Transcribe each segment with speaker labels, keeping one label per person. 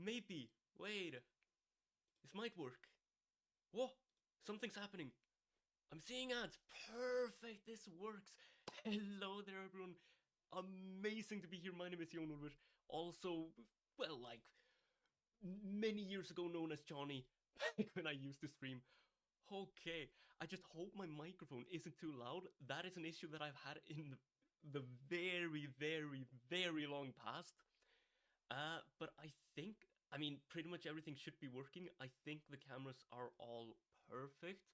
Speaker 1: Maybe. Wait. This might work. Whoa! Something's happening. I'm seeing ads. Perfect. This works. Hello there, everyone. Amazing to be here. My name is Jon Ulrich. Also, well, like many years ago, known as Johnny, back when I used to stream. Okay, I just hope my microphone isn't too loud. That is an issue that I've had in the very, very, very long past. But I think, I mean, pretty much everything should be working. I think the cameras are all perfect,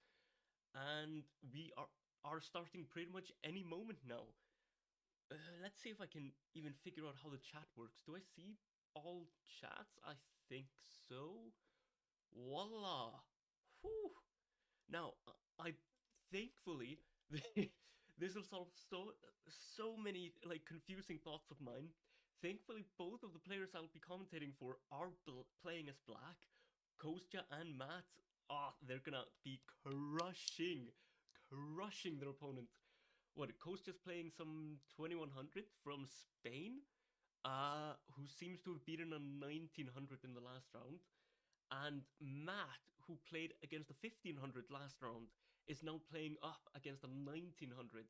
Speaker 1: and we are starting pretty much any moment now. Let's see if I can even figure out how the chat works. Do I see all chats? I think so. Voila! Whew. Now, I thankfully this will solve so many like confusing thoughts of mine. Thankfully, both of the players I'll be commentating for are playing as black. Kostya and Matt, they're gonna be crushing their opponent. What? Kostya's playing some 2100 from Spain, who seems to have beaten a 1900 in the last round. And Matt, who played against the 1500 last round, is now playing up against the 1900.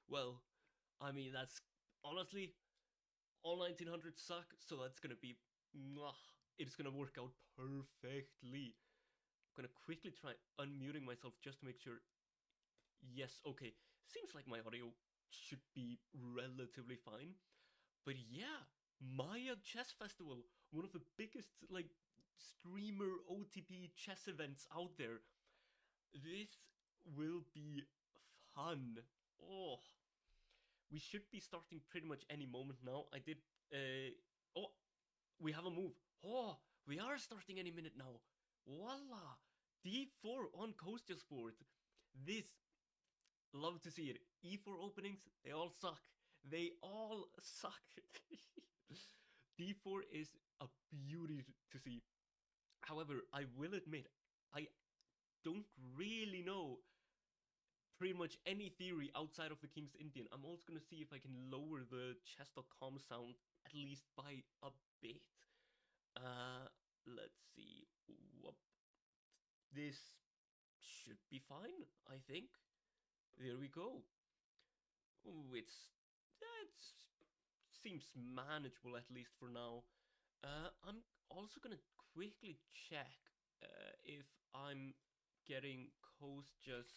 Speaker 1: Well, I mean, that's honestly, all 1900s suck, so that's gonna be. It's gonna work out perfectly. I'm gonna quickly try unmuting myself just to make sure. Yes, okay. Seems like my audio should be relatively fine. But yeah, Maia Chess Festival, one of the biggest like streamer OTP chess events out there. This will be fun. Oh, we should be starting pretty much any moment now. I did. Oh, we have a move. Oh, we are starting any minute now. Voila! D4 on Kostya's board. This, love to see it. E4 openings, they all suck. They all suck. D4 is a beauty to see. However, I will admit, I don't really know pretty much any theory outside of the King's Indian. I'm also going to see if I can lower the chess.com sound at least by a bit. Let's see. Whoop. This should be fine, I think. There we go. Ooh, it seems manageable at least for now. I'm also gonna quickly check if I'm getting Kostya's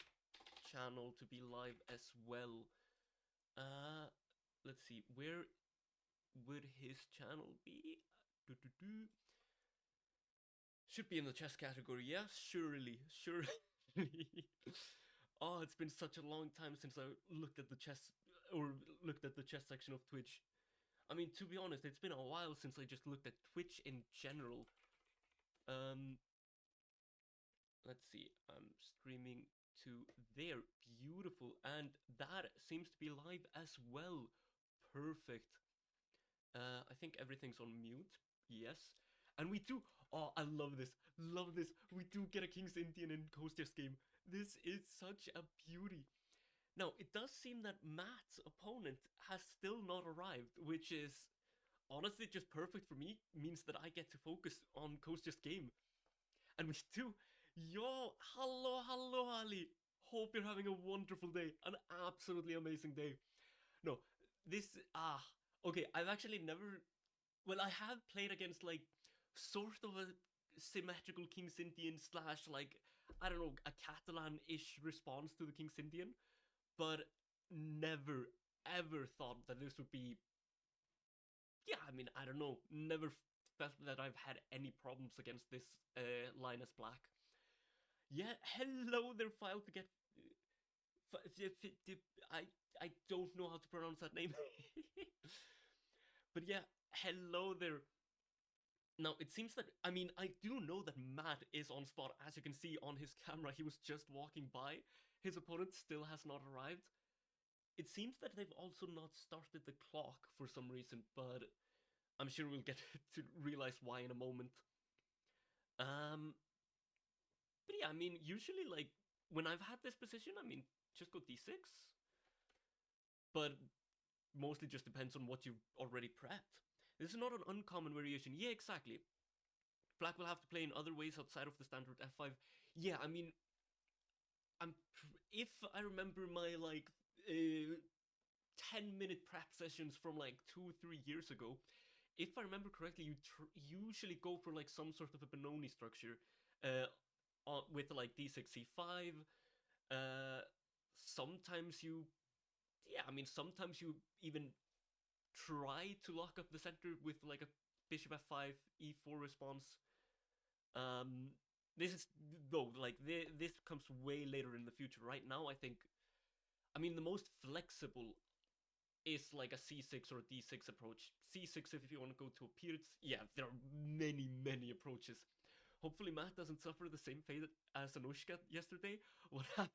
Speaker 1: channel to be live as well. Uh, let's see, where would his channel be? Do. Should be in the chess category, yeah? Surely. Oh, it's been such a long time since I looked at the chess or looked at the chess section of Twitch. I mean, to be honest, it's been a while since I just looked at Twitch in general. Um, let's see. I'm streaming to there. Beautiful. And that seems to be live as well. Perfect. I think everything's on mute. Yes. And we do. Oh, I love this. Love this. We do get a King's Indian in Kostya's game. This is such a beauty. Now, it does seem that Matt's opponent has still not arrived, which is honestly just perfect for me. Means that I get to focus on Kostya's game. And we do. Yo, hello, Ali. Hope you're having a wonderful day. An absolutely amazing day. No, this, okay, I've actually never, well, I have played against, like, sort of a symmetrical King's Indian slash, like, I don't know, a Catalan-ish response to the King's Indian, but never, ever thought that this would be, yeah, I mean, I don't know, never felt that I've had any problems against this line as black. Yeah, hello there, file to get. I I don't know how to pronounce that name. But yeah, hello there. Now, it seems that, I mean, I do know that Matt is on spot. As you can see on his camera, he was just walking by. His opponent still has not arrived. It seems that they've also not started the clock for some reason, but I'm sure we'll get to realize why in a moment. Um, but yeah, I mean, usually, like, when I've had this position, I mean, just go d6. But mostly just depends on what you've already prepped. This is not an uncommon variation. Yeah, exactly. Black will have to play in other ways outside of the standard f5. Yeah, I mean, if I remember my like 10-minute prep sessions from like 2-3 years ago, if I remember correctly, you usually go for like some sort of a Benoni structure, with like d6 c5. Uh, sometimes you, yeah, I mean, sometimes you even try to lock up the center with like a bishop f5 e4 response. Um, this is though like this comes way later in the future. Right now, I think, I mean, the most flexible is like a c6 or a d6 approach. C6 if you want to go to a Pirc. Yeah, there are many approaches. Hopefully Matt doesn't suffer the same fate as Anushka yesterday. What happened?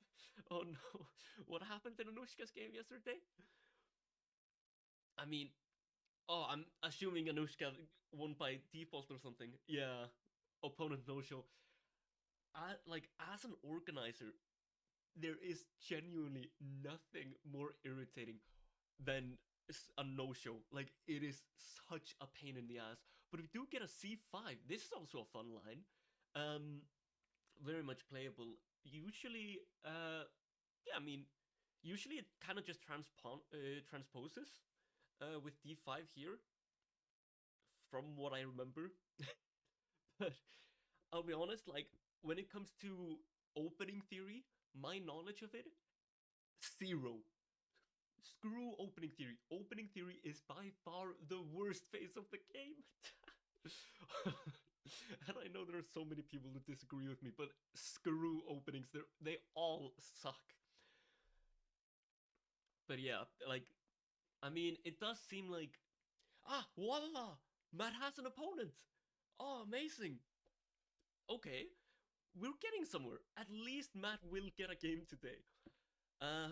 Speaker 1: Oh no. What happened in Anushka's game yesterday? I mean, oh, I'm assuming Anushka won by default or something. Yeah. Opponent no show. Like, as an organizer, there is genuinely nothing more irritating than a no-show. Like, it is such a pain in the ass. But if you do get a c5, this is also a fun line. Very much playable. Usually, yeah, I mean, usually it kind of just transposes with d5 here, from what I remember. But I'll be honest, like, when it comes to opening theory, my knowledge of it, zero. Screw opening theory. Opening theory is by far the worst phase of the game. And I know there are so many people that disagree with me, but screw openings. They all suck. But yeah, like, I mean, it does seem like, voila! Matt has an opponent. Oh, amazing. Okay, we're getting somewhere. At least Matt will get a game today. Uh,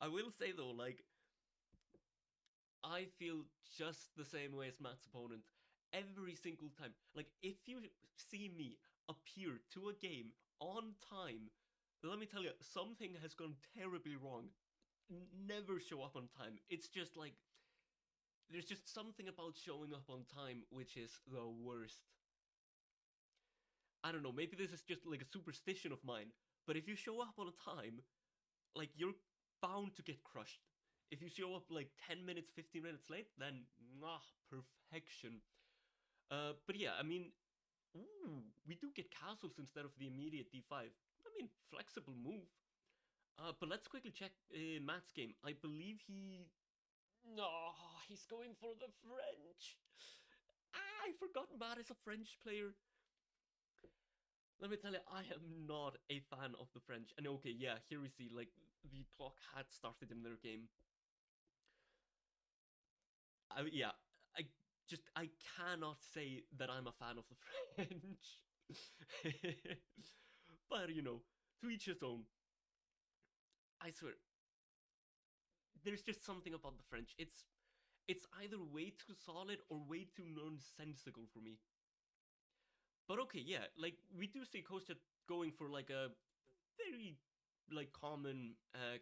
Speaker 1: I will say though, like, I feel just the same way as Matt's opponent every single time. Like, if you see me appear to a game on time, let me tell you, something has gone terribly wrong. Never show up on time. It's just like, there's just something about showing up on time which is the worst. I don't know, maybe this is just like a superstition of mine, but if you show up on time, like, you're bound to get crushed. If you show up like 10 minutes, 15 minutes late, then perfection. But yeah, I mean, ooh, we do get castles instead of the immediate d5. I mean, flexible move. But let's quickly check Matt's game. I believe no, he's going for the French. I forgot Matt is a French player. Let me tell you, I am not a fan of the French. And okay, yeah, here we see, like, the clock had started in their game. Yeah, I cannot say that I'm a fan of the French. But, you know, to each his own. I swear, there's just something about the French. It's either way too solid or way too nonsensical for me. But okay, yeah, like, we do see Kostya going for like a very like common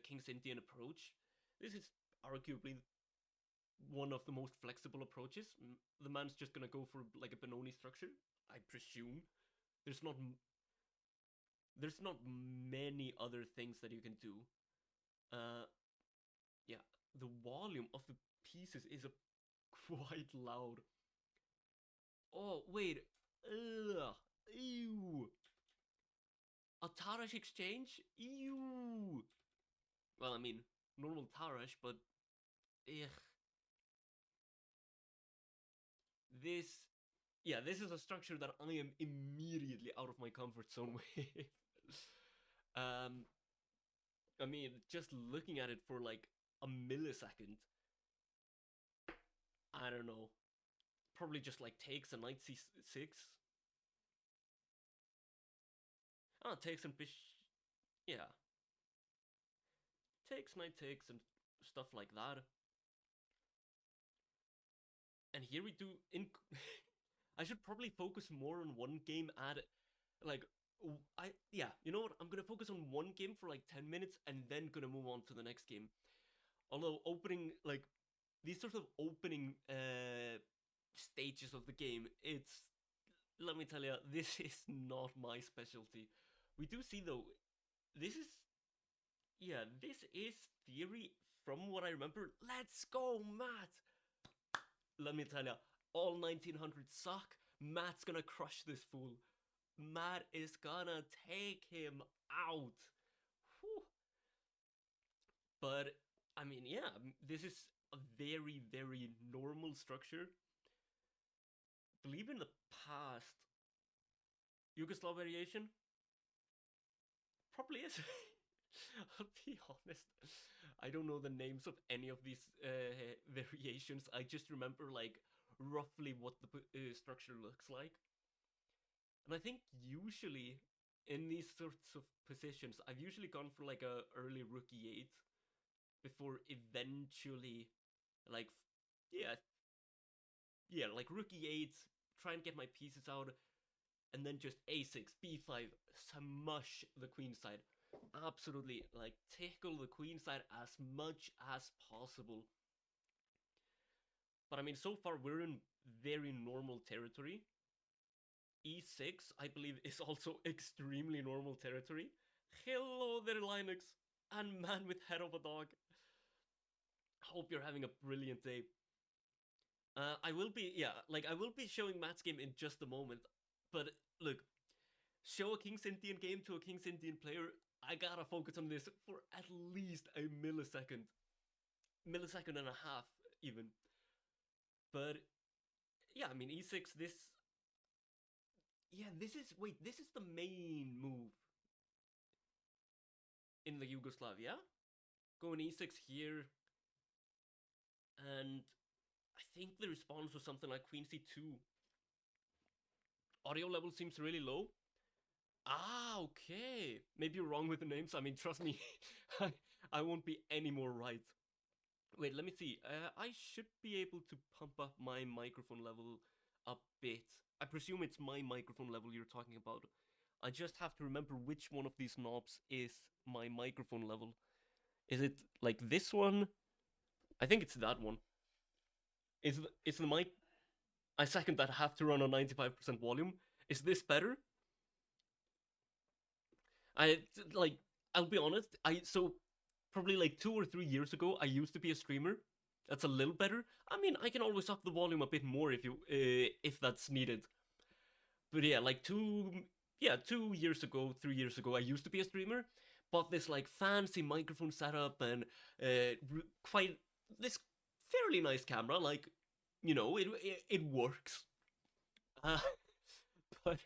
Speaker 1: King's Indian approach. This is arguably one of the most flexible approaches. The man's just gonna go for like a Benoni structure, I presume. There's not there's not many other things that you can do. Yeah, the volume of the pieces is quite loud. Oh wait, ugh, ew. A Tarash exchange? Ew. Well, I mean, normal Tarash, but ugh. This, yeah, this is a structure that I am immediately out of my comfort zone with. I mean, just looking at it for like a millisecond, I don't know. Probably just like takes a knight c6. Takes and bish. Yeah. Takes, knight takes, and stuff like that. And here we do in. I should probably focus more on one game at, like, yeah, you know what? I'm gonna focus on one game for like 10 minutes and then gonna move on to the next game. Although opening, like, these sorts of opening stages of the game. Let me tell you, this is not my specialty. We do see though, this is, yeah, this is theory from what I remember. Let's go, Matt! Let me tell you, all 1900s suck. Matt's gonna crush this fool. Matt is gonna take him out. Whew. But, I mean, yeah, this is a very, very normal structure. I believe in the past, Yugoslav variation probably is. I'll be honest. I don't know the names of any of these variations. I just remember, like, roughly what the structure looks like. And I think usually in these sorts of positions, I've usually gone for like a early rook e8 before eventually, like, yeah, yeah, like rook e8, try and get my pieces out, and then just a6, b5, smush the queen side. Absolutely, like, tickle the queen side as much as possible. But I mean, so far we're in very normal territory. E6, I believe, is also extremely normal territory. Hello there, Linux, and man with head of a dog. Hope you're having a brilliant day. I will be, yeah, like, I will be showing Matt's game in just a moment. But look, show a King's Indian game to a King's Indian player, I gotta focus on this for at least a millisecond. Millisecond and a half, even. But, yeah, I mean, e6, this... Yeah, this is... Wait, this is the main move in the Yugoslav, yeah? Going e6 here. And I think the response was something like Queen c2. Audio level seems really low. Ah, okay. Maybe you're wrong with the names. I mean, trust me, I won't be any more right. Wait, let me see. I should be able to pump up my microphone level a bit. I presume it's my microphone level you're talking about. I just have to remember which one of these knobs is my microphone level. Is it like this one? I think it's that one. Is the mic... I second that, have to run on 95% volume. Is this better? I like. I'll be honest. So probably like 2 or 3 years ago, I used to be a streamer. That's a little better. I mean, I can always up the volume a bit more if that's needed. But yeah, like 2 years ago, 3 years ago, I used to be a streamer. Bought this like fancy microphone setup and quite this fairly nice camera. Like, it works. Uh, but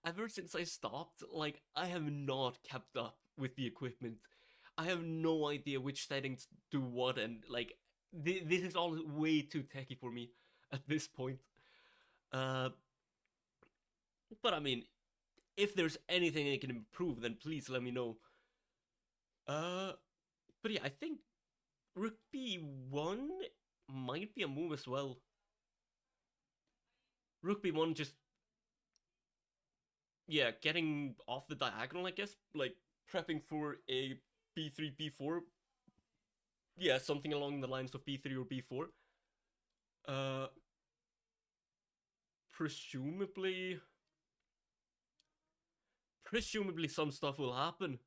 Speaker 1: ever since I stopped, like, I have not kept up with the equipment. I have no idea which settings do what, and like, this is all way too techy for me at this point. Uh, but I mean, if there's anything I can improve, then please let me know. Uh, but yeah, I think Rook B1 might be a move as well. Rook B1 just, yeah, getting off the diagonal, I guess, like prepping for a B3, B4. Yeah, something along the lines of B3 or B4. Uh, presumably, presumably some stuff will happen.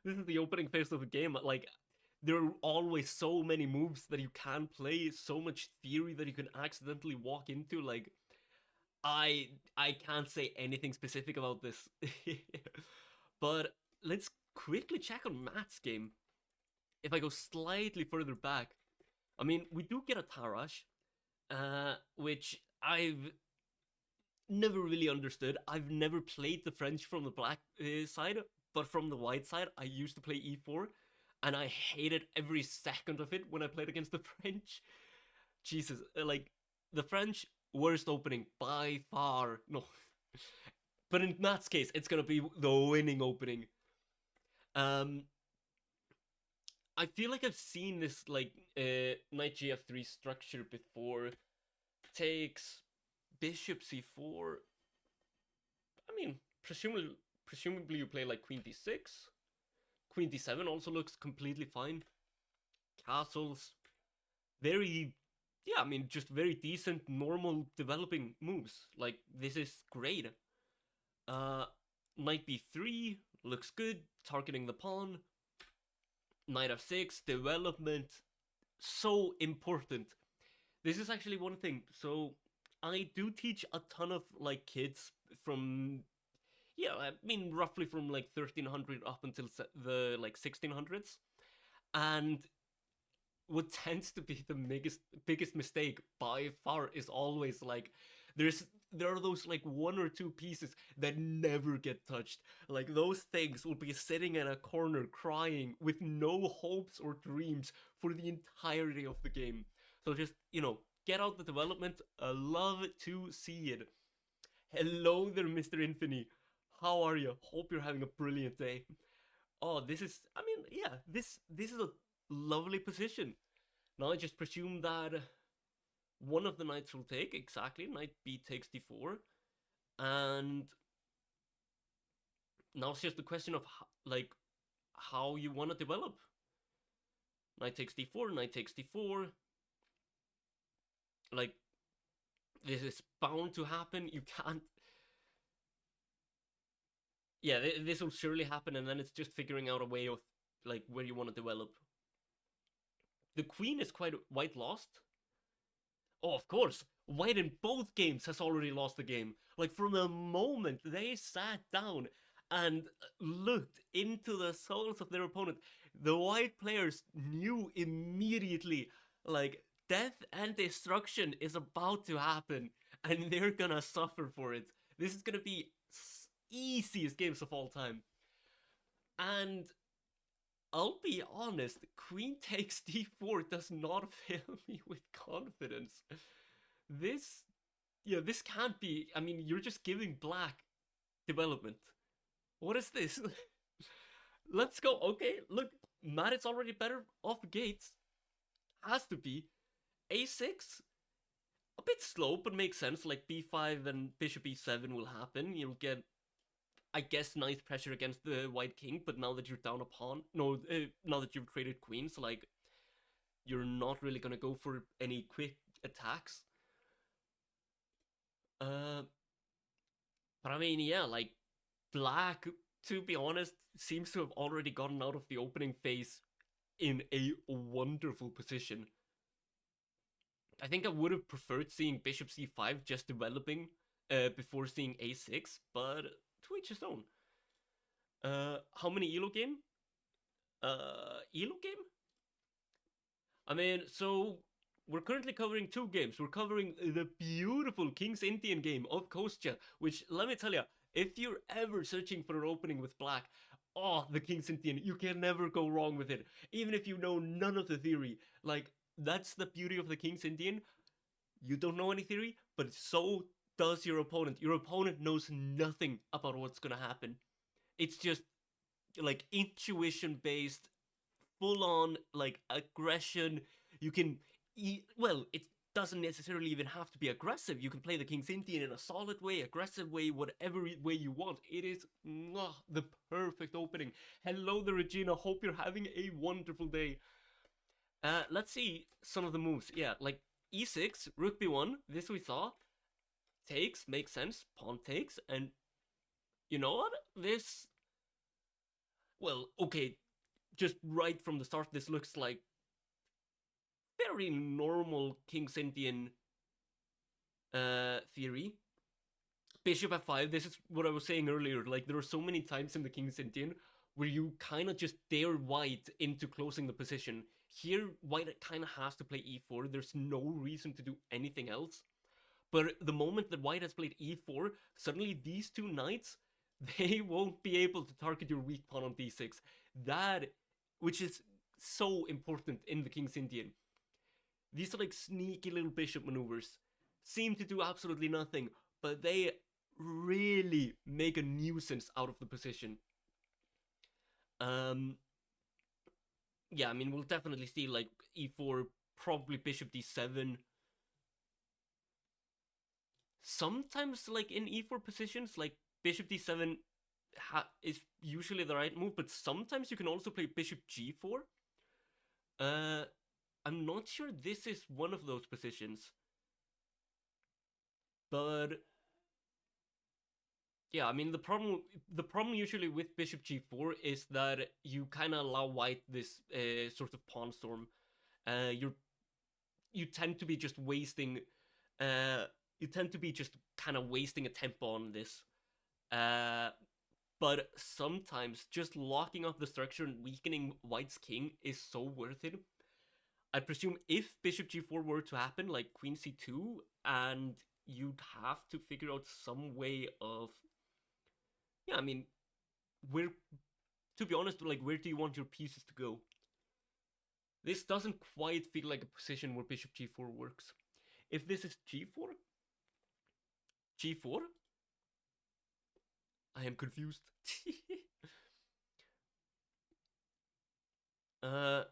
Speaker 1: This is the opening phase of the game. Like, there are always so many moves that you can play, so much theory that you can accidentally walk into. Like, I can't say anything specific about this. But let's quickly check on Matt's game. If I go slightly further back, I mean, we do get a Tarash, which I've never really understood. I've never played the French from the black side, but from the white side, I used to play e4, and I hated every second of it when I played against the French. Jesus, like, the French, worst opening by far. No. But in Matt's case, it's gonna be the winning opening. I feel like I've seen this, like, knight gf3 structure before. Takes bishop c4. I mean, presumably you play like queen d6. Queen d7 also looks completely fine. Castles, very yeah, I mean, just very decent, normal developing moves. Like, this is great. Uh, Knight b3 looks good, targeting the pawn. Knight f6, development, so important. This is actually one thing. So, I do teach a ton of, like, kids from, yeah, I mean, roughly from, like, 1300 up until the, like, 1600s. And what tends to be the biggest mistake by far is always like there are those like one or two pieces that never get touched. Like those things will be sitting in a corner crying with no hopes or dreams for the entirety of the game. So just, get out the development. I love to see it. Hello there, Mr. Infinity. How are you? Hope you're having a brilliant day. Oh, this is, I mean, yeah, this is a lovely position. Now I just presume that one of the knights will take, exactly, knight b takes d4. And now it's just the question of, like, how you want to develop. Knight takes d4, knight takes d4. Like, this is bound to happen. You can't... Yeah, this will surely happen, and then it's just figuring out a way of, like, where you want to develop. The queen is quite white lost. Oh, of course. White in both games has already lost the game. Like, from the moment they sat down and looked into the souls of their opponent, the white players knew immediately, like, death and destruction is about to happen, and they're gonna suffer for it. This is gonna be easiest games of all time. And I'll be honest, queen takes d4 does not fill me with confidence. This, yeah, this can't be. I mean, you're just giving black development. What is this? Let's go. Okay, look, Matt, it's already better off gates. Has to be. a6, a bit slow, but makes sense. Like b5 and bishop e7 will happen. You'll get, I guess, nice pressure against the white king, but now that you're down a pawn, no, now that you've traded queens, like, you're not really gonna go for any quick attacks. Uh, but I mean, yeah, like, black, to be honest, seems to have already gotten out of the opening phase in a wonderful position. I think I would have preferred seeing bishop c5 just developing before seeing a6, but to each his own. How many elo game? Elo game? I mean, so we're currently covering two games. We're covering the beautiful King's Indian game of Kostya, which, let me tell you, if you're ever searching for an opening with black, oh, the King's Indian, you can never go wrong with it. Even if you know none of the theory. Like, that's the beauty of the King's Indian. You don't know any theory, but so does your opponent. Your opponent knows nothing about what's gonna happen. It's just, like, intuition based, full on, like, aggression. You can well, it doesn't necessarily even have to be aggressive. You can play the King's Indian in a solid way, aggressive way, whatever way you want. It is the perfect opening. Hello there, Regina. Hope you're having a wonderful day. Let's see some of the moves. Yeah, like e6, rook b1. This we saw. Takes, makes sense. Pawn takes, and you know what? This, well, okay, just right from the start, this looks like very normal King's Indian theory. Bishop f5, this is what I was saying earlier. Like, there are so many times in the King's Indian where you kind of just dare white into closing the position. Here, white kind of has to play e4. There's no reason to do anything else. But the moment that white has played e4, suddenly these two knights, they won't be able to target your weak pawn on d6. That, which is so important in the King's Indian. These are like sneaky little bishop maneuvers. Seem to do absolutely nothing, but they really make a nuisance out of the position. Yeah, I mean, we'll definitely see like e4, probably bishop d7. Sometimes, like in e4 positions, like bishop d7 is usually the right move, but sometimes you can also play bishop g4. I'm not sure this is one of those positions. But yeah, I mean the problem usually with bishop g4 is that you kind of allow white this sort of pawn storm. You tend to be just wasting uh you tend to be just kind of wasting a tempo on this. But sometimes just locking up the structure and weakening white's king is so worth it. I presume if bishop g4 were to happen, like queen c2, and you'd have to figure out some way of, yeah, I mean, where, to be honest, like, where do you want your pieces to go? This doesn't quite feel like a position where bishop g4 works. If this is g4, g4, I am confused. uh,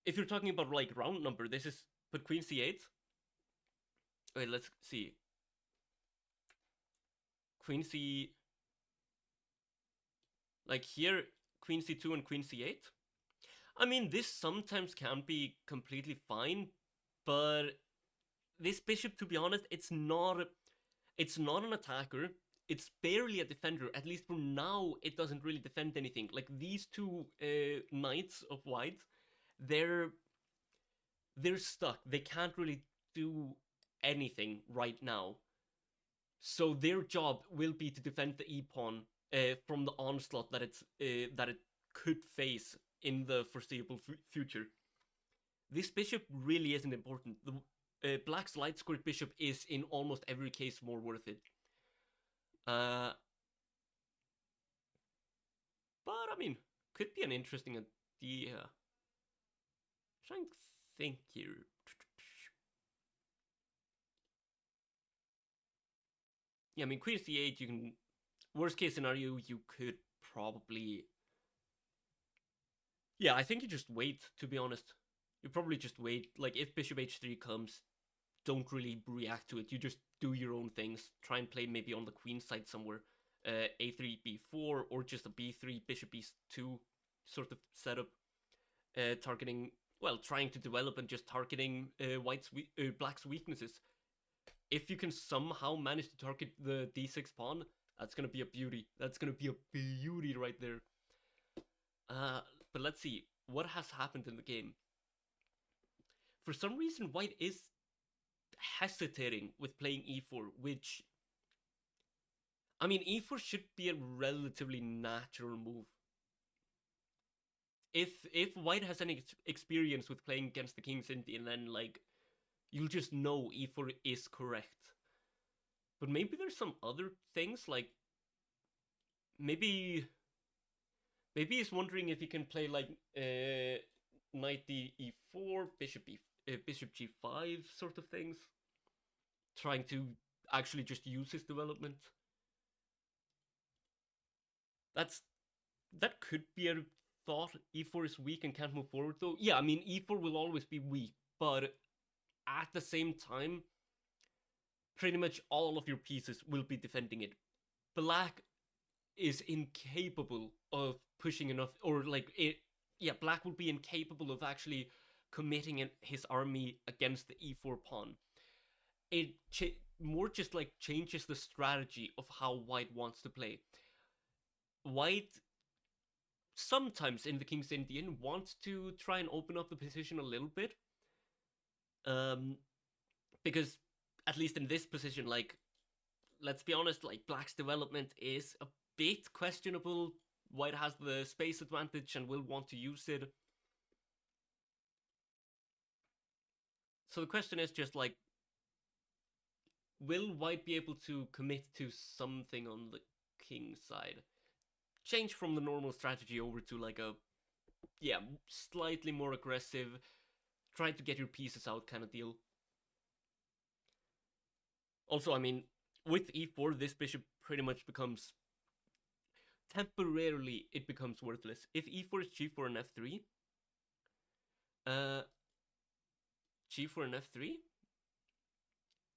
Speaker 1: if you're talking about like round number, this is put queen c8. Wait, let's see. Queen c, like here, queen c2 and queen c8. I mean, this sometimes can be completely fine, but this bishop, to be honest, it's not an attacker. It's barely a defender. At least for now, it doesn't really defend anything. Like these two knights of white, they're stuck. They can't really do anything right now. So their job will be to defend the e pawn from the onslaught that it could face in the foreseeable future. This bishop really isn't important. The black's light squared bishop is in almost every case more worth it. But I mean, could be an interesting idea. I'm trying to think here. Yeah, I mean, queen c8, you can, worst case scenario, you could probably, yeah, I think you just wait, to be honest. You probably just wait. Like, if bishop h3 comes, don't really react to it. You just do your own things. Try and play maybe on the queen side somewhere. A3, b4, or just a b3, bishop b2 sort of setup. Targeting, well, trying to develop and just targeting black's weaknesses. If you can somehow manage to target the d6 pawn, that's gonna be a beauty. That's gonna be a beauty right there. But let's see what has happened in the game. For some reason, white is hesitating with playing e4, which, I mean, e4 should be a relatively natural move. If white has any experience with playing against the King's Indian, then like you'll just know e4 is correct. But maybe there's some other things, like maybe he's wondering if he can play like knight e4, bishop g5 sort of things, trying to actually just use his development. That could be a thought. E4 is weak and can't move forward, though. Yeah, I mean, e4 will always be weak, but at the same time, pretty much all of your pieces will be defending it. Black is incapable of pushing enough, or like it. Yeah, black will be incapable of actually committing his army against the e4 pawn. It more just like changes the strategy of how white wants to play. White sometimes in the King's Indian wants to try and open up the position a little bit. Because at least in this position, like, let's be honest, like black's development is a bit questionable. White has the space advantage and will want to use it. So the question is just like, will white be able to commit to something on the king side? Change from the normal strategy over to like a, yeah, slightly more aggressive, try to get your pieces out kind of deal. Also, I mean, with e4, this bishop pretty much becomes, temporarily, it becomes worthless. If e4 is g4 and f3, g4 and f3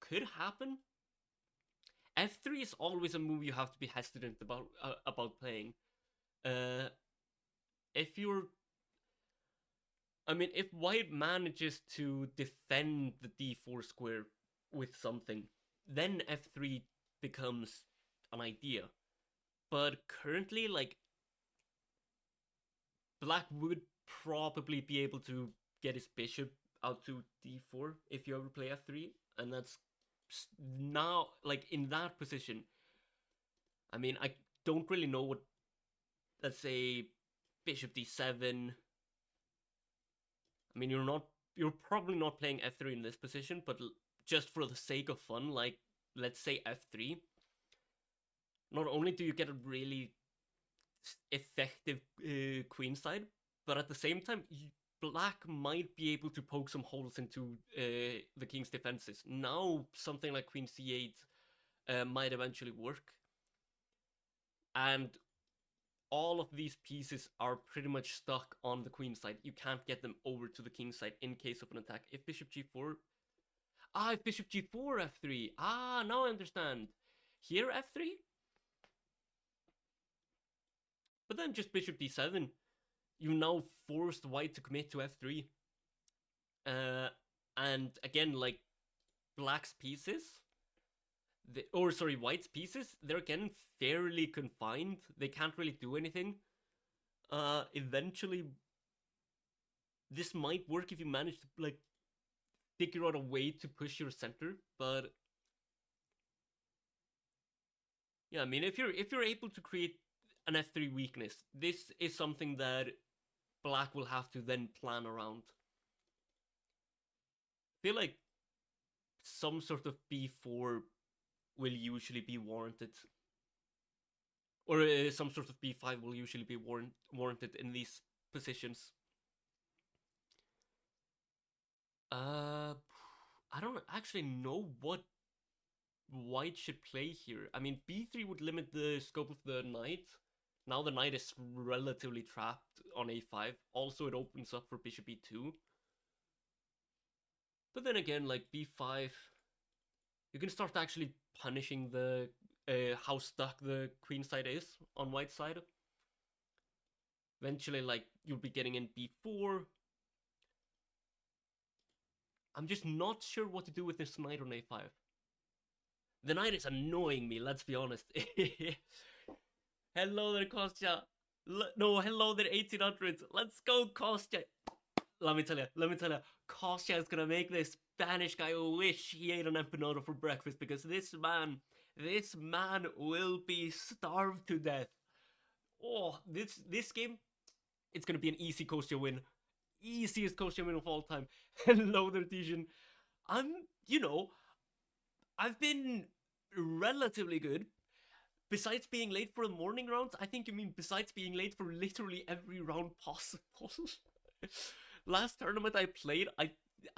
Speaker 1: could happen. F3 is always a move you have to be hesitant about playing. If you're, I mean, if white manages to defend the d4 square with something, then f3 becomes an idea. But currently, like, black would probably be able to get his bishop out to d4 if you ever play f3, and that's now, like, in that position. I mean, I don't really know what, let's say, bishop d7. I mean, you're probably not playing f3 in this position, but just for the sake of fun, like, let's say f3. Not only do you get a really effective queenside, but at the same time, black might be able to poke some holes into the king's defenses. Now, something like queen c8 might eventually work. And all of these pieces are pretty much stuck on the queen side. You can't get them over to the king side in case of an attack. If bishop g4... Ah, if bishop g4, f3. Ah, now I understand. Here, f3? But then just bishop d7. You now forced white to commit to f3. And again, like, black's pieces... white's pieces, they're again fairly confined. They can't really do anything. Eventually, this might work if you manage to, like, figure out a way to push your center, but yeah, I mean, if you're able to create an f3 weakness, this is something that black will have to then plan around. I feel like some sort of b4 will usually be warranted, or some sort of b5 will usually be warranted in these positions. I don't actually know what white should play here. I mean, b3 would limit the scope of the knight. Now the knight is relatively trapped on a5. Also, it opens up for bishop e2. But then again, like, b5, you can start actually punishing the how stuck the queen side is on white side. Eventually, like, you'll be getting in b4. I'm just not sure what to do with this knight on a5. The knight is annoying me, let's be honest. Hello there, Kostya. No, hello there, 1800s. Let's go, Kostya. Let me tell you, Kostya is gonna make this Spanish guy wish he ate an empanada for breakfast, because this man will be starved to death. Oh, this game, it's gonna be an easy Kostya win. Easiest Kostya win of all time. Hello there, Tishan. You know, I've been relatively good. Besides being late for the morning rounds, I think you mean besides being late for literally every round possible. Last tournament I played, I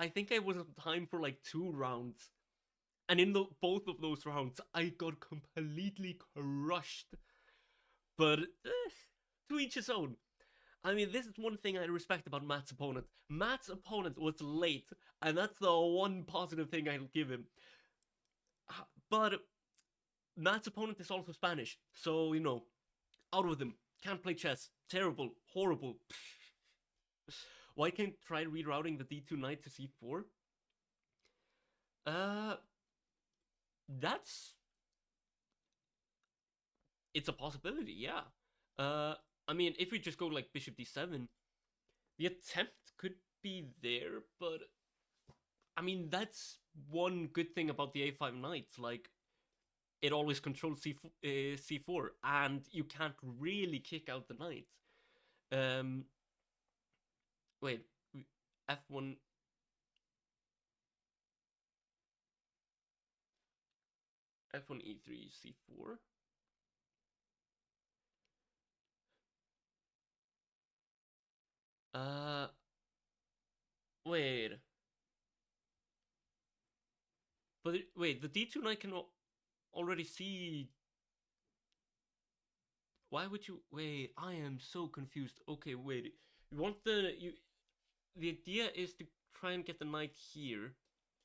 Speaker 1: think I was on time for like 2 rounds. And in both of those rounds, I got completely crushed. But to each his own. I mean, this is one thing I respect about Matt's opponent. Matt's opponent was late, and that's the one positive thing I'll give him. But Matt's opponent is also Spanish, so, you know, out with him. Can't play chess. Terrible. Horrible. Why can't try rerouting the d2 knight to c4? That's... It's a possibility, yeah. I mean, if we just go like bishop d7, the attempt could be there, but... I mean, that's one good thing about the a5 knight, like, it always controls c4, and you can't really kick out the knight. Wait, f1... f1 e3 c4. Wait. But wait, the d2 knight can already see... Why would you... Wait, I am so confused. Okay, wait. You want the... The idea is to try and get the knight here,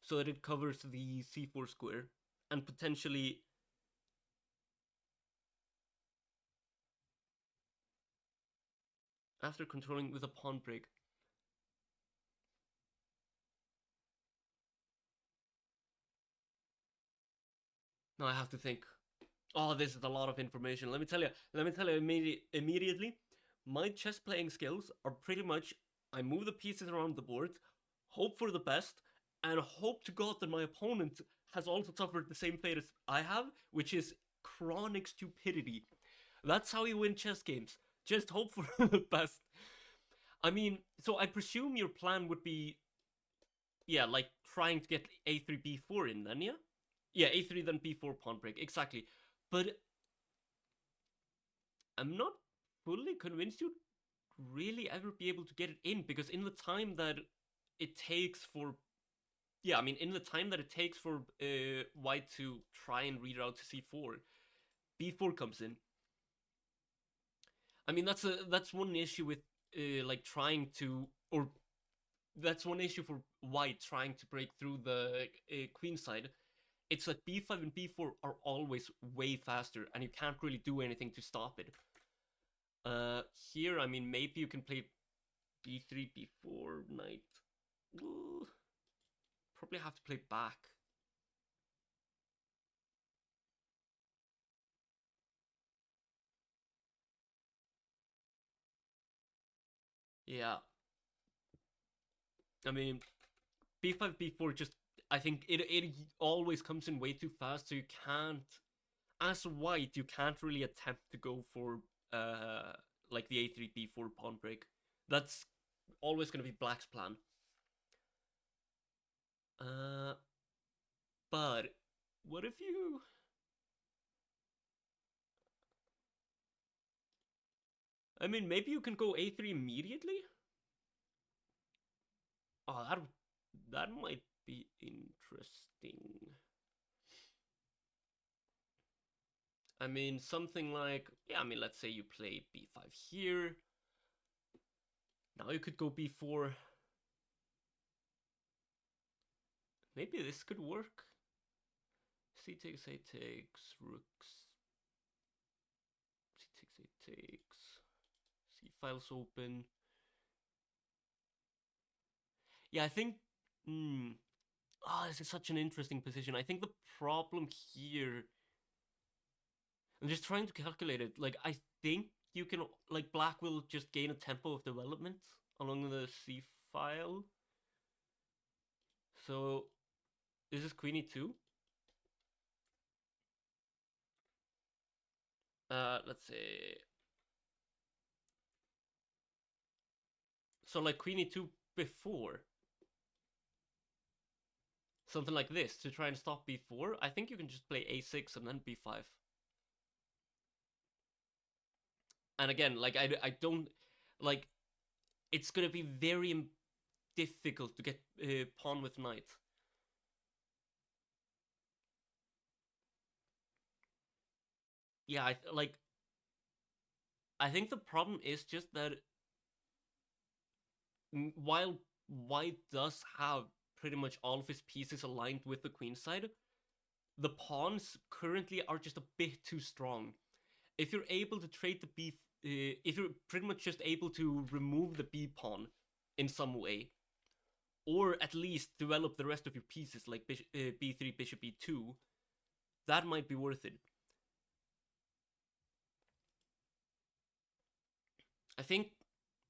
Speaker 1: so that it covers the c4 square, and potentially... After controlling with a pawn break. Now I have to think. Oh, this is a lot of information. Let me tell you. Let me tell you immediately. My chess playing skills are pretty much I move the pieces around the board, hope for the best, and hope to God that my opponent has also suffered the same fate as I have, which is chronic stupidity. That's how you win chess games. Just hope for the best. I mean, so I presume your plan would be, yeah, like trying to get a3 b4 in then, yeah? Yeah, a3 then b4 pawn break, exactly. But I'm not fully convinced you'd really ever be able to get it in, because in the time that it takes for, yeah, I mean, in the time that it takes for white to try and reroute to c4, b4 comes in. I mean, that's one issue with like trying to, or that's one issue for white trying to break through the queen side. It's like b5 and b4 are always way faster, and you can't really do anything to stop it. Here, I mean, maybe you can play b3, b4, knight. Ooh, probably have to play back. Yeah, I mean, b5, b4 just, I think it always comes in way too fast, so you can't, as white, you can't really attempt to go for like the a3, b4 pawn break. That's always going to be black's plan. Uh, but what if you? I mean, maybe you can go a3 immediately. Oh, that might be interesting. I mean, something like, yeah, I mean, let's say you play b5 here. Now you could go b4. Maybe this could work. C takes, A takes, rooks. C takes, A takes. C files open. Yeah, I think. Hmm. Ah, this is such an interesting position. I think the problem here. I'm just trying to calculate it. Like, I think you can. Like, black will just gain a tempo of development along the C file. So, this is queen e2. Let's say. So, like, queen e2 before. Something like this to try and stop b4. I think you can just play a6 and then b5. And again, like, I don't. Like, it's gonna be very difficult to get pawn with knight. Yeah, I think the problem is just that while white does have pretty much all of his pieces aligned with the queen side, the pawns currently are just a bit too strong. If you're able to trade the b, if you're pretty much just able to remove the b pawn in some way, or at least develop the rest of your pieces like b3, bishop e2, that might be worth it. I think,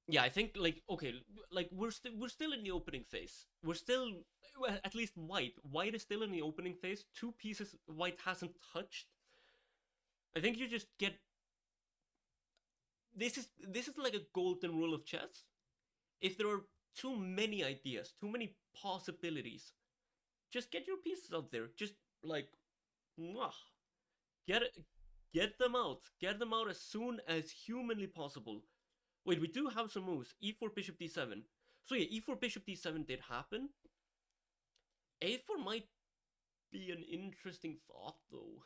Speaker 1: yeah, I think, like, okay, like we're still in the opening phase. We're still, well, at least white is still in the opening phase. Two pieces white hasn't touched. I think you just get, this is like a golden rule of chess. If there are too many ideas, too many possibilities, just get your pieces out there. Just like, mwah, get it, get them out as soon as humanly possible. Wait, we do have some moves. E4 bishop d7. So yeah, e4 bishop d7 did happen. A4 might be an interesting thought though.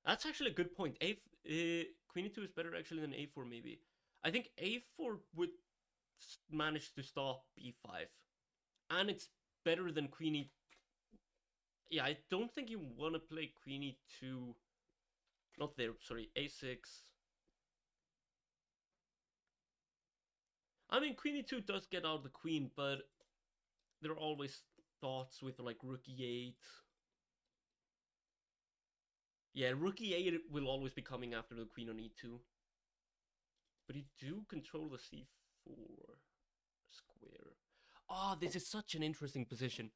Speaker 1: That's actually a good point. Queen e2 is better actually than a4 maybe. I think a4 would manage to stop b5, and it's better than queen e. Yeah, I don't think you want to play queen e2. Not there. Sorry, a6. I mean, queen e2 does get out the queen, but there are always thoughts with like rook e8. Yeah, rook e8 will always be coming after the queen on e2. But you do control the c4 square. Oh, this is such an interesting position.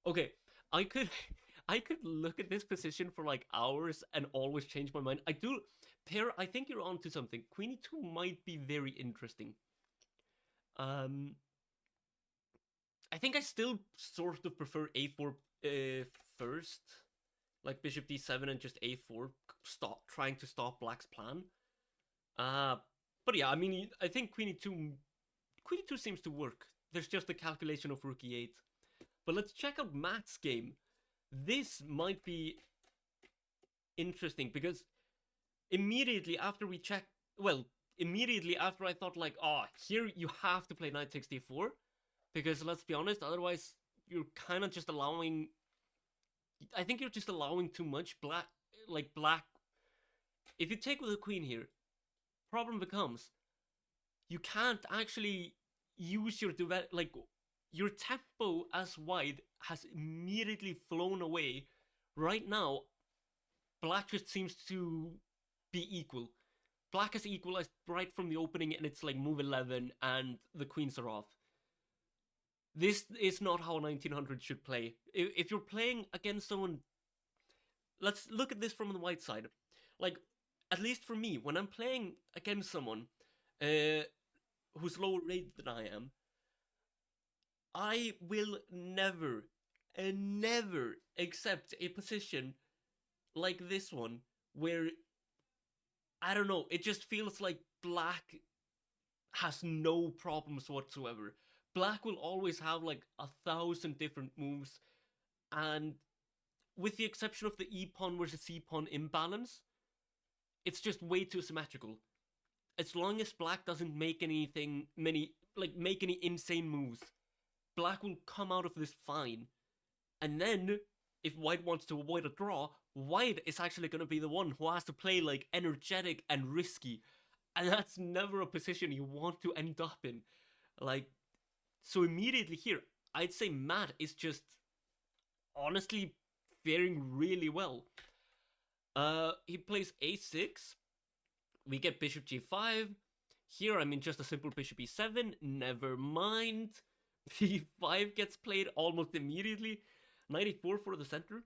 Speaker 1: Okay, I could I could look at this position for like hours and always change my mind. I do pair I think you're onto something. Queen e2 might be very interesting. Um I think I still sort of prefer a4 first, like bishop d7 and just a4 stop trying to stop black's plan. Uh but yeah, I mean I think queen e2 seems to work. There's just the calculation of rook e8. But let's check out Matt's game. This might be interesting because immediately after we checked, well, immediately after I thought like, oh, here you have to play knight takes d4 because let's be honest, otherwise you're kind of just allowing. I think you're just allowing too much black, like black. If you take with the queen here, problem becomes you can't actually use your like your tempo as white has immediately flown away. Right now, black just seems to be equal. Black has equalized right from the opening, and it's like move 11, and the queens are off. This is not how 1900 should play. If you're playing against someone, let's look at this from the white side. Like, at least for me, when I'm playing against someone who's lower rated than I am, I will never and never accept a position like this one where I don't know, it just feels like black has no problems whatsoever. Black will always have like 1,000 different moves, and with the exception of the E pawn versus C pawn imbalance, it's just way too symmetrical. As long as black doesn't make make any insane moves, black will come out of this fine. And then, if white wants to avoid a draw, white is actually going to be the one who has to play like energetic and risky. And that's never a position you want to end up in. Like, so immediately here, I'd say Matt is just honestly faring really well. He plays a6. We get bishop g5. Here, I mean, just a simple bishop e7. Never mind. b5 gets played almost immediately. 94 for the center.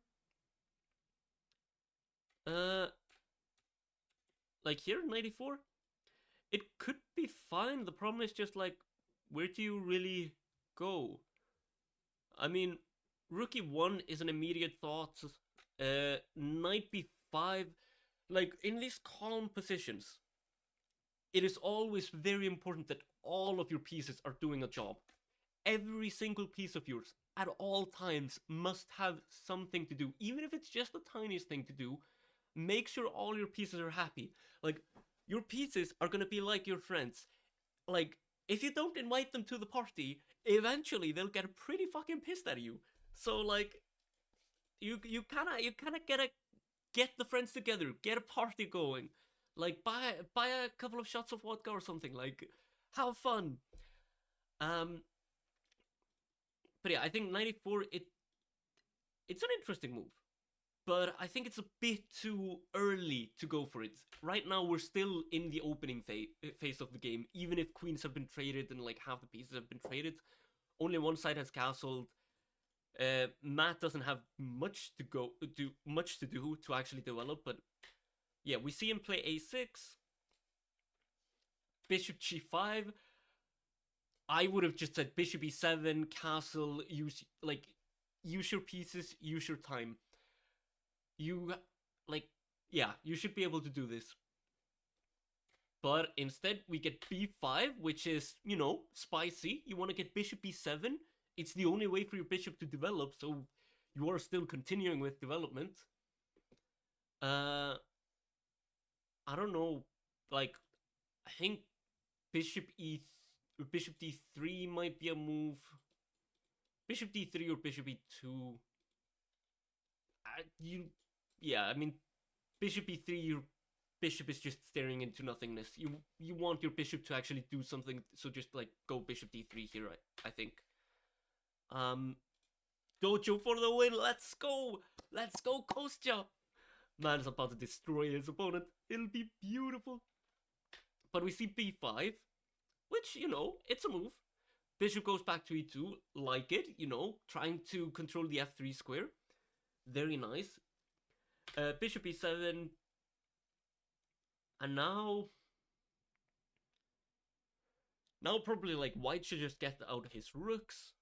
Speaker 1: Like here, 94. It could be fine. The problem is just like, where do you really go? I mean, rook e1 is an immediate thought. Knight b5. Like, in these calm positions, it is always very important that all of your pieces are doing a job. Every single piece of yours, at all times, must have something to do. Even if it's just the tiniest thing to do, make sure all your pieces are happy. Like, your pieces are gonna be like your friends. Like, if you don't invite them to the party, eventually they'll get pretty fucking pissed at you. So like, you kind of gotta get the friends together, get a party going, like buy a couple of shots of vodka or something. Like, have fun. Um, but yeah, I think 94 it's an interesting move, but I think it's a bit too early to go for it. Right now, we're still in the opening phase of the game. Even if queens have been traded and like half the pieces have been traded, only one side has castled. Matt doesn't have much to do to actually develop, but yeah, we see him play a6, bishop g5. I would have just said bishop e7, castle, use your pieces, use your time. You like yeah, you should be able to do this. But instead we get b5, which is, spicy. You want to get bishop b7. It's the only way for your bishop to develop, so you are still continuing with development. I don't know, like, I think bishop d3 might be a move. Bishop d3 or bishop e2. I mean, bishop e3, your bishop is just staring into nothingness. You want your bishop to actually do something, so just like go bishop d3 here. I think. Dojo for the win. Let's go, Kostya. Man is about to destroy his opponent. It'll be beautiful. But we see b5, which, it's a move. Bishop goes back to e2, like it, trying to control the f3 square. Very nice. Bishop e7. And now probably like white should just get out his rooks.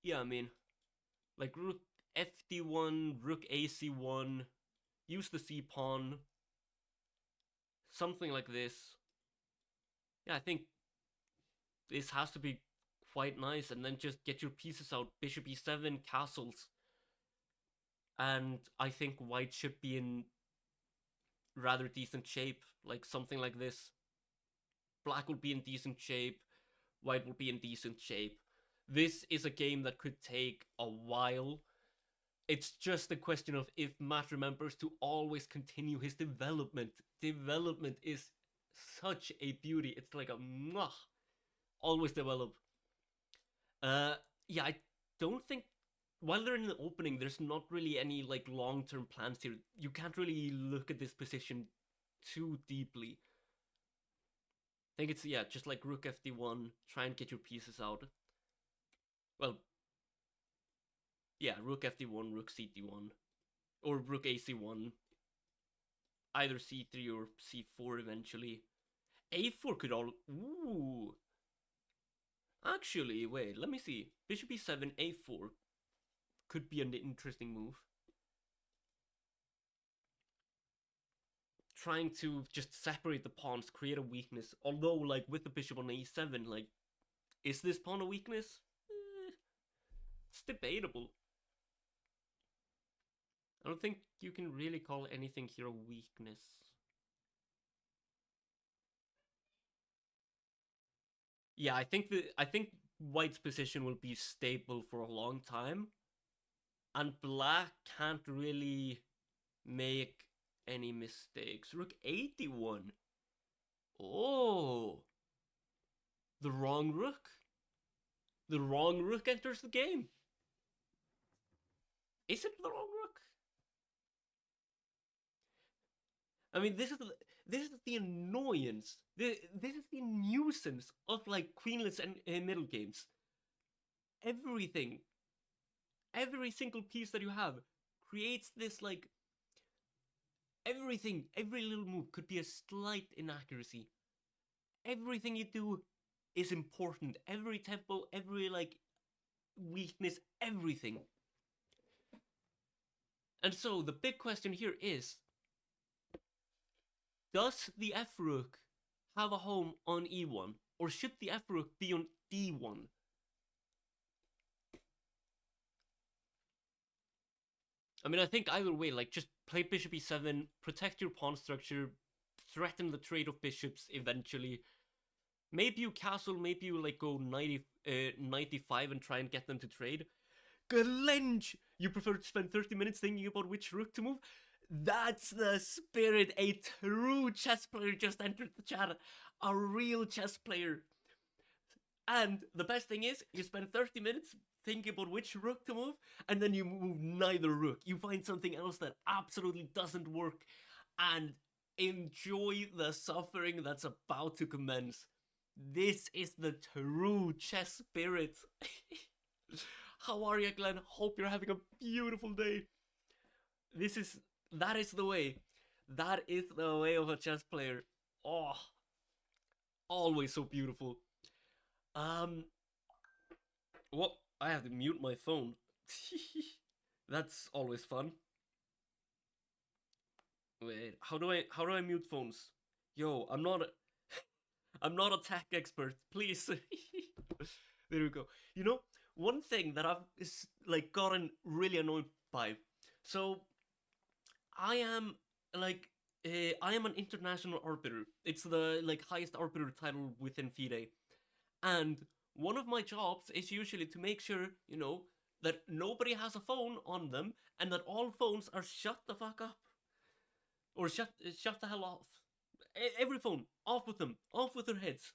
Speaker 1: Yeah, I mean, like rook fd1, rook ac1, use the c pawn, something like this. Yeah, I think this has to be quite nice, and then just get your pieces out. Bishop e7, castles. And I think white should be in rather decent shape, like something like this. Black will be in decent shape, white will be in decent shape. This is a game that could take a while. It's just a question of if Matt remembers to always continue his development. Development is such a beauty. It's like a mwah. Always develop. Yeah, I don't think while they're in the opening, there's not really any like long-term plans here. You can't really look at this position too deeply. I think it's just like rook fd1, try and get your pieces out. Well, yeah, rook fd1, rook cd1, or rook ac1. Either c3 or c4 eventually. a4 could all... Ooh. Actually, wait, let me see. Bishop e7, a4 could be an interesting move. Trying to just separate the pawns, create a weakness. Although, like, with the bishop on a7, like, is this pawn a weakness? It's debatable. I don't think you can really call anything here a weakness. Yeah, I think white's position will be stable for a long time, and black can't really make any mistakes. Rook 81. Oh, the wrong rook. The wrong rook enters the game. Is it the wrong rook? I mean, this is the annoyance. This is the nuisance of like queenless and middle games. Everything, every single piece that you have creates this like everything, every little move could be a slight inaccuracy. Everything you do is important. Every tempo, every like weakness, everything. And so the big question here is, does the F rook have a home on e1, or should the F rook be on d1? I mean, I think either way, like, just play bishop e7, protect your pawn structure, threaten the trade of bishops eventually. Maybe you castle, maybe you, like, go 95 and try and get them to trade. Glenge! You prefer to spend 30 minutes thinking about which rook to move? That's the spirit. A true chess player just entered the chat. A real chess player. And the best thing is, you spend 30 minutes thinking about which rook to move, and then you move neither rook. You find something else that absolutely doesn't work, and enjoy the suffering that's about to commence. This is the true chess spirit. How are you, Glenn? Hope you're having a beautiful day. That is the way. That is the way of a chess player. Oh, always so beautiful. What? I have to mute my phone. That's always fun. Wait, how do I mute phones? Yo, I'm not a tech expert. Please. There we go. You know, one thing that I've like gotten really annoyed by. So, I am like I am an international arbiter. It's the like highest arbiter title within FIDE. And one of my jobs is usually to make sure, that nobody has a phone on them and that all phones are shut the fuck up. Or shut the hell off. Every phone, off with them, off with their heads.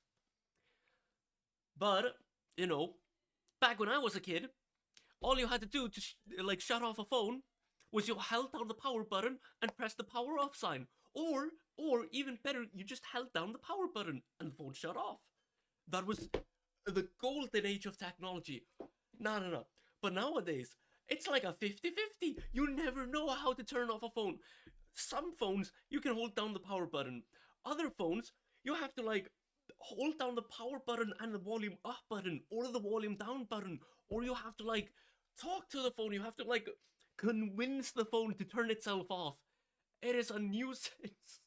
Speaker 1: But, back when I was a kid, all you had to do to like shut off a phone was you held down the power button and pressed the power off sign. Or even better, you just held down the power button and the phone shut off. That was the golden age of technology. No. But nowadays, it's like a 50-50. You never know how to turn off a phone. Some phones, you can hold down the power button. Other phones, you have to like hold down the power button and the volume up button or the volume down button. Or you have to like talk to the phone. You have to like convince the phone to turn itself off. It is a nuisance.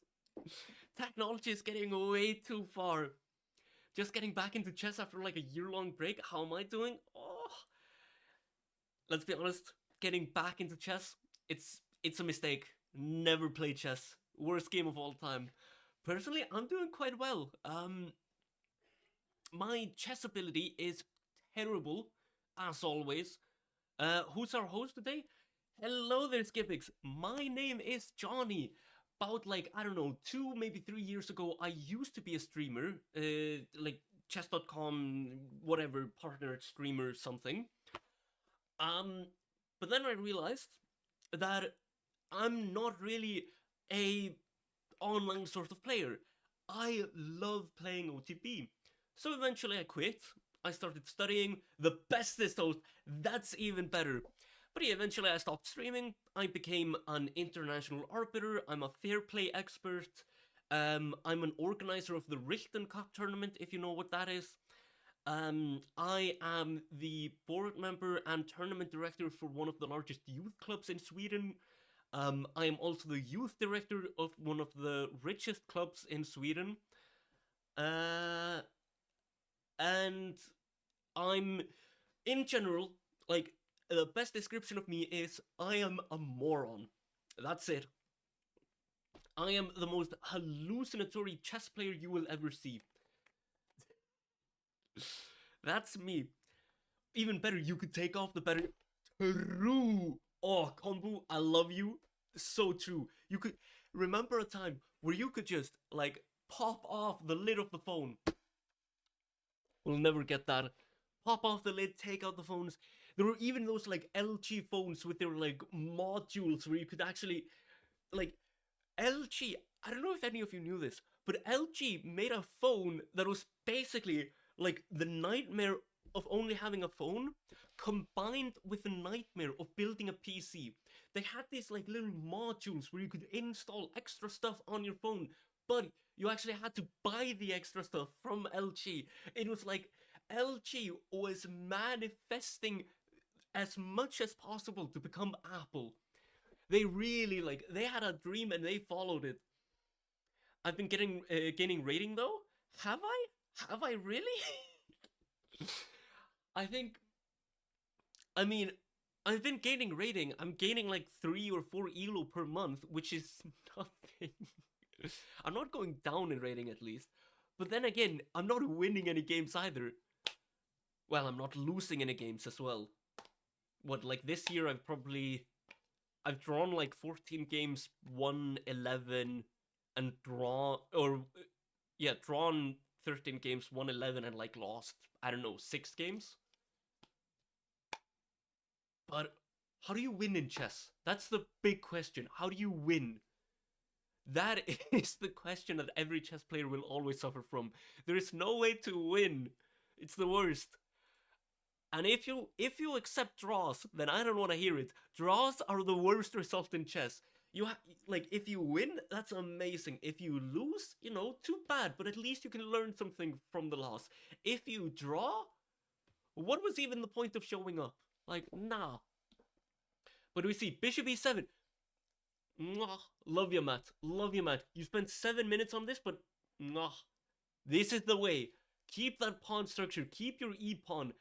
Speaker 1: Technology is getting way too far. Just getting back into chess after like a year-long break. How am I doing? Oh, let's be honest. Getting back into chess, it's a mistake. Never play chess. Worst game of all time. Personally, I'm doing quite well. My chess ability is terrible, as always. Who's our host today? Hello there, Skipix. My name is Johnny. About like, I don't know, 2, maybe 3 years ago, I used to be a streamer. Like chess.com, whatever, partner streamer, something. But then I realized that I'm not really a online sort of player. I love playing OTP. So eventually I quit. I started studying the bestest host. That's even better. But yeah, eventually I stopped streaming. I became an international arbiter. I'm a fair play expert. I'm an organizer of the Richten Cup tournament, if you know what that is. I am the board member and tournament director for one of the largest youth clubs in Sweden. I am also the youth director of one of the richest clubs in Sweden. And I'm, in general, like, the best description of me is I am a moron. That's it. I am the most hallucinatory chess player you will ever see. That's me. Even better, you could take off the better. True. Oh, Kombu, I love you. So true. You could remember a time where you could just like pop off the lid of the phone. We'll never get that. Pop off the lid, take out the phones. There were even those like LG phones with their like modules where you could actually like LG. I don't know if any of you knew this, but LG made a phone that was basically like the nightmare of only having a phone combined with the nightmare of building a PC. They had these like little modules where you could install extra stuff on your phone, but you actually had to buy the extra stuff from LG. It was like LG was manifesting as much as possible to become Apple. They really like, they had a dream and they followed it. I've been gaining rating though. Have I really? I mean, I've been gaining rating. I'm gaining like 3 or 4 elo per month, which is nothing. I'm not going down in rating at least. But then again, I'm not winning any games either. Well, I'm not losing any games as well. What, like this year I've drawn like 14 games, won 11, and drawn 13 games, won 11, and like lost, I don't know, 6 games? But how do you win in chess? That's the big question. How do you win? That is the question that every chess player will always suffer from. There is no way to win. It's the worst. And if you accept draws, then I don't want to hear it. Draws are the worst result in chess. Like, if you win, that's amazing. If you lose, you know, too bad. But at least you can learn something from the loss. If you draw, what was even the point of showing up? Like, nah. But we see Bishop E7. Mwah. Love you, Matt. Love you, Matt. You spent 7 minutes on this, but mwah. This is the way. Keep that pawn structure. Keep your E-pawn.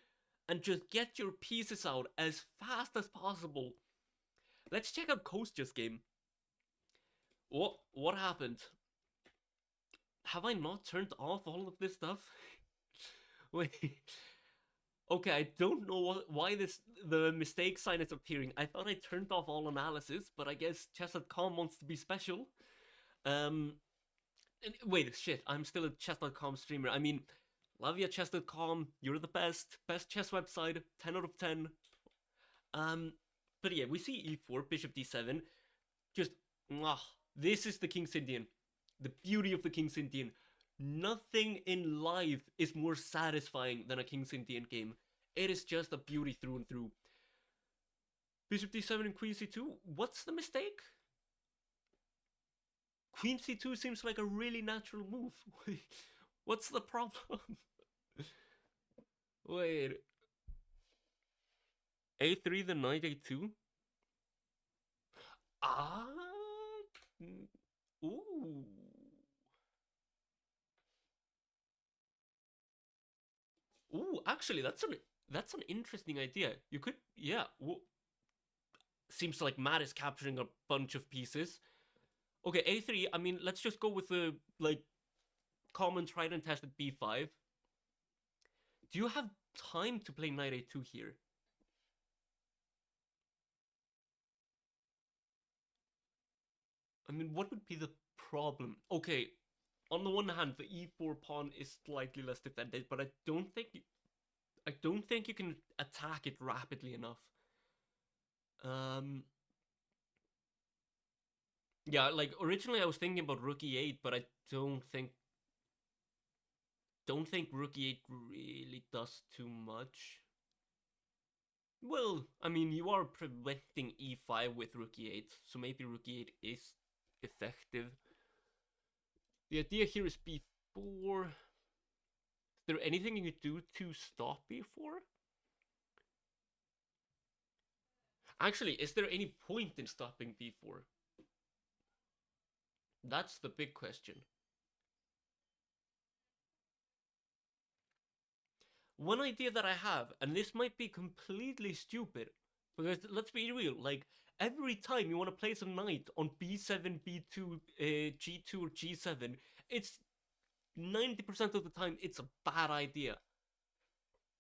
Speaker 1: And just get your pieces out as fast as possible. Let's check out Kostya's game. What happened? Have I not turned off all of this stuff? Wait. Okay, I don't know why the mistake sign is appearing. I thought I turned off all analysis, but I guess chess.com wants to be special. Wait, shit, I'm still a chess.com streamer. I mean, love you, chess.com. You're the best chess website. 10 out of 10. But yeah, we see e4, bishop d7. Just, mwah, this is the King's Indian. The beauty of the King's Indian. Nothing in life is more satisfying than a King's Indian game. It is just a beauty through and through. Bishop d7 and queen c2. What's the mistake? Queen c2 seems like a really natural move. What's the problem? Wait. a3, the knight a2? Ah. Ooh. Ooh, actually, that's an interesting idea. You could, yeah. Seems like Matt is capturing a bunch of pieces. Okay, a3. I mean, let's just go with the like common tried and tested b5. Do you have time to play knight a2 here? I mean, what would be the problem? Okay, on the one hand, the e4 pawn is slightly less defended, but I don't think you can attack it rapidly enough. Yeah, like originally I was thinking about rook e8, but I don't think rook e8 really does too much. Well, I mean, you are preventing e5 with rook e8, so maybe rook e8 is effective. The idea here is b4. Is there anything you could do to stop b4? Actually, is there any point in stopping b4? That's the big question. One idea that I have, and this might be completely stupid, because let's be real, like, every time you want to place a knight on b7, b2, g2, or g7, it's 90% of the time it's a bad idea.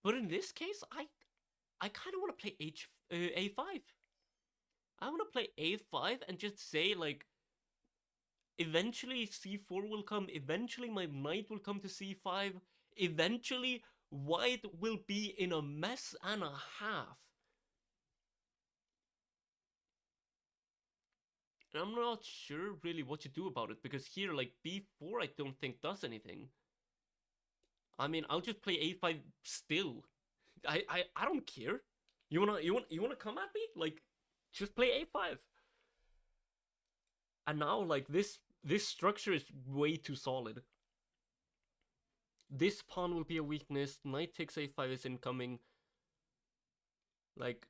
Speaker 1: But in this case, I kind of want to play a5. I want to play a5 and just say, like, eventually c4 will come, eventually my knight will come to c5, eventually white will be in a mess and a half. And I'm not sure really what to do about it, because here, like, b4 I don't think does anything. I mean, I'll just play a5 still. I don't care. You wanna come at me? Like, just play a5. And now, like, this structure is way too solid. This pawn will be a weakness. Knight takes a5 is incoming. Like,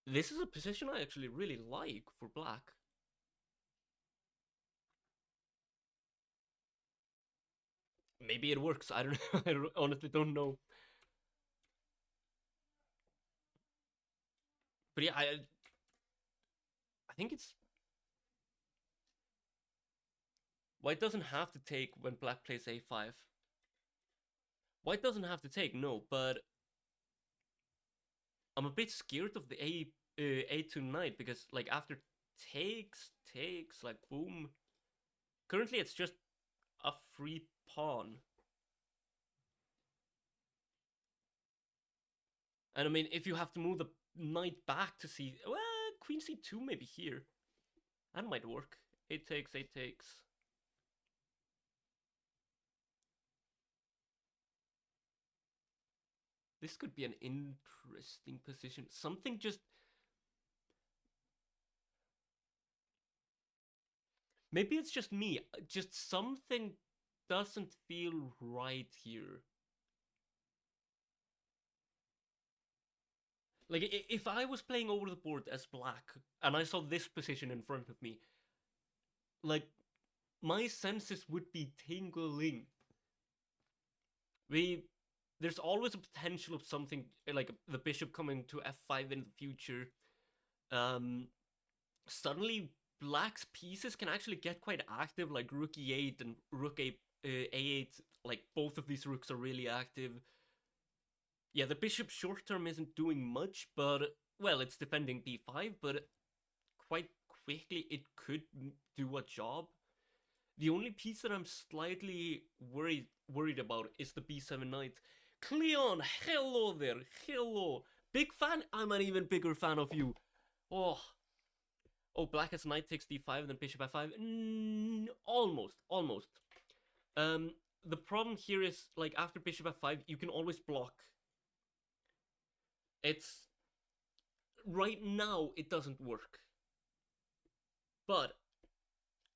Speaker 1: this is a position I actually really like for black. Maybe it works. I don't know. I honestly don't know. But yeah, I think it's white doesn't have to take when black plays a5. White doesn't have to take, no, but I'm a bit scared of the a2 knight, because like after takes, like boom. Currently it's just a free pawn. And I mean, if you have to move the knight back to see, well, queen c2 maybe here. That might work. It takes. This could be an interesting position. Something just... Maybe it's just me. Just something doesn't feel right here. Like, if I was playing over the board as black, and I saw this position in front of me, like, my senses would be tingling. There's always a potential of something, like the bishop coming to f5 in the future. Suddenly, black's pieces can actually get quite active, like rook e8 and rook a8. Like, both of these rooks are really active. Yeah, the bishop short term isn't doing much, but, well, it's defending b5, but quite quickly it could do a job. The only piece that I'm slightly worried about is the b7 knight, Cleon, hello there, hello. Big fan? I'm an even bigger fan of you. Oh, black has knight takes d5 and then bishop f5. Almost, almost. The problem here is, like, after bishop f5, you can always block. It's... Right now, it doesn't work. But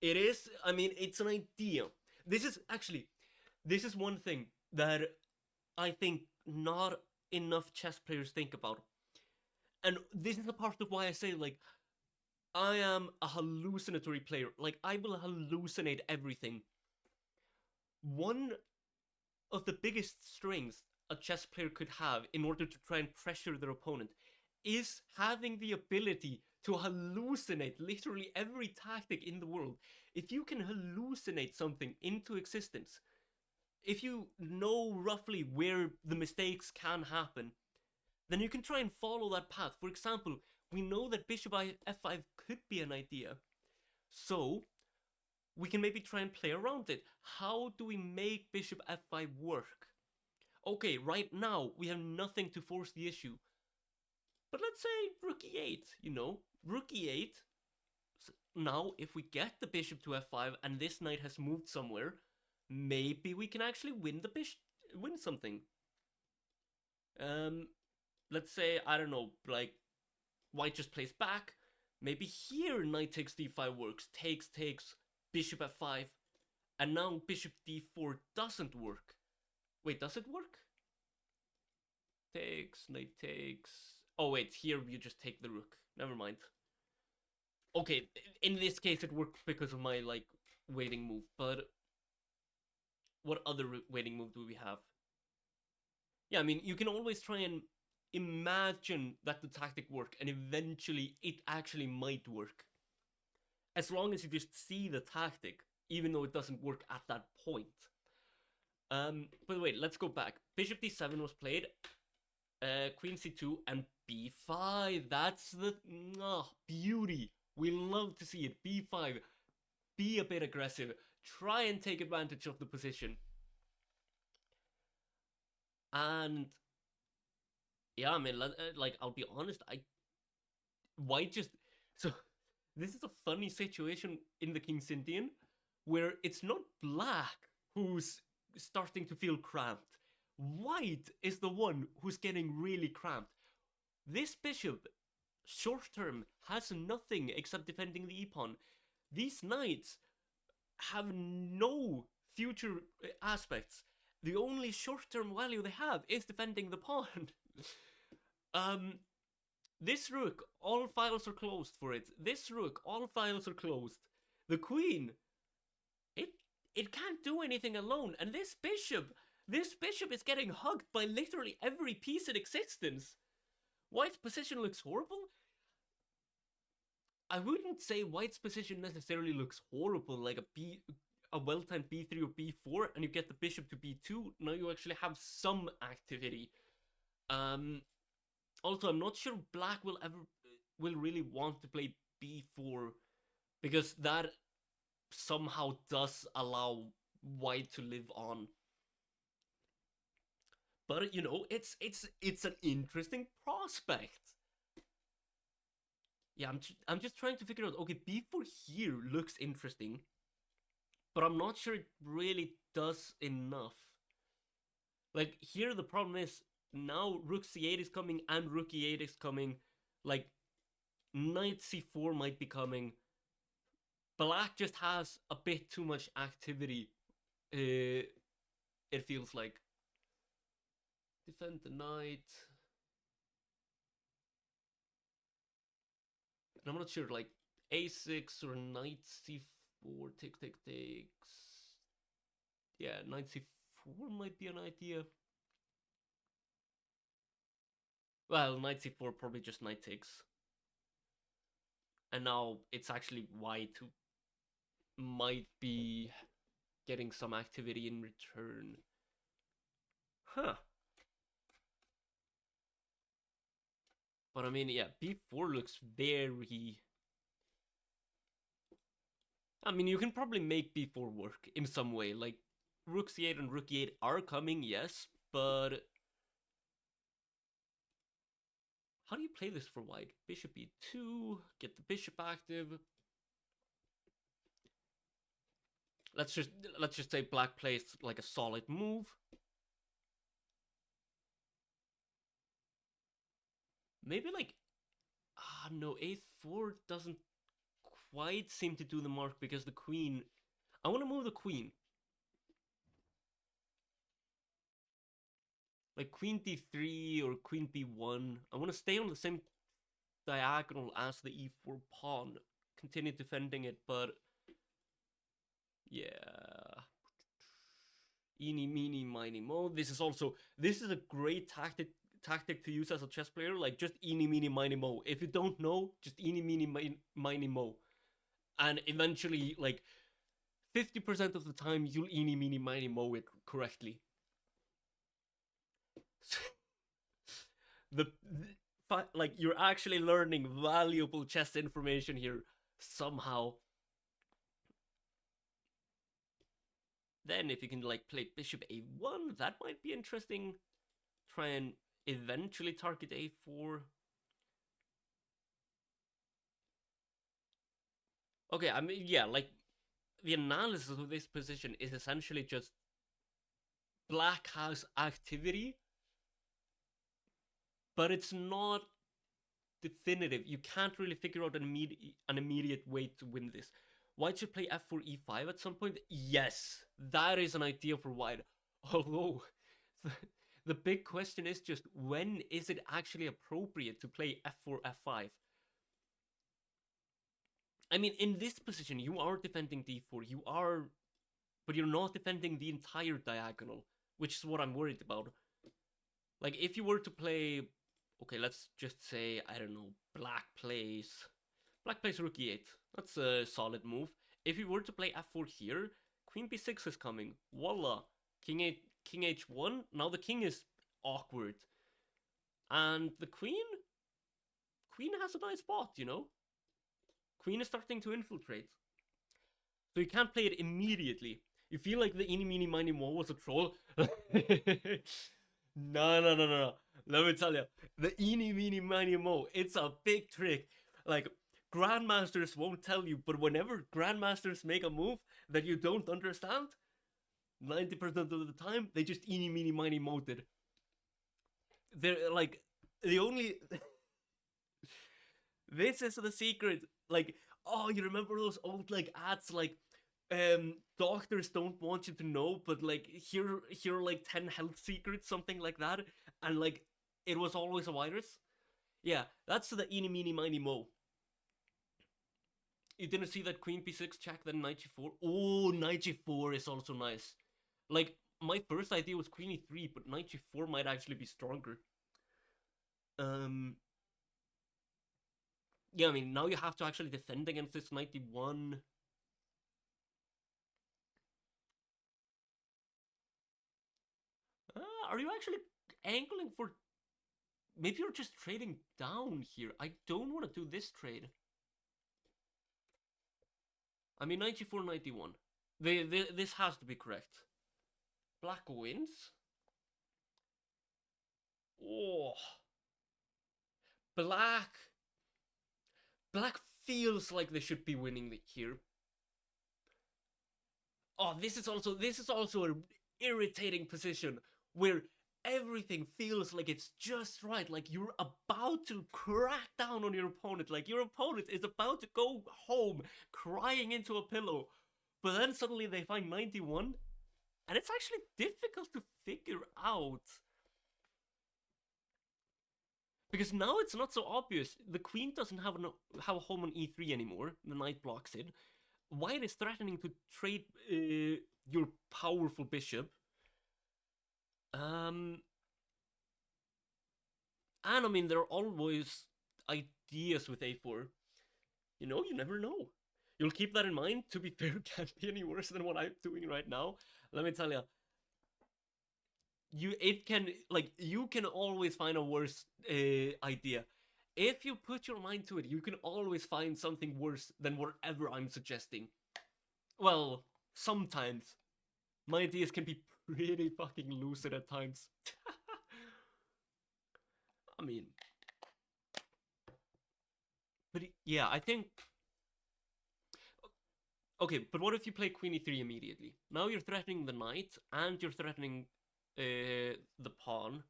Speaker 1: it is, I mean, it's an idea. This is one thing that I think not enough chess players think about. And this is the part of why I say, like, I am a hallucinatory player. Like, I will hallucinate everything. One of the biggest strengths a chess player could have in order to try and pressure their opponent is having the ability to hallucinate literally every tactic in the world. If you can hallucinate something into existence, if you know roughly where the mistakes can happen, then you can try and follow that path. For example, we know that bishop f5 could be an idea. So, we can maybe try and play around it. How do we make bishop f5 work? Okay, right now, we have nothing to force the issue. But let's say rook e8, you know? Rook e8. Now, if we get the bishop to f5 and this knight has moved somewhere, maybe we can actually win something. Let's say, I don't know, like, white just plays back. Maybe here knight takes d5 works. Takes, bishop f5. And now bishop d4 doesn't work. Wait, does it work? Takes, knight takes. Oh wait, here you just take the rook. Never mind. Okay, in this case it worked because of my, like, waiting move. But what other waiting move do we have? Yeah, I mean, you can always try and imagine that the tactic work, and eventually it actually might work. As long as you just see the tactic, even though it doesn't work at that point. But wait, let's go back. Bishop d7 was played. Queen c2 and b5. That's the beauty. We love to see it. b5. Be a bit aggressive. Try and take advantage of the position. And yeah, I mean, like, I'll be honest, white just... So, this is a funny situation in the King's Indian, where it's not black who's starting to feel cramped. White is the one who's getting really cramped. This bishop, short term, has nothing except defending the e-pawn. These knights have no future aspects. The only short-term value they have is defending the pawn. This rook, all files are closed for it. This rook, all files are closed. The queen, it can't do anything alone. And this bishop is getting hugged by literally every piece in existence. White's position looks horrible. I wouldn't say white's position necessarily looks horrible, like a well-timed b3 or b4, and you get the bishop to b2. Now you actually have some activity. Also, I'm not sure black will really want to play b4, because that somehow does allow white to live on. But, you know, it's an interesting prospect. Yeah, I'm just trying to figure out, okay, b4 here looks interesting, but I'm not sure it really does enough. Like, here the problem is, now rook c8 is coming and rook e8 is coming. Like, knight c4 might be coming. Black just has a bit too much activity, it feels like. Defend the knight. And I'm not sure, like, a6 or knight c4, takes. Yeah, knight c4 might be an idea. Well, knight c4 probably just knight takes. And now it's actually white who might be getting some activity in return. Huh. But I mean, yeah, b4 looks very... I mean, you can probably make b4 work in some way. Like, rook c8 and rook e8 are coming, yes, but How do you play this for white? Bishop e2, get the bishop active. Let's just say black plays like a solid move. Maybe like, no, a4 doesn't quite seem to do the mark because the queen. I want to move the queen. Like queen d3 or queen b1. I want to stay on the same diagonal as the e4 pawn. Continue defending it, but yeah. Eeny, meeny, miny, mo. This is a great tactic to use as a chess player. Like just eeny, meeny, miny, mo. If you don't know, just eeny, meeny, miny, mo. And eventually, like 50% of the time, you'll eeny, meeny, miny, mo it correctly. Like you're actually learning valuable chess information here somehow. Then if you can like play bishop a1, that might be interesting. Try and eventually target a4. Okay, I mean, yeah, like the analysis of this position is essentially just black has activity, but it's not definitive. You can't really figure out an immediate way to win this. White should play f4 e5 at some point. Yes, that is an idea for white. Although the big question is just when is it actually appropriate to play f4 f5? I mean, in this position, you are defending d4. But you're not defending the entire diagonal, which is what I'm worried about. Like, if you were to play, okay, let's just say, I don't know, black plays rook e8. That's a solid move. If you were to play f4 here, queen b6 is coming. Voila, king h1. Now the king is awkward, and the queen has a nice spot, you know. Queen is starting to infiltrate, so you can't play it immediately. You feel like the eeny, meeny, miny, mo was a troll? No. Let me tell you, the eeny, meeny, miny, mo, it's a big trick. Like, grandmasters won't tell you, but whenever grandmasters make a move that you don't understand, 90% of the time, they just eeny, meeny, miny, mo it. They're like, the only... This is the secret. Like, oh, you remember those old, like, ads, like, doctors don't want you to know, but like here are like 10 health secrets, something like that, and like it was always a virus. Yeah, that's the eeny, meeny, miny, mo. You didn't see that queen b6 check, then knight g4. Oh, knight g4 is also nice. Like, my first idea was queen e3, but knight g4 might actually be stronger. Yeah, I mean, now you have to actually defend against this knight d1. Are you actually angling for... Maybe you're just trading down here. I don't want to do this trade. I mean, 94, 91. This has to be correct. Black wins. Oh. Black feels like they should be winning here. Oh, this is also an irritating position where everything feels like it's just right. Like you're about to crack down on your opponent. Like your opponent is about to go home crying into a pillow. But then suddenly they find 91. And it's actually difficult to figure out. Because now it's not so obvious. The queen doesn't have a home on e3 anymore. The knight blocks it. White is threatening to trade your powerful bishop. And I mean, there are always ideas with a4. You know, you never know. You'll keep that in mind. To be fair, can't be any worse than what I'm doing right now. Let me tell you. You can always find a worse idea. If you put your mind to it, you can always find something worse than whatever I'm suggesting. Well, sometimes. My ideas can be pretty fucking lucid at times. I mean, But yeah, I think... Okay, but what if you play queen e3 immediately? Now you're threatening the knight, and you're threatening the pawn.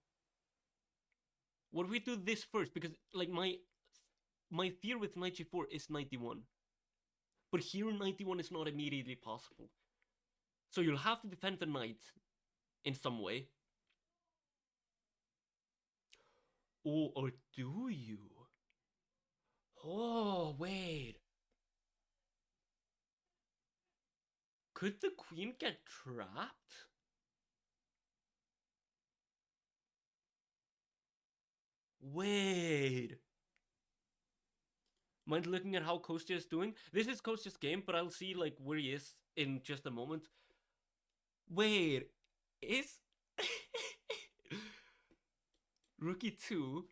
Speaker 1: What if we do this first? Because, like, my fear with knight g4 is knight d1. But here knight d1 is not immediately possible. So you'll have to defend the knight in some way. Oh, or do you? Oh, wait. Could the queen get trapped? Wait. Mind looking at how Kostya is doing? This is Kostya's game, but I'll see like where he is in just a moment. Wait, is Rookie 2?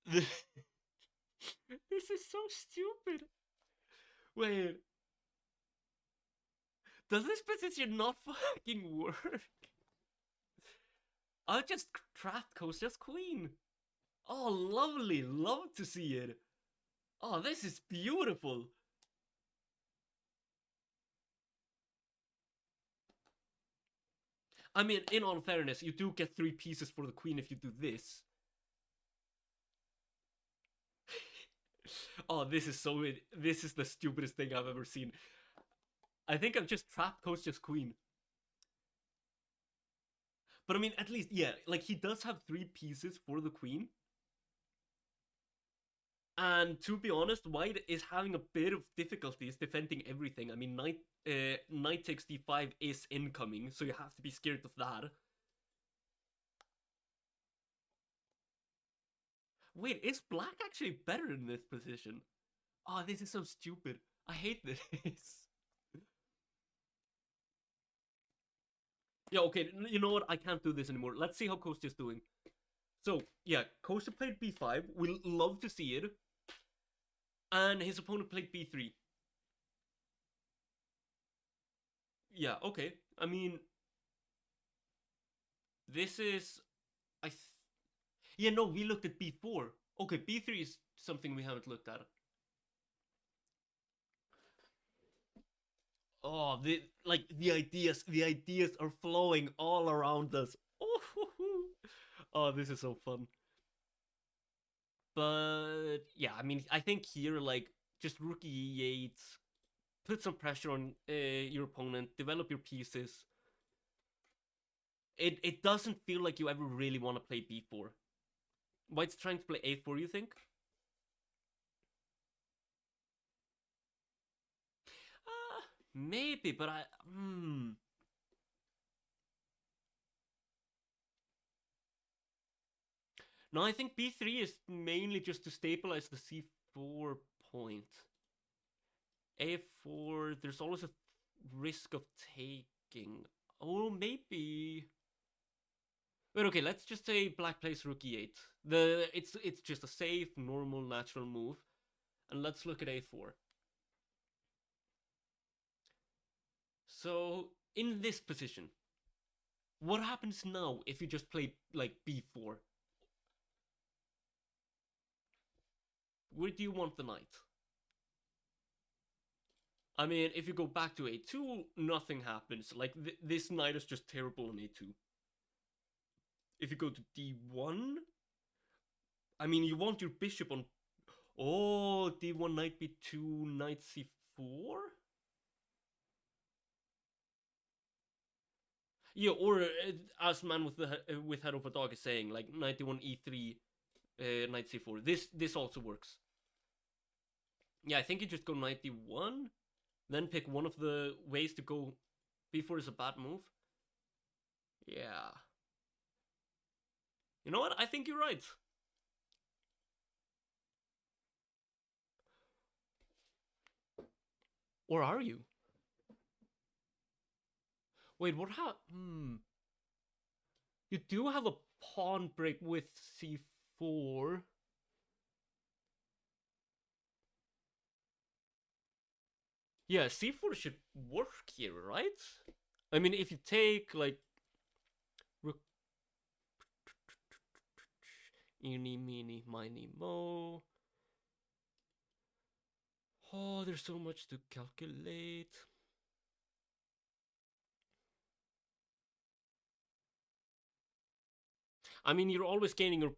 Speaker 1: This is so stupid. Wait, does this position not fucking work? I'll just trap Kostya's queen. Oh, lovely. Love to see it. Oh, this is beautiful. I mean, in all fairness, you do get 3 pieces for the queen if you do this. Oh, this is so... This is the stupidest thing I've ever seen. I think I've just trapped Kostya's queen. But I mean, at least, yeah, like he does have 3 pieces for the queen. And to be honest, white is having a bit of difficulties defending everything. I mean, knight takes d5 is incoming, so you have to be scared of that. Wait, is black actually better in this position? Oh, this is so stupid. I hate this. Yeah, okay, you know what? I can't do this anymore. Let's see how Kostya's doing. So, yeah, Kostya played b5. We'll love to see it. And his opponent played b3. Yeah, okay. I mean, this is... Yeah, no, we looked at b4. Okay, b3 is something we haven't looked at. Oh, the ideas are flowing all around us. Oh, this is so fun. But yeah, I mean, I think here like just rook e8, put some pressure on your opponent, develop your pieces. It doesn't feel like you ever really want to play b4. White's trying to play a4, you think? Maybe, but No, I think b3 is mainly just to stabilize the c4 point. a4, there's always a risk of taking. Oh, maybe. Wait, okay, let's just say black plays rook e8. It's just a safe, normal, natural move. And let's look at a4. So, in this position, what happens now if you just play, like, b4? Where do you want the knight? I mean, if you go back to a2, nothing happens. Like, this knight is just terrible on a2. If you go to d1, I mean, you want your bishop on... Oh, d1, knight b2, knight c4? Yeah, or as man with head of a dog is saying, like knight d1, e3, knight c4. This also works. Yeah, I think you just go knight d1, then pick one of the ways to go b4 is a bad move. Yeah. You know what? I think you're right. Or are you? Wait, what You do have a pawn break with c4. Yeah, c4 should work here, right? I mean, if you take, like... Eeny, meeny, miny, mo. Oh, there's so much to calculate. I mean, you're always gaining your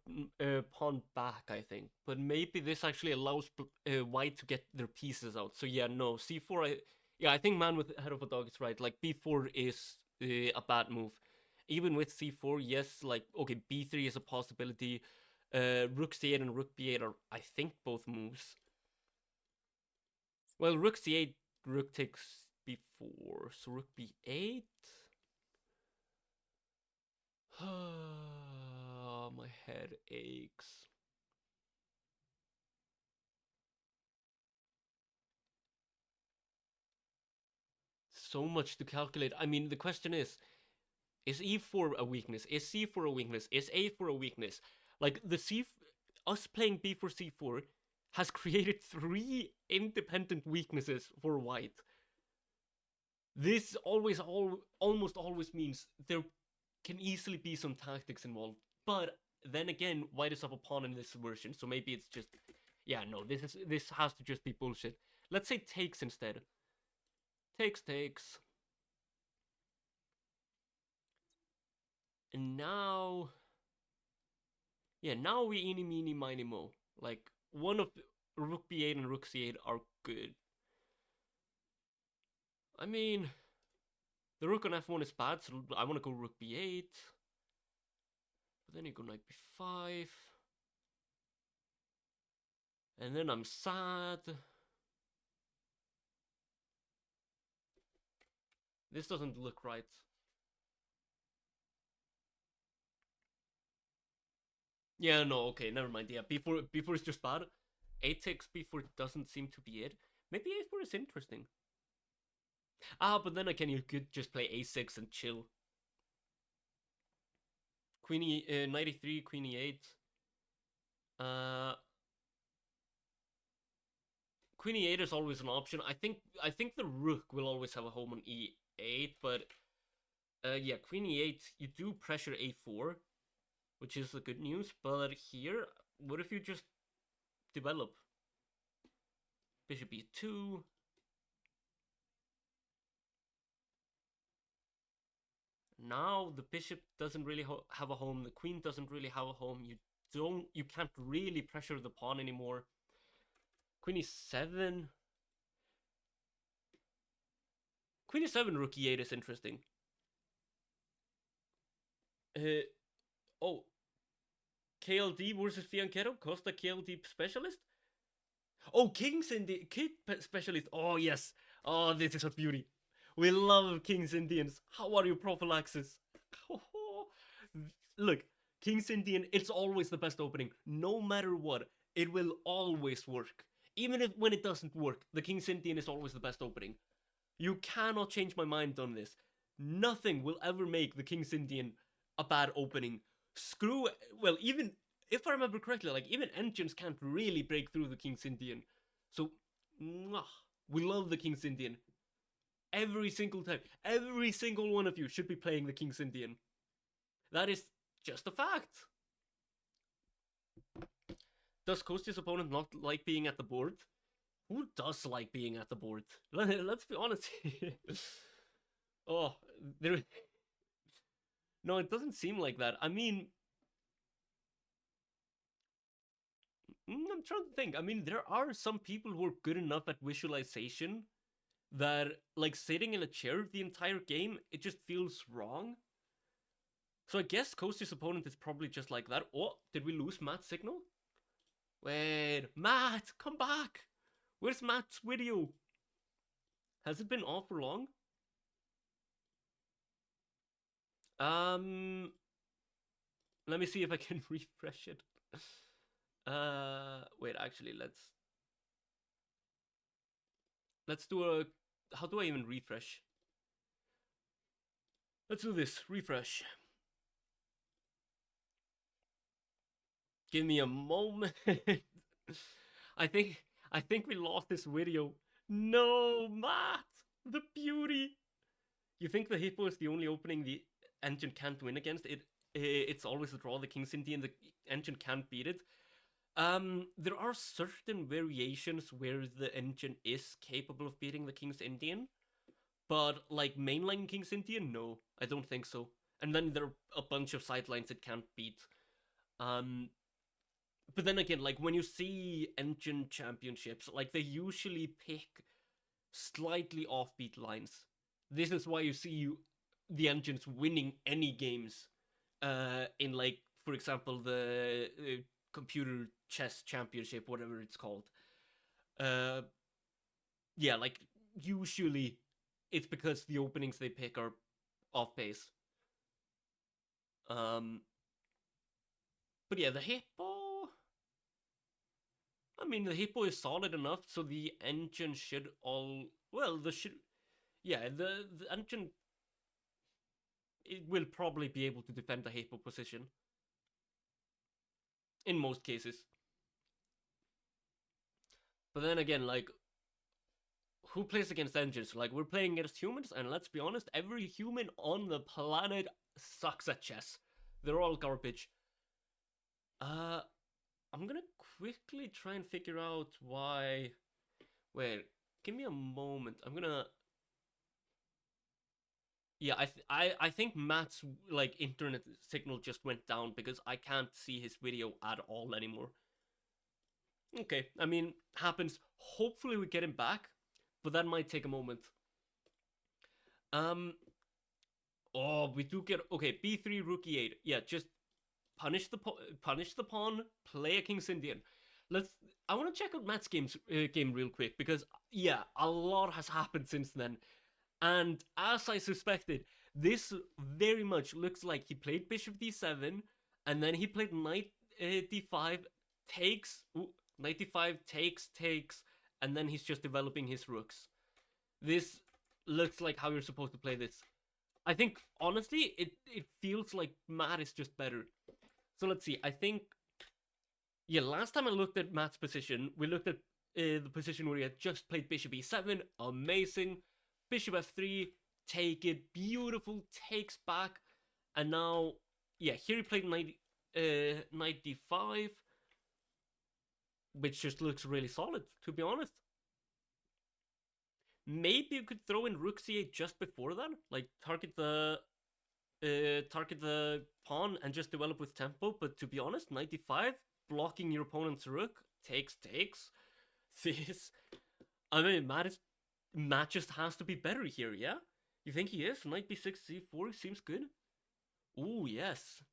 Speaker 1: pawn back, I think. But maybe this actually allows white to get their pieces out. So yeah, no, c4, I think man with head of a dog is right. Like, b4 is a bad move. Even with c4, yes, like, okay, b3 is a possibility. Rook c8 and rook b8 are, I think, both moves. Well, rook c8, rook takes b4, so rook b8. My head aches. So much to calculate. I mean, the question is e4 a weakness? Is c4 a weakness? Is a4 a weakness? Like, us playing b4 c4 has created 3 independent weaknesses for white. This almost always means there can easily be some tactics involved. But then again, white is up a pawn in this version, so maybe it's just, yeah, no, this has to just be bullshit. Let's say takes instead. Takes. And now, yeah, now we eeny, meeny, miny, mo. Like, one of rook b8 and rook c8 are good. I mean, the rook on f1 is bad, so I want to go rook b8. But then you go knight b5. And then I'm sad. This doesn't look right. Yeah, no, okay, never mind. Yeah, b4 is just bad. A takes b4 doesn't seem to be it. Maybe a4 is interesting. But then again, you could just play a6 and chill. Queen knight e3, queen e8. Queen e8 is always an option. I think the rook will always have a home on e8, but yeah, queen e8, you do pressure a4, which is the good news. But here, what if you just develop? Bishop e2. Now the bishop doesn't really have a home. The queen doesn't really have a home. You can't really pressure the pawn anymore. Queen e7. Queen e7 rook e8 is interesting. Oh, KLD versus Fianchetto, Kostya KLD specialist. Oh, King's Indian Kid specialist. Oh yes. Oh, this is a beauty. We love King's Indians. How are you, prophylaxis? Look, King's Indian. It's always the best opening, no matter what. It will always work. Even if when it doesn't work, the King's Indian is always the best opening. You cannot change my mind on this. Nothing will ever make the King's Indian a bad opening. Screw, well, even if I remember correctly, like, even engines can't really break through the King's Indian. So, we love the King's Indian. Every single time. Every single one of you should be playing the King's Indian. That is just a fact. Does Kostya's opponent not like being at the board? Who does like being at the board? Let's be honest. Oh, there. No, it doesn't seem like that. I mean, I'm trying to think. I mean, there are some people who are good enough at visualization that, like, sitting in a chair the entire game, it just feels wrong. So I guess Kostya's opponent is probably just like that. Oh, did we lose Matt's signal? Wait, Matt, come back! Where's Matt's video? Has it been off for long? Let me see if I can refresh it. Wait, actually, let's do a. How do I even refresh? Let's do this. Refresh. Give me a moment. I think we lost this video. No, Matt, the beauty. You think the hippo is the only opening the engine can't win against? it's always a draw. The King's Indian, the engine can't beat it. There are certain variations where the engine is capable of beating the King's Indian, but like mainline King's Indian, no, I don't think so. And then there are a bunch of sidelines it can't beat. Um, but then again, like when you see engine championships, like they usually pick slightly offbeat lines. This is why you see the engines winning any games. In like, for example, the computer chess championship, whatever it's called. Uh, yeah, like usually it's because the openings they pick are off base. Um, but yeah, the Hippo. I mean, the Hippo is solid enough, so the engine should all. Well, the should. Yeah, the engine. It will probably be able to defend the Hippo position in most cases. But then again, like, who plays against engines? Like, we're playing against humans, and let's be honest, every human on the planet sucks at chess. They're all garbage. Uh, I'm gonna quickly try and figure out why. Wait, give me a moment. I'm gonna. Yeah, I think Matt's like internet signal just went down because I can't see his video at all anymore. Okay, I mean, happens. Hopefully we get him back, but that might take a moment. Um, oh, we do get okay. B3 rook e8. Yeah, just punish the pawn. Play a King's Indian. Let's. I want to check out Matt's game real quick because yeah, a lot has happened since then. And as I suspected, this very much looks like he played bishop d7, and then he played knight d5, takes, knight d5, takes, and then he's just developing his rooks. This looks like how you're supposed to play this. I think, honestly, it feels like Matt is just better. So let's see, I think, yeah, last time I looked at Matt's position, we looked at the position where he had just played bishop e7, amazing. Bishop f3, take it, beautiful, takes back, and now, yeah, here he played knight d5, which just looks really solid, to be honest. Maybe you could throw in rook c8 just before that, like target the pawn and just develop with tempo. But to be honest, knight d5, blocking your opponent's rook, takes. This, I mean, Matt just has to be better here, yeah? You think he is? Knight b6, c4 seems good. Ooh, yes.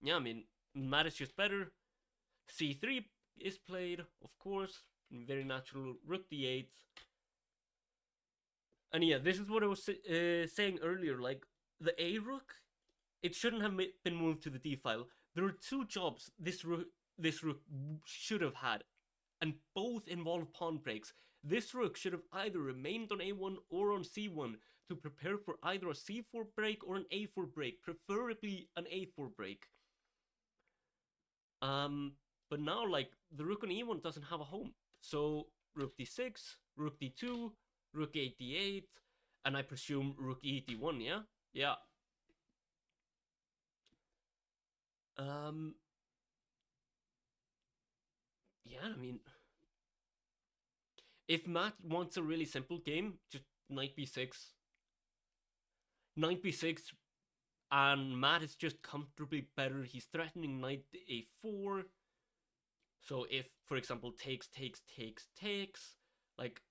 Speaker 1: Yeah, I mean, Matt is just better. c3 is played, of course. Very natural. Rook d8. And yeah, this is what I was saying earlier. Like, the a rook, it shouldn't have been moved to the d file. There are two jobs this rook should have had, and both involve pawn breaks. This rook should have either remained on a1 or on c1 to prepare for either a c4 break or an a4 break, preferably an a4 break. But now, like, the rook on e1 doesn't have a home. So, rook d6, rook d2, rook 8 d8, and I presume rook e d1, yeah? Yeah. Um, yeah, I mean, if Matt wants a really simple game, just knight b6. Knight b6, and Matt is just comfortably better. He's threatening knight a4. So if, for example, takes, like,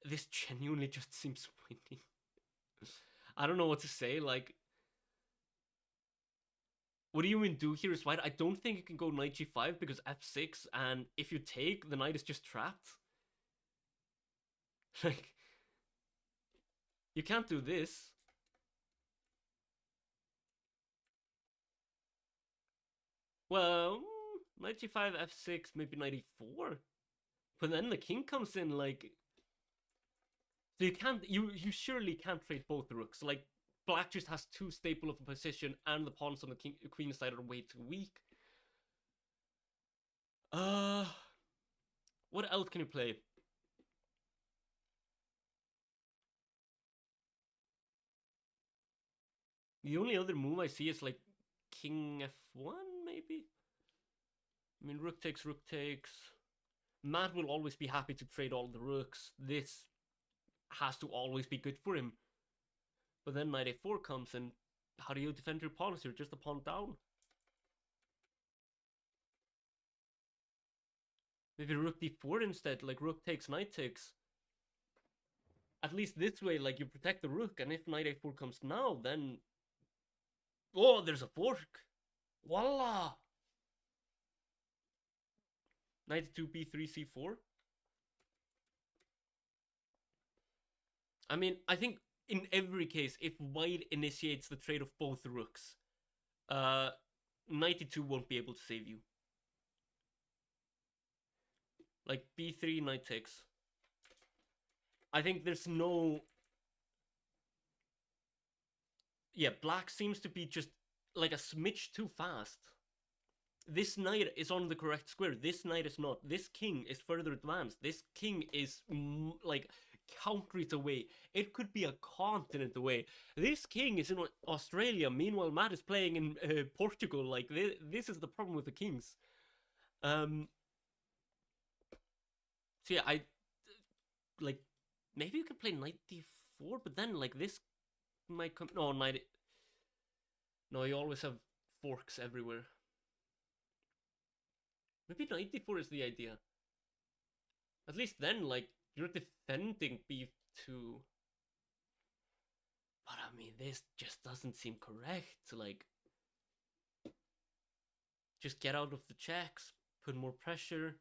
Speaker 1: this genuinely just seems winning. I don't know what to say. Like, what do you even do here is white? I don't think you can go knight g5 because f6, and if you take, the knight is just trapped. Like, you can't do this. Well, knight g5, f6, maybe knight e4. But then the king comes in, like, so you can't, you surely can't trade both the rooks. Like, black just has too stable of a position, and the pawns on the queen side are way too weak. Uh, what else can you play? The only other move I see is like king f1, maybe? I mean, rook takes, rook takes. Matt will always be happy to trade all the rooks. This has to always be good for him. But then knight a4 comes, and how do you defend your pawns here? Just a pawn down? Maybe rook d4 instead, like rook takes, knight takes. At least this way, like, you protect the rook, and if knight a4 comes now, then... Oh, there's a fork! Voila! Knight 2 b3 c4. I mean, I think in every case, if white initiates the trade of both rooks, knight e2 won't be able to save you. Like b3, knight takes. I think there's no... Yeah, black seems to be just like a smidge too fast. This knight is on the correct square. This knight is not. This king is further advanced. This king is like countries away. It could be a continent away. This king is in Australia. Meanwhile, Matt is playing in Portugal. Like this is the problem with the kings. So yeah, I like maybe you could play knight d4, but then like this might come. No, knight. No, you always have forks everywhere. Maybe knight d4 is the idea. At least then, like, you're defending b2. But I mean, this just doesn't seem correct. Like, just get out of the checks, put more pressure.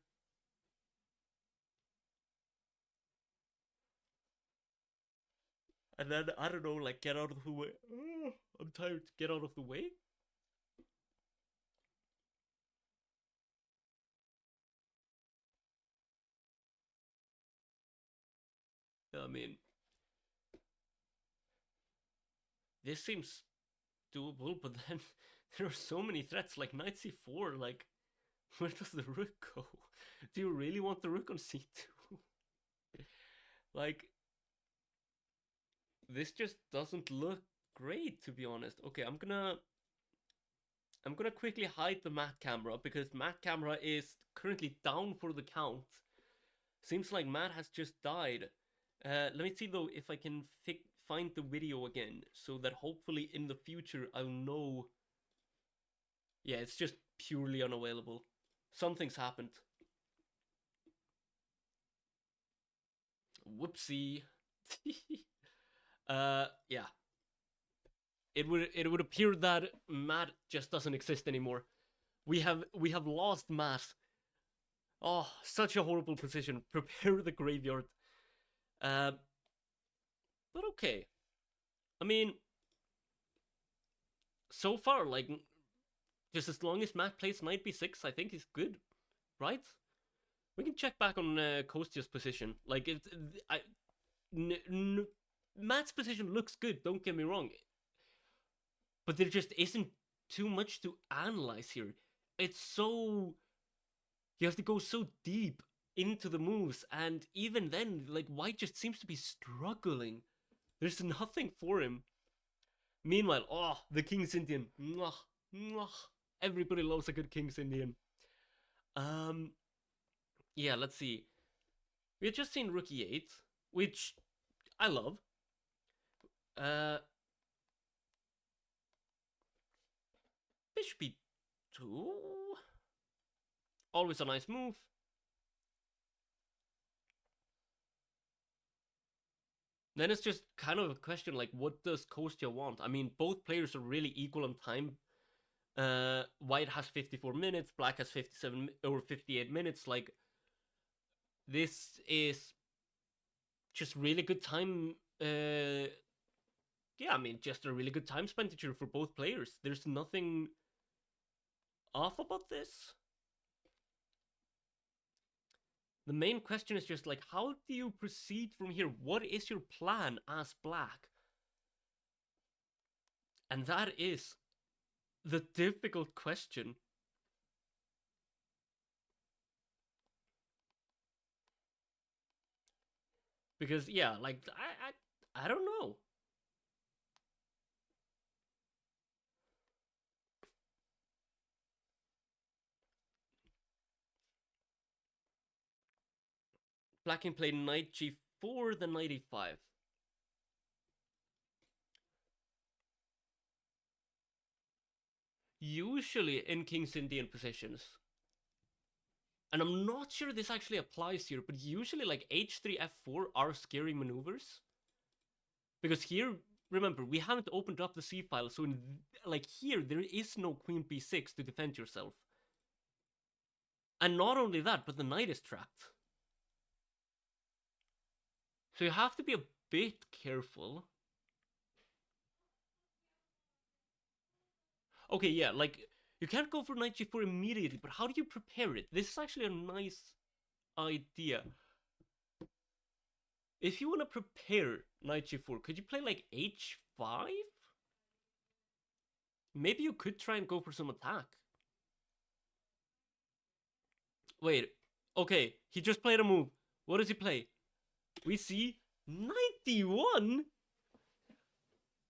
Speaker 1: And then, I don't know, like, get out of the way. Oh, I'm tired. Get out of the way? I mean, this seems doable, but then there are so many threats, like knight c4, like, where does the rook go? Do you really want the rook on c2? Like, this just doesn't look great, to be honest. Okay, I'm gonna quickly hide the Matt camera because Matt camera is currently down for the count. Seems like Matt has just died. Let me see though if I can find the video again so that hopefully in the future I'll know. Yeah, it's just purely unavailable. Something's happened. Whoopsie. Yeah. It would appear that Matt just doesn't exist anymore. We have lost Matt. Oh, such a horrible position. Prepare the graveyard. But okay. I mean, so far, like, just as long as Matt plays knight b6, I think he's good, right? We can check back on Kostya's position. Like, Matt's position looks good. Don't get me wrong, but there just isn't too much to analyze here. It's so you have to go so deep into the moves, and even then, like, White just seems to be struggling. There's nothing for him. Meanwhile, oh, the King's Indian. Mwah, mwah. Everybody loves a good King's Indian. Yeah, let's see. We had just seen Rook E8, which I love. Bishop E2. Always a nice move. Then it's just kind of a question like, what does Kostya want? I mean, both players are really equal on time. White has 54 minutes, black has 57 or 58 minutes. Like, this is just really good time. Yeah, I mean, just a really good time expenditure for both players. There's nothing off about this. The main question is just like, how do you proceed from here? What is your plan as black? And that is the difficult question. Because yeah, like I don't know. black can play knight g4, then knight e5. Usually in King's Indian positions. And I'm not sure this actually applies here, but usually like h3, f4 are scary maneuvers. Because here, remember, we haven't opened up the c file, so in like here, there is no queen b6 to defend yourself. And not only that, but the knight is trapped. So you have to be a bit careful. Okay, yeah, like, you can't go for knight g4 immediately, but how do you prepare it? This is actually a nice idea. If you want to prepare knight g4, could you play like h5? Maybe you could try and go for some attack. Wait, okay, he just played a move. What does he play? We see 91?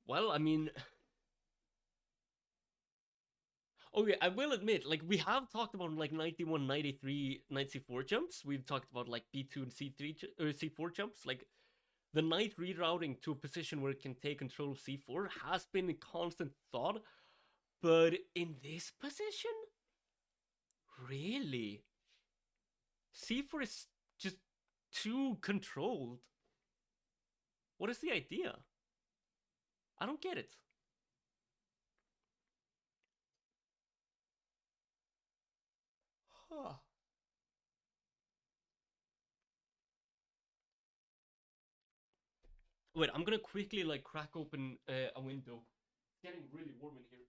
Speaker 1: Well, I mean... Okay, I will admit, like, we have talked about, like, 91, 93 knight c4 jumps. We've talked about, like, b2 and c3 or c4 jumps. Like, the knight rerouting to a position where it can take control of c4 has been a constant thought. But in this position? Really? c4 is just too controlled. What is the idea? I don't get it. Huh. Wait, I'm gonna quickly like crack open a window. It's getting really warm in here.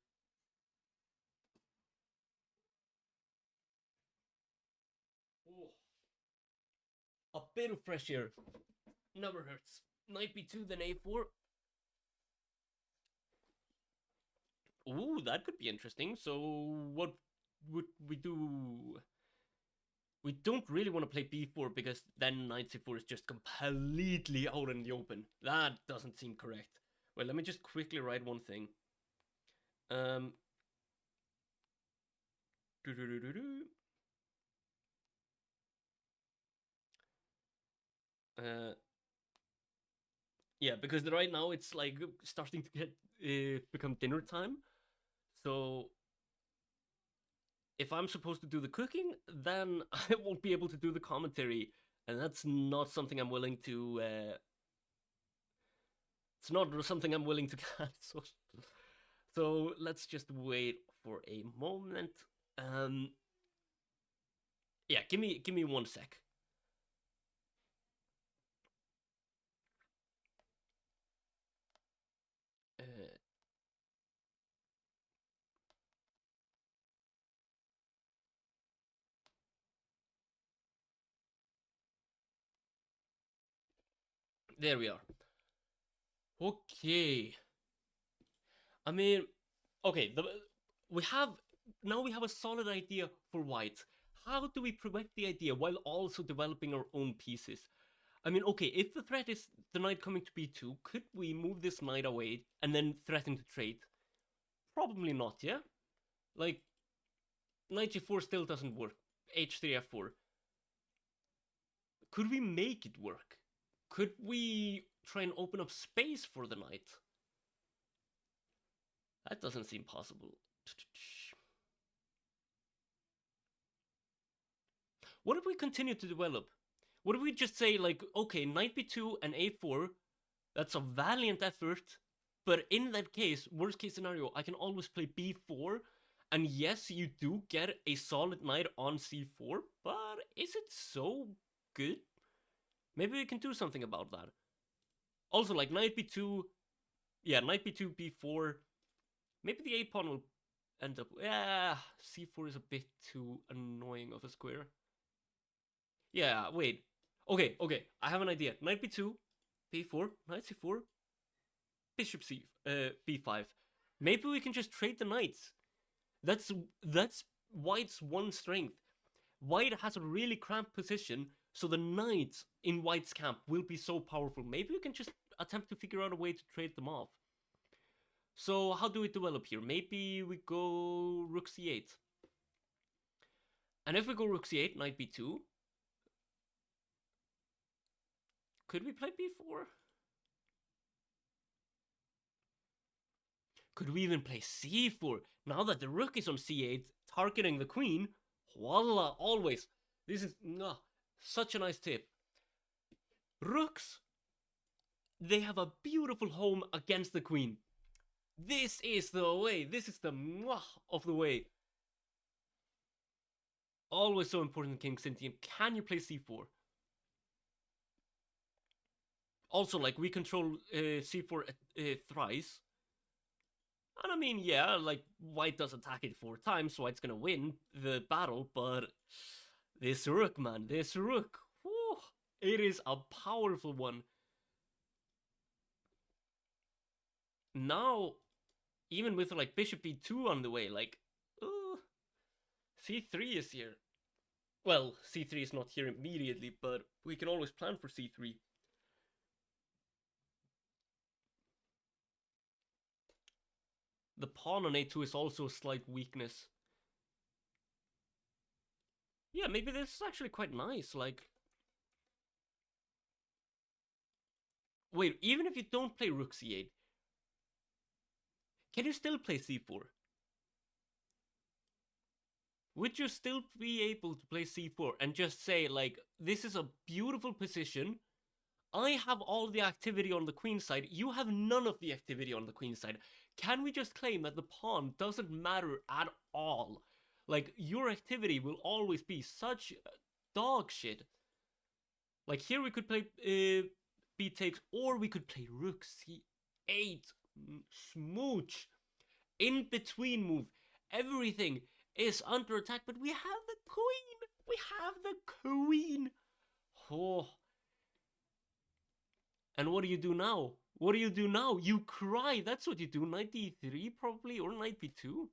Speaker 1: Oh, a bit of fresh air never hurts. Knight b2, then a4. Ooh, that could be interesting. So what would we do? We don't really want to play b4 because then knight c4 is just completely out in the open. That doesn't seem correct. Well, let me just quickly write one thing. Um. Yeah, because right now it's like starting to get become dinner time. So if I'm supposed to do the cooking, then I won't be able to do the commentary, and that's not something I'm willing to. It's not something I'm willing to cancel. So let's just wait for a moment. Yeah, give me 1 sec. There we are. Okay. I mean, okay. We have now we have a solid idea for white. How do we protect the idea while also developing our own pieces? I mean, okay, if the threat is the knight coming to b2, could we move this knight away and then threaten to trade? Probably not, yeah? Like, knight g4 still doesn't work. h3, f4. Could we make it work? Could we try and open up space for the knight? That doesn't seem possible. What if we continue to develop? What if we just say, like, okay, knight b2 and a4, that's a valiant effort, but in that case, worst case scenario, I can always play b4, and yes, you do get a solid knight on c4, but is it so good? Maybe we can do something about that. Also, like, knight b2, yeah, knight b2, b4, maybe the a-pawn will end up, yeah, c4 is a bit too annoying of a square. Yeah, wait. Okay, I have an idea. Knight b2, b4, knight c4, bishop b5. Maybe we can just trade the knights. That's white's one strength. White has a really cramped position, so the knights in white's camp will be so powerful. Maybe we can just attempt to figure out a way to trade them off. So how do we develop here? Maybe we go rook c8. And if we go rook c8, knight b2, Could we play b4? Could we even play c4? Now that the rook is on c8, targeting the queen, voila, always. This is such a nice tip. Rooks, they have a beautiful home against the queen. This is the way. This is the mwah of the way. Always so important in King Cynthia. Can you play c4? Also, like, we control c4 thrice. And I mean, yeah, like, white does attack it 4 times, so white's gonna win the battle, but this rook, man, this rook, whew, it is a powerful one. Now, even with, like, bishop e2 on the way, like, c3 is here. Well, c3 is not here immediately, but we can always plan for c3. The pawn on a2 is also a slight weakness. Yeah, maybe this is actually quite nice, like... Wait, even if you don't play rook c8, can you still play c4? Would you still be able to play c4 and just say, like, this is a beautiful position, I have all the activity on the queen side, you have none of the activity on the queen side. Can we just claim that the pawn doesn't matter at all? Like, your activity will always be such dog shit. Like, here we could play b takes, or we could play rook c8, smooch, in between move. Everything is under attack, but we have the queen. We have the queen. Oh. And what do you do now? What do you do now? You cry. That's what you do. Knight d3 probably, or knight b2.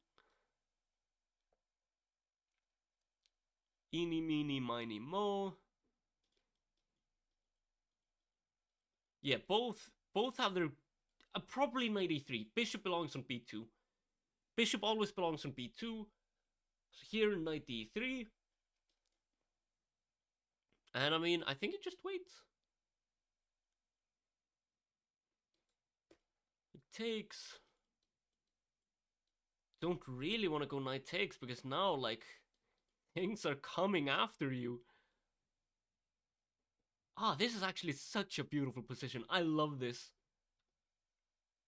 Speaker 1: Eeny, meeny, miny, mo. Yeah, both have their... probably knight e3. Bishop belongs on b2. Bishop always belongs on b2. So here, knight d3. And I mean, I think it just waits. It takes... Don't really want to go knight takes, because now, like, things are coming after you. This is actually such a beautiful position. I love this.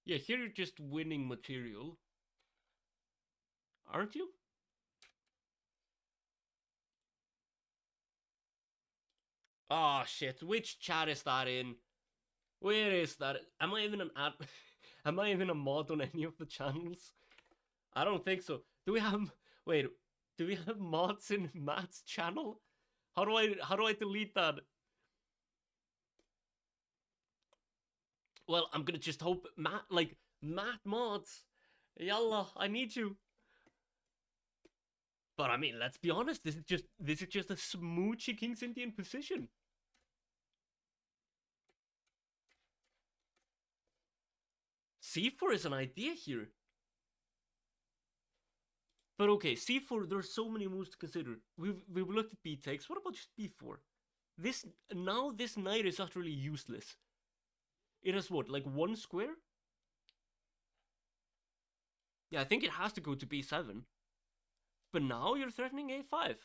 Speaker 1: Yeah, here you're just winning material. Aren't you? Oh shit, which chat is that in? Where is that? Am I even an ad? Am I even a mod on any of the channels? I don't think so. Do we have... Wait, do we have mods in Matt's channel? How do I delete that? Well, I'm gonna just hope Matt mods. Yalla, I need you. But I mean, let's be honest, this is just a smoochy King's Indian position. c4 is an idea here. But okay, c4, there's so many moves to consider. We've looked at b takes. What about just b4? This knight is utterly useless. It has what, like 1 square? Yeah, I think it has to go to b7. But now you're threatening a5.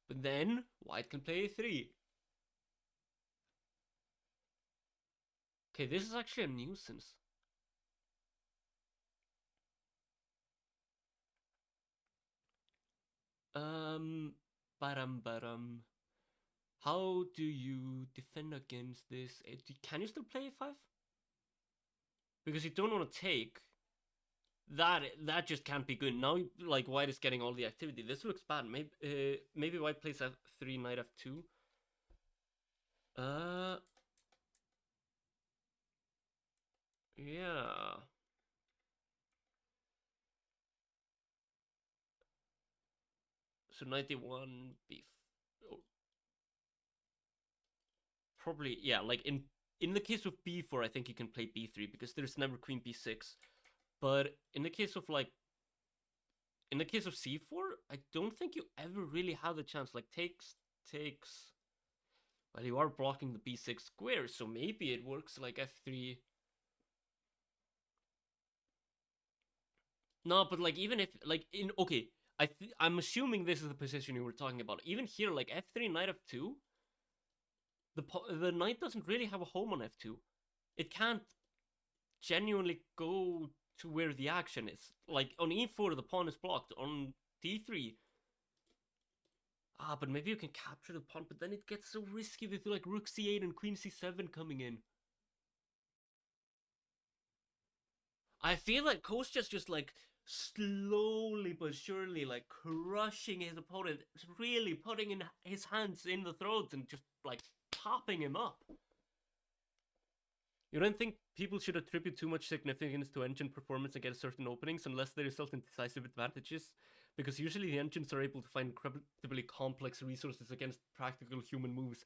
Speaker 1: But then white can play a3. Okay, this is actually a nuisance. Baram. How do you defend against this? Can you still play a5? Because you don't want to take. That just can't be good. Now, like, white is getting all the activity. This looks bad. Maybe white plays f3, knight f2. Yeah. So 91 b. Oh. Probably, yeah, like in the case of b4, I think you can play b3 because there's never queen b6. But in the case of c4, I don't think you ever really have the chance. Like takes. Well, you are blocking the b6 square, so maybe it works like f3. No, but like even if like in okay, I'm assuming this is the position you were talking about. Even here, like f3 knight f2, the knight doesn't really have a home on f2. It can't genuinely go to where the action is. Like on e4, the pawn is blocked. On d3, but maybe you can capture the pawn. But then it gets so risky with like rook c8 and queen c7 coming in. I feel like Kostya's just like slowly but surely like crushing his opponent, really putting in his hands in the throat and just like popping him up. You don't think people should attribute too much significance to engine performance against certain openings unless they result in decisive advantages? Because usually the engines are able to find incredibly complex resources against practical human moves.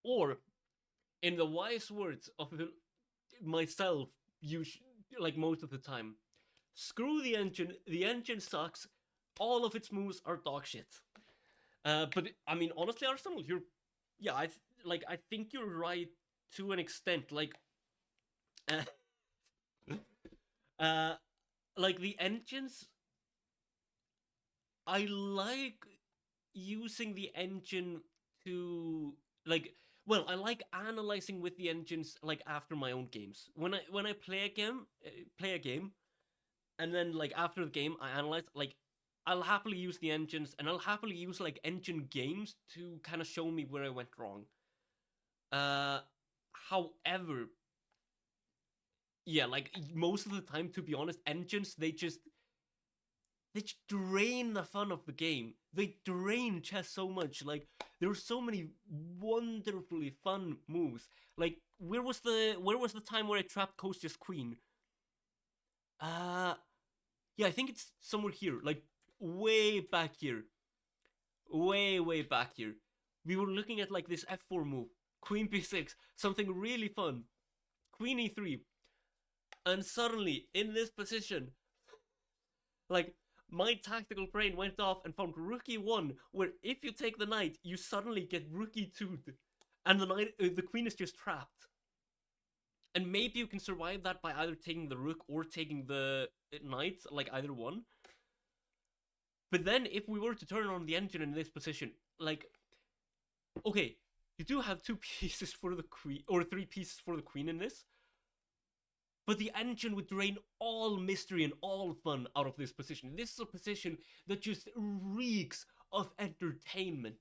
Speaker 1: Or, in the wise words of myself, like most of the time, screw the engine. The engine sucks. All of its moves are dog shit. But I mean, honestly, Arsenal, yeah, I think you're right to an extent. Uh, uh, like the engines, I like using the engine to like. Well, I like analyzing with the engines like after my own games. When I play a game, and then like after the game, I analyze. Like, I'll happily use the engines, and I'll happily use like engine games to kind of show me where I went wrong. Uh, However, yeah, like most of the time, to be honest, engines they just drain the fun of the game. They drain chess so much. Like there are so many wonderfully fun moves. Like where was the time where I trapped Kostya's queen? Uh yeah, I think it's somewhere here. Like way back here. Way back here. We were looking at like this f4 move. Queen b6, something really fun. Queen e3. And suddenly in this position, like my tactical brain went off and found rook e1, where if you take the knight, you suddenly get rook e2'd, and the queen is just trapped. And maybe you can survive that by either taking the rook or taking the knight, like either one. But then if we were to turn on the engine in this position, like, okay, you do have 2 pieces for the queen, or 3 pieces for the queen in this, but the engine would drain all mystery and all fun out of this position. This is a position that just reeks of entertainment.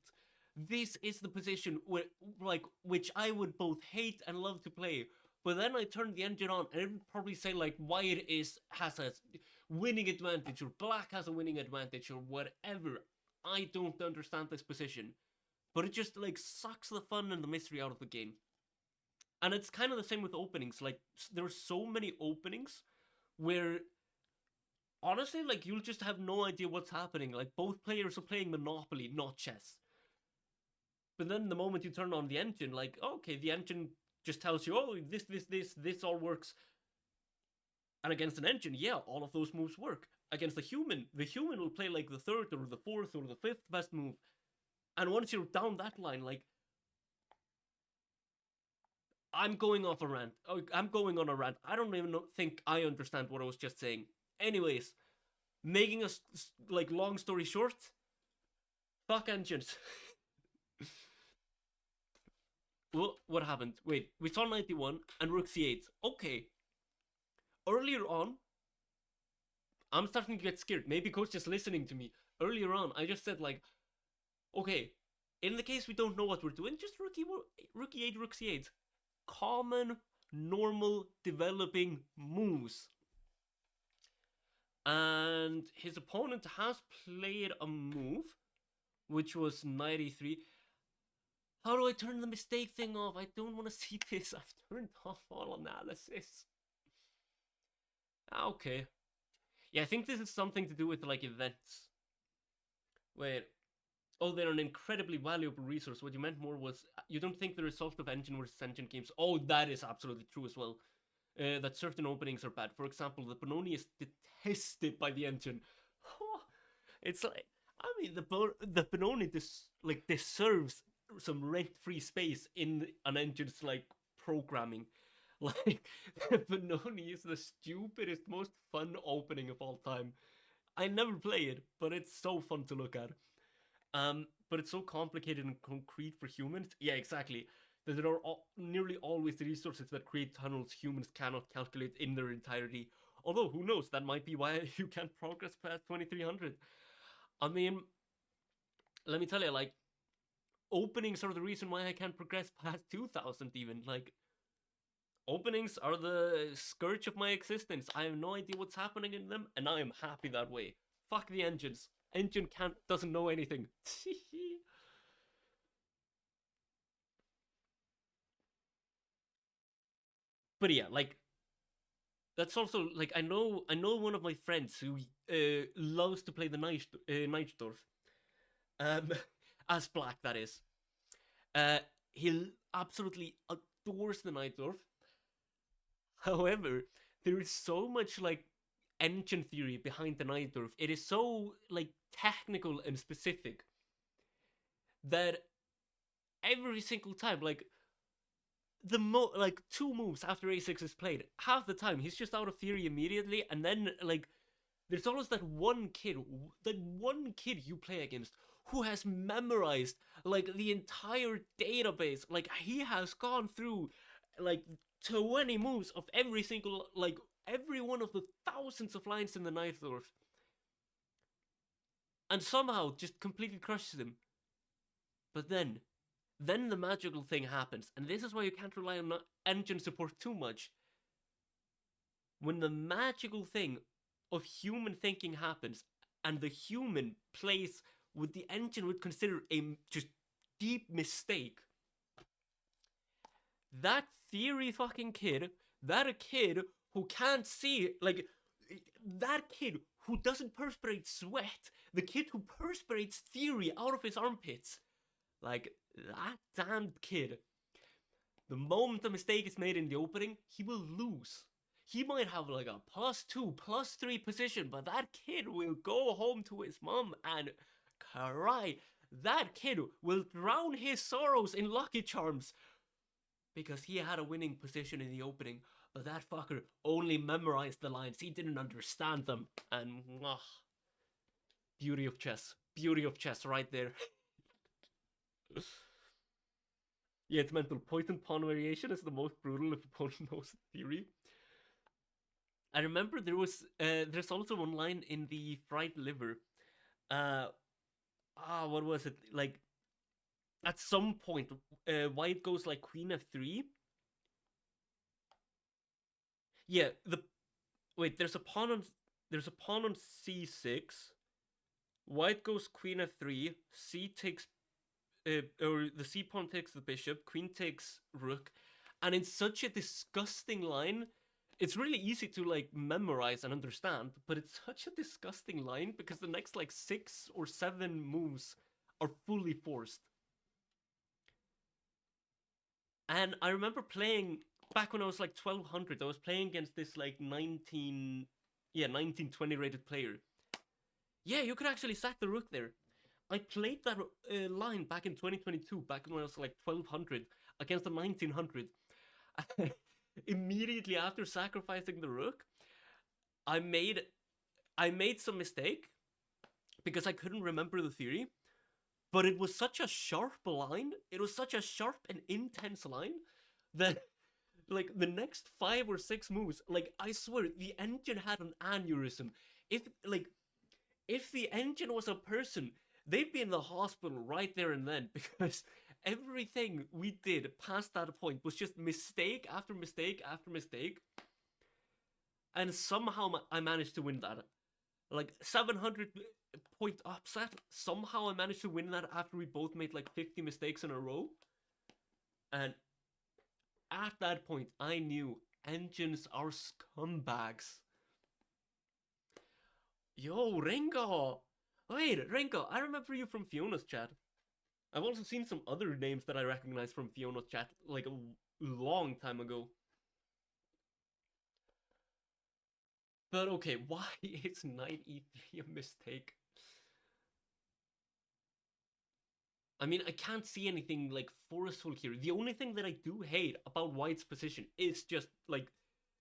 Speaker 1: This is the position where, like, which I would both hate and love to play. But then I turn the engine on, and it would probably say like white has a winning advantage, or black has a winning advantage, or whatever. I don't understand this position, but it just like sucks the fun and the mystery out of the game. And it's kind of the same with openings. Like there are so many openings where honestly, like you'll just have no idea what's happening. Like both players are playing Monopoly, not chess. But then the moment you turn on the engine, like okay, the engine just tells you, oh, this all works. And against an engine, yeah, all of those moves work. Against the human will play like the third or the fourth or the fifth best move. And once you're down that line, like I'm going off a rant. I'm going on a rant. I don't even think I understand what I was just saying. Anyways, making a like long story short, fuck engines. What happened? Wait, we saw 91 and rook c8. Okay. Earlier on, I'm starting to get scared. Maybe coach just listening to me. Earlier on, I just said like, okay, in the case we don't know what we're doing, just rook e8, rook c8. Common, normal, developing moves. And his opponent has played a move, which was 93. How do I turn the mistake thing off? I don't want to see this. I've turned off all analysis. Okay. Yeah, I think this is something to do with like events. Wait. Oh, they're an incredibly valuable resource. What you meant more was you don't think the result of engine versus engine games. Oh, that is absolutely true as well. That certain openings are bad. For example, the Benoni is detested by the engine. It's like, I mean, the Benoni deserves some rent-free space in an engine's like programming. Like Benoni is the stupidest, most fun opening of all time. I never play it, but it's so fun to look at. But it's so complicated and concrete for humans. Yeah, exactly. That there are nearly always the resources that create tunnels humans cannot calculate in their entirety. Although, who knows? That might be why you can't progress past 2300. I mean, let me tell you, like, openings are the reason why I can't progress past 2000 even. Like, openings are the scourge of my existence. I have no idea what's happening in them, and I am happy that way. Fuck the engines. Engine doesn't know anything. But yeah, like that's also like I know one of my friends who loves to play the Nightdorf, um, as black that is. Uh, he absolutely adores the Nightdorf. However, there is so much like engine theory behind the Nightdorf. It is so like technical and specific that every single time, like like two moves after a6 is played, half the time he's just out of theory immediately, and then like there's always that one kid you play against who has memorized like the entire database. Like he has gone through like 20 moves of every single like every one of the thousands of lines in the Nightdorf, and somehow just completely crushes him. But then the magical thing happens, and this is why you can't rely on engine support too much. When the magical thing of human thinking happens, and the human plays what the engine would consider a just deep mistake, that theory fucking kid, that a kid who can't see, like, that kid who doesn't perspirate sweat, the kid who perspirates theory out of his armpits, like, that damned kid, the moment a mistake is made in the opening, he will lose. He might have like a +2, +3 position, but that kid will go home to his mom and cry. That kid will drown his sorrows in Lucky Charms because he had a winning position in the opening, but that fucker only memorized the lines. He didn't understand them. And beauty of chess. Beauty of chess right there. Yeah, it's mental. Poison pawn variation is the most brutal if opponent knows the theory. I remember there's also one line in the fried liver. Uh what was it? Like at some point, white goes like queen f3. Yeah, there's a pawn on c6. White goes queen f3. C takes or the c pawn takes the bishop. Queen takes rook, and in such a disgusting line, it's really easy to like memorize and understand, but it's such a disgusting line because the next like 6 or 7 moves are fully forced. And I remember playing back when I was like 1200. I was playing against this like 1920 rated player. Yeah, you could actually sack the rook there. I played that line back in 2022, back when I was like 1200 against the 1900. Immediately after sacrificing the rook, I made some mistake because I couldn't remember the theory, but it was such a sharp line. It was such a sharp and intense line that like the next 5 or 6 moves, like I swear the engine had an aneurysm. If the engine was a person, they'd be in the hospital right there and then because everything we did past that point was just mistake after mistake after mistake. And somehow I managed to win that. Like 700-point upset. Somehow I managed to win that after we both made like 50 mistakes in a row. And at that point, I knew engines are scumbags. Yo, Ringo! Wait, Ringo, I remember you from Fiona's chat. I've also seen some other names that I recognize from Fiona's chat like a long time ago. But okay, why is knight e3 a mistake? I mean, I can't see anything like forceful here. The only thing that I do hate about white's position is just like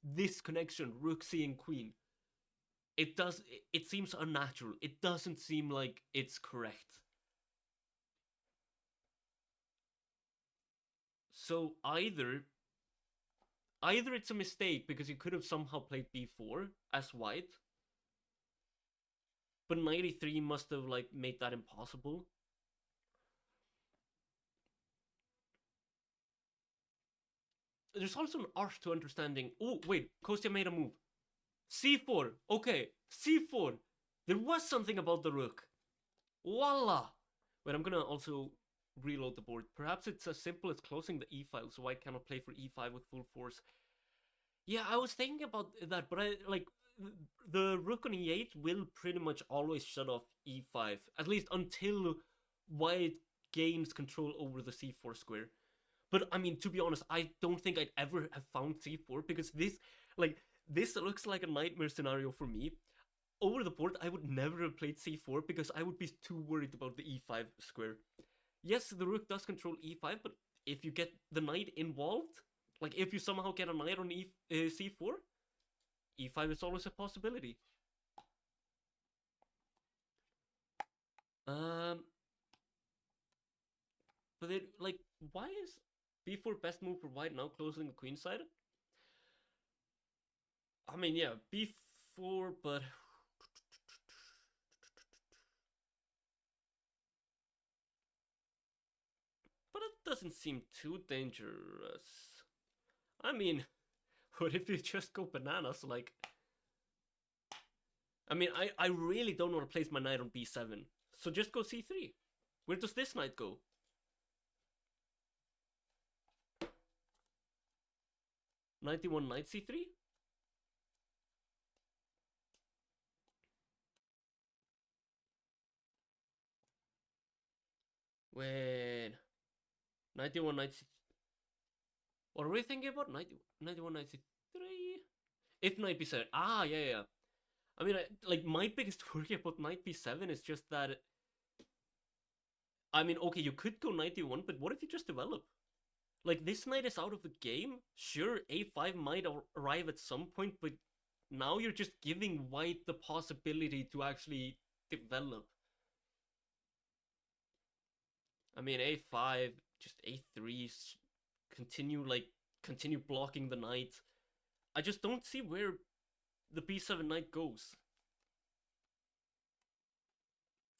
Speaker 1: this connection, rook seeing queen. It seems unnatural. It doesn't seem like it's correct. So either it's a mistake because you could have somehow played b4 as white, but knight e3 must have like made that impossible. There's also an art to understanding. Oh wait, Kostya made a move. c4. Okay, c4. There was something about the rook. Voila! Wait, I'm gonna also reload the board. Perhaps it's as simple as closing the e file so white cannot play for e5 with full force. Yeah, I was thinking about that, but I like the rook on e8 will pretty much always shut off e5, at least until white gains control over the c4 square. But I mean, to be honest, I don't think I'd ever have found c4 because this looks like a nightmare scenario for me. Over the board, I would never have played c4 because I would be too worried about the e5 square. Yes, the rook does control e5, but if you get the knight involved, like if you somehow get a knight on c4, e5 is always a possibility. Um, but it, like, why is b4 best move for white now closing the queen side? I mean, yeah, b4, but it doesn't seem too dangerous. I mean, what if you just go bananas? Like, I mean, I really don't want to place my knight on b7, so just go c3. Where does this knight go? Knight d1, knight c3? Wait. Knight d1, knight c3. What are we thinking about? Knight d1, knight c3? If knight b7. Ah, yeah. I mean, like, my biggest worry about knight b7 is just that... I mean, okay, you could go knight d1, but what if you just develop? Like, this knight is out of the game. Sure, a5 might arrive at some point, but now you're just giving white the possibility to actually develop. I mean, a5, just a3, continue blocking the knight. I just don't see where the b7 knight goes.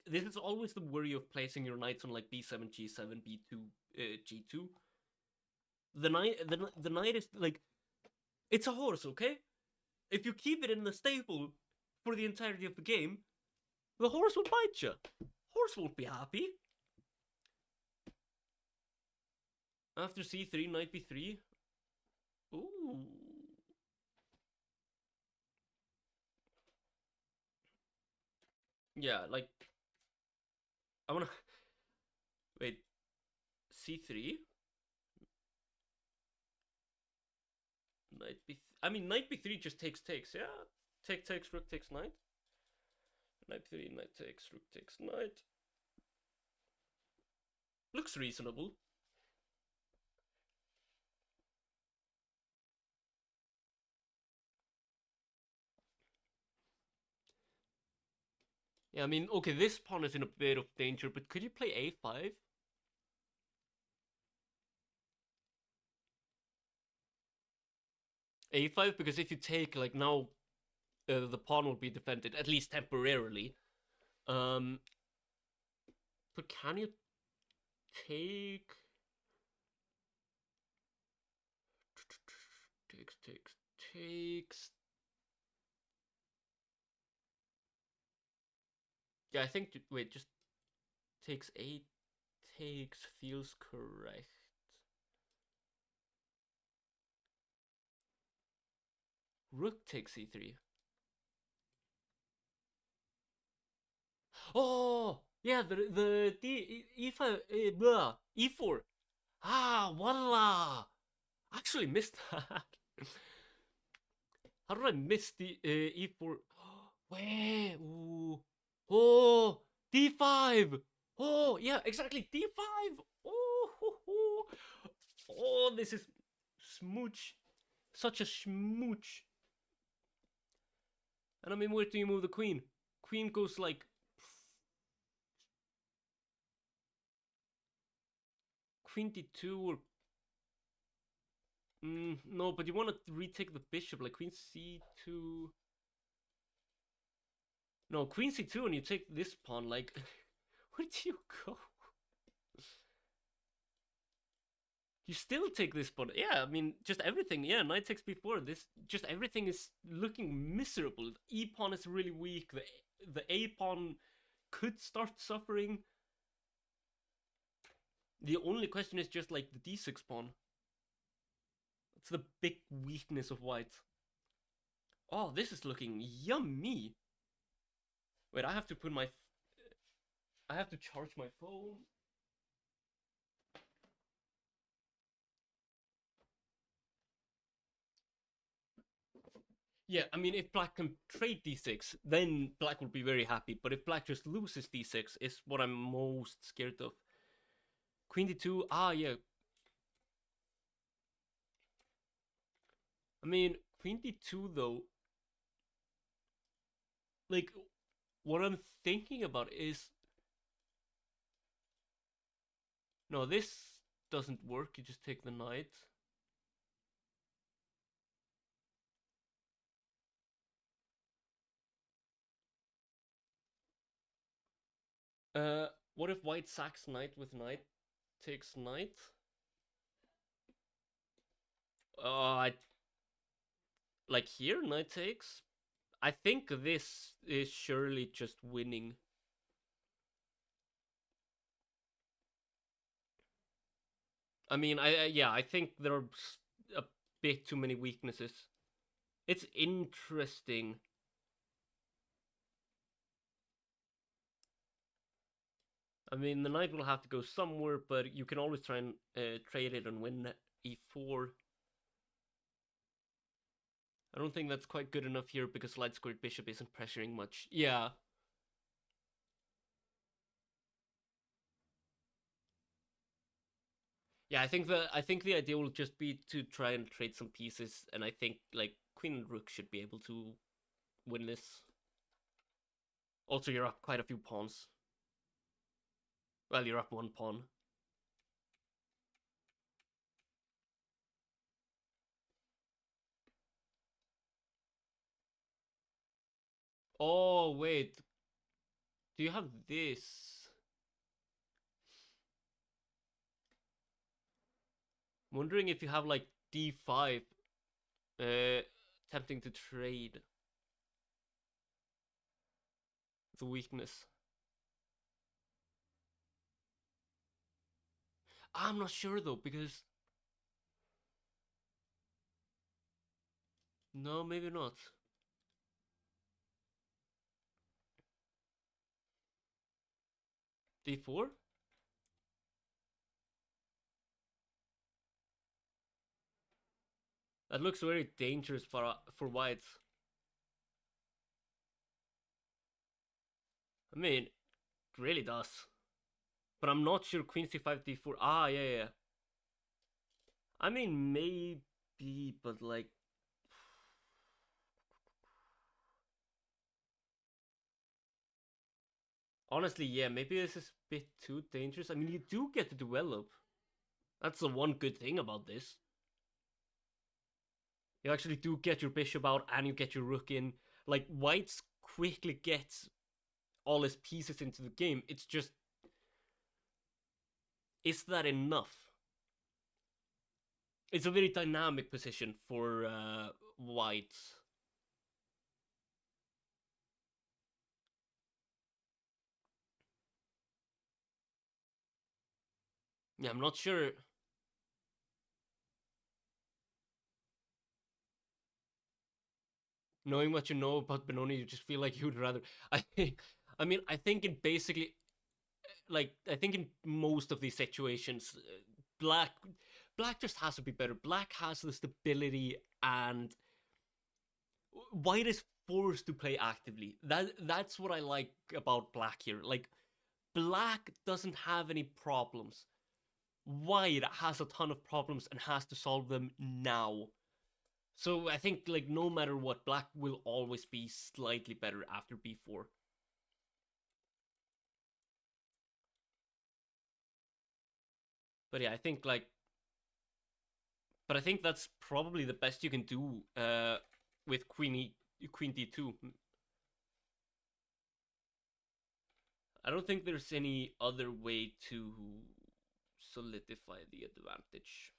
Speaker 1: This is always the worry of placing your knights on like b7, g7, b2, g2. The knight is like, it's a horse, okay? If you keep it in the stable for the entirety of the game, the horse will bite you. Horse won't be happy. After c3, knight b3. Ooh. Yeah, like, I wanna... Wait. c3? Knight b3. I mean, knight b3 just takes, yeah? Takes, rook takes knight. Knight b3, knight takes, rook takes knight. Looks reasonable. Yeah, I mean, okay, this pawn is in a bit of danger, but could you play a5? a5, because if you take, like, now the pawn will be defended, at least temporarily. But can you take... Takes... Yeah, I think... Wait, just... Takes 8... Takes feels correct. Rook takes e3. Oh! Yeah, the e5... e4. Ah, voila! Actually missed that. How did I miss the e4? Wait, ooh. Oh, d5. Oh, yeah, exactly. D5. Oh, this is smooch. Such a smooch. And I mean, where do you move the queen? Queen goes like queen d2 or no, but you want to retake the bishop like queen c2. No, queen c2 and you take this pawn. Like, where do you go? You still take this pawn. Yeah, I mean, just everything. Yeah, knight takes b4. This just everything is looking miserable. E pawn is really weak. The a pawn could start suffering. The only question is just like the d6 pawn. It's the big weakness of white. Oh, this is looking yummy. Wait, I have to put my. I have to charge my phone. Yeah, I mean, if black can trade d6, then black will be very happy. But if black just loses d6, is what I'm most scared of. Queen d2, ah, yeah. I mean, queen d2, though, like, what I'm thinking about is. No, this doesn't work. You just take the knight. What if white sacks knight with knight? Takes knight? I like here, knight takes. I think this is surely just winning. I mean, yeah, I think there are a bit too many weaknesses. It's interesting. I mean, the knight will have to go somewhere, but you can always try and trade it and win e4. I don't think that's quite good enough here because light squared bishop isn't pressuring much. Yeah. Yeah, I think the idea will just be to try and trade some pieces, and I think like queen and rook should be able to win this. Also, you're up quite a few pawns. Well, you're up one pawn. Oh wait, do you have this? I'm wondering if you have like d5, uh, attempting to trade the weakness. I'm not sure though because no, maybe not. D4? That looks very dangerous for white. I mean, it really does. But I'm not sure queen c5 d4. Ah, yeah, yeah. I mean, maybe, but like. Honestly, yeah, maybe this is a bit too dangerous. I mean, you do get to develop. That's the one good thing about this. You actually do get your bishop out and you get your rook in. Like, white's quickly gets all his pieces into the game. It's just. Is that enough? It's a very dynamic position for white. Yeah, I'm not sure. Knowing what you know about Benoni, you just feel like you'd rather. I think. I mean, I think in basically, like, I think in most of these situations, black, black just has to be better. Black has the stability, and white is forced to play actively. That's what I like about black here. Like, black doesn't have any problems. White has a ton of problems and has to solve them now. So I think like no matter what, black will always be slightly better after b4. But yeah, I think like, but I think that's probably the best you can do with queen d2. I don't think there's any other way to solidify the advantage.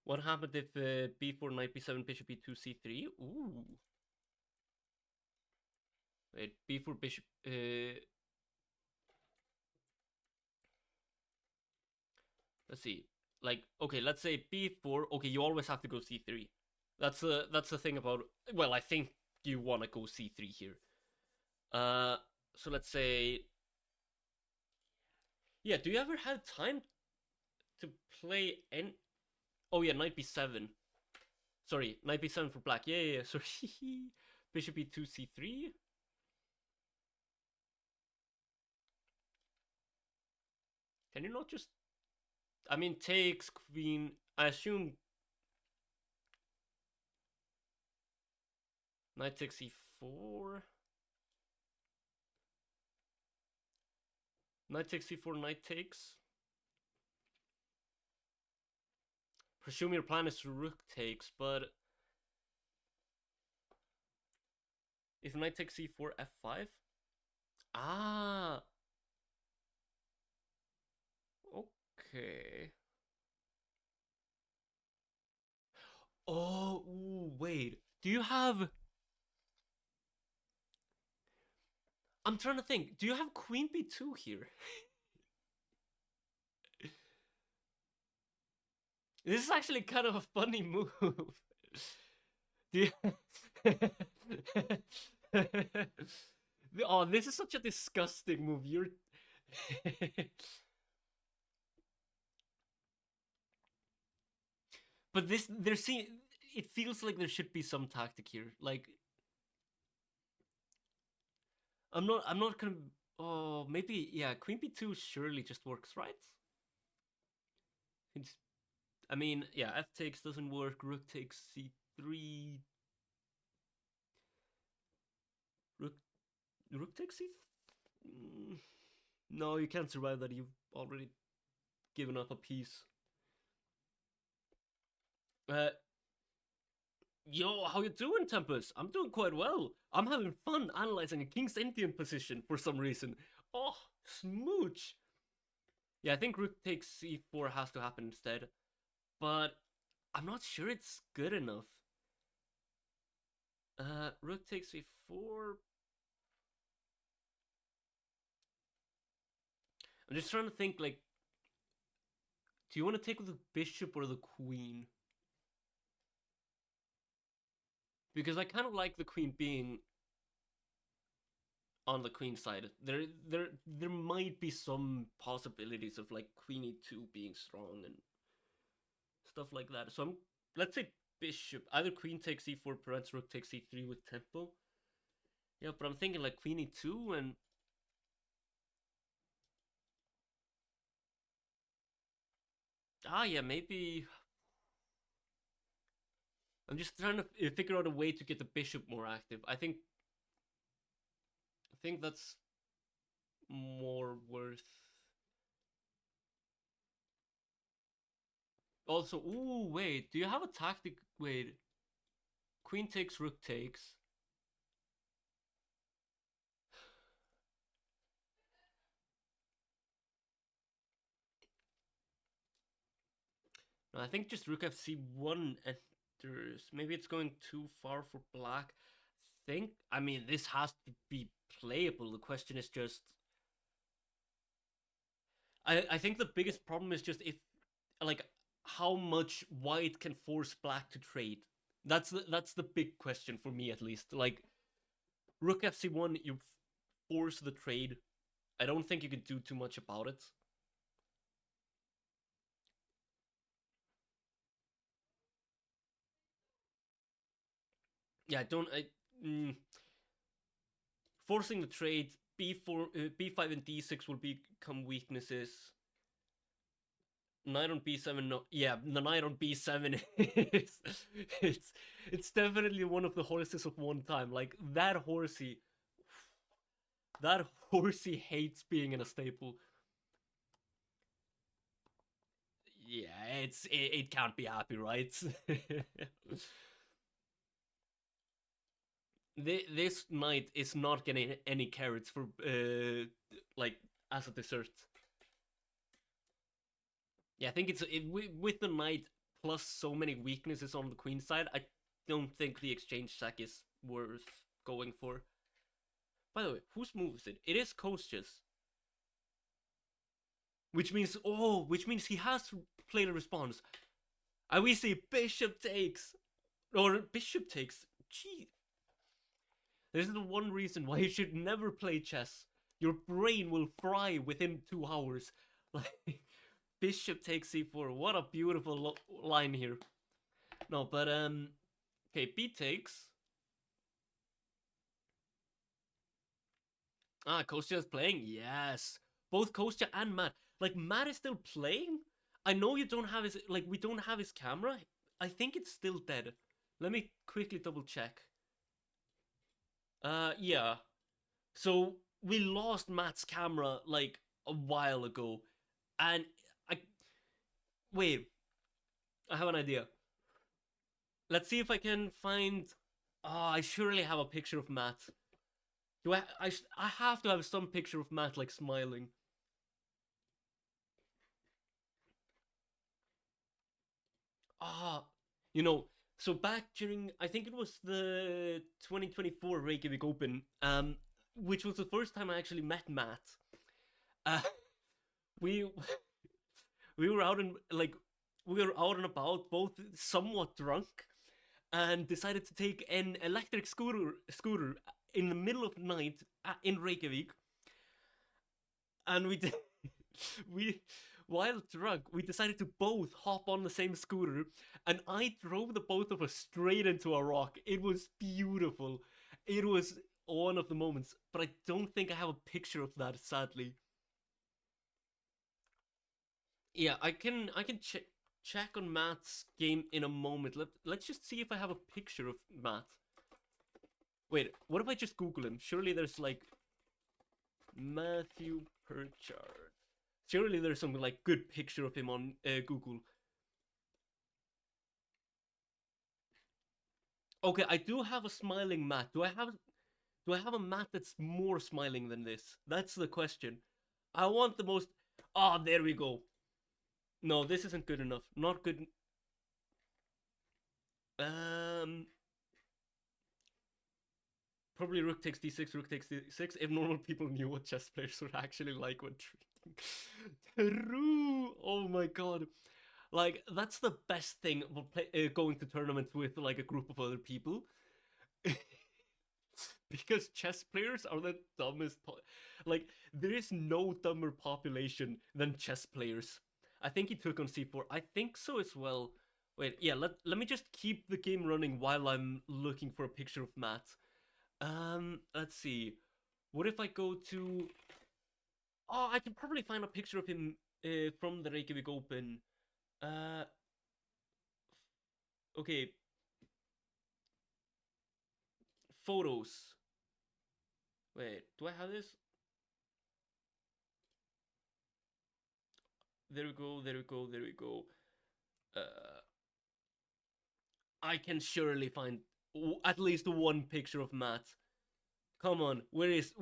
Speaker 1: What happened if b4, knight b7, bishop b2, c3? Ooh. Wait, b4, bishop... let's see. Like, okay, let's say b4. Okay, you always have to go c3. That's the thing about... Well, I think you want to go c3 here. So let's say... Yeah, do you ever have time to play any... Oh yeah, knight b7. Sorry, knight b7 for black. Yeah, sorry. Bishop b2, c3. Can you not just... I mean, takes queen... I assume... Knight takes e4. Knight takes c4, knight takes. Presume your plan is rook takes, but... If knight takes c4, f5? Ah! Okay. Oh, ooh, wait. Do you have... I'm trying to think. Do you have queen b2 here? This is actually kind of a funny move. Do you... Oh, this is such a disgusting move. You're... But this, it feels like there should be some tactic here. Like, I'm not gonna... Oh, maybe, yeah, queen b2 surely just works, right? It's, I mean, yeah, f takes doesn't work, rook takes c3... Rook takes c... No, you can't survive that, you've already given up a piece. Yo, how you doing, Tempest? I'm doing quite well. I'm having fun analyzing a king's Indian position for some reason. Oh, smooch. Yeah, I think rook takes c4 has to happen instead. But I'm not sure it's good enough. Rook takes c4. I'm just trying to think, like, do you want to take with the bishop or the queen? Because I kind of like the queen being on the queen side. There might be some possibilities of like queen e2 being strong and stuff like that. So let's say bishop. Either queen takes e4, prevents rook takes e3 with tempo. Yeah, but I'm thinking like queen e2 and... Ah, yeah, maybe... I'm just trying to figure out a way to get the bishop more active. I think that's more worth... Also, ooh, wait, do you have a tactic? Wait, queen takes, rook takes. No, I think just rook fc1 enters. Maybe it's going too far for black. I mean, this has to be playable. The question is just... I think the biggest problem is just if, like, how much white can force black to trade. That's the big question for me, at least. Like, rook fc1, you force the trade. I don't think you can do too much about it. Yeah, mm, forcing the trade. B4, B5 and D6 will become weaknesses. Knight on B7, no, yeah, the knight on B7 is it's it's definitely one of the horses of one time. Like that horsey hates being in a staple. Yeah, it can't be happy, right? This knight is not getting any carrots for like as a dessert. Yeah, I think with the knight plus so many weaknesses on the queen side. I don't think the exchange sack is worth going for. By the way, whose move is it? It is Kostya's, which means he has played a response. And we see bishop takes or bishop takes. Gee, this is the one reason why you should never play chess. Your brain will fry within 2 hours. Like bishop takes c4. What a beautiful line here. No, but okay, b takes. Ah, Kostya is playing. Yes, both Kostya and Matt. Like Matt is still playing. I know you don't have his we don't have his camera. I think it's still dead. Let me quickly double check. Yeah. So we lost Matt's camera like a while ago, and I wait. I have an idea. Let's see if I can find. I surely have a picture of Matt. Do I have to have some picture of Matt like smiling. Ah, you know. So back during, I think it was the 2024 Reykjavik Open, which was the first time I actually met Matt. Uh, we we were out in we were out and about, both somewhat drunk, and decided to take an electric scooter in the middle of the night in Reykjavik, and we did, we while drunk we decided to both hop on the same scooter, and I drove the both of us straight into a rock. It was beautiful. It was one of the moments, but I don't think I have a picture of that, sadly. Yeah, I can check on Matt's game in a moment. Let's just see if I have a picture of Matt. Wait, what if I just Google him? Surely there's like Matthew Perchard. Surely there's some like good picture of him on Google. Okay, I do have a smiling Matt. Do I have a Matt that's more smiling than this? That's the question. I want the most. Ah, oh, there we go. No, this isn't good enough. Not good. Um, Probably rook takes d6, rook takes d6. If normal people knew what chess players were actually like when true. Oh my god. Like that's the best thing about going to tournaments with like a group of other people. Because chess players are the dumbest. Like there is no dumber population than chess players. I think he took on c4. I think so as well. Wait, yeah. Let me just keep the game running while I'm looking for a picture of Matt. Let's see. What if I go to? Oh, I can probably find a picture of him from the Reykjavik Open. Uh, okay. Photos. Wait, do I have this? There we go. There we go. There we go. Uh, I can surely find at least one picture of Matt. Come on, where is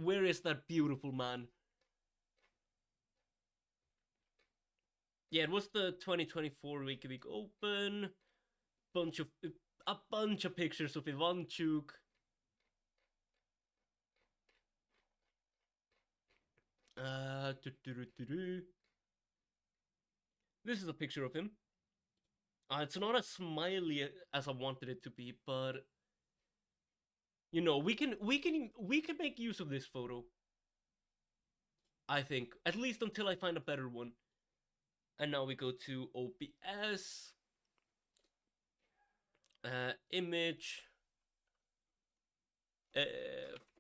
Speaker 1: that beautiful man? Yeah, it was the 2024 Reykjavik Open. Bunch of a bunch of pictures of Ivanchuk. This is a picture of him. It's not as smiley as I wanted it to be, but we can make use of this photo. I think at least until I find a better one. And now we go to OBS, image.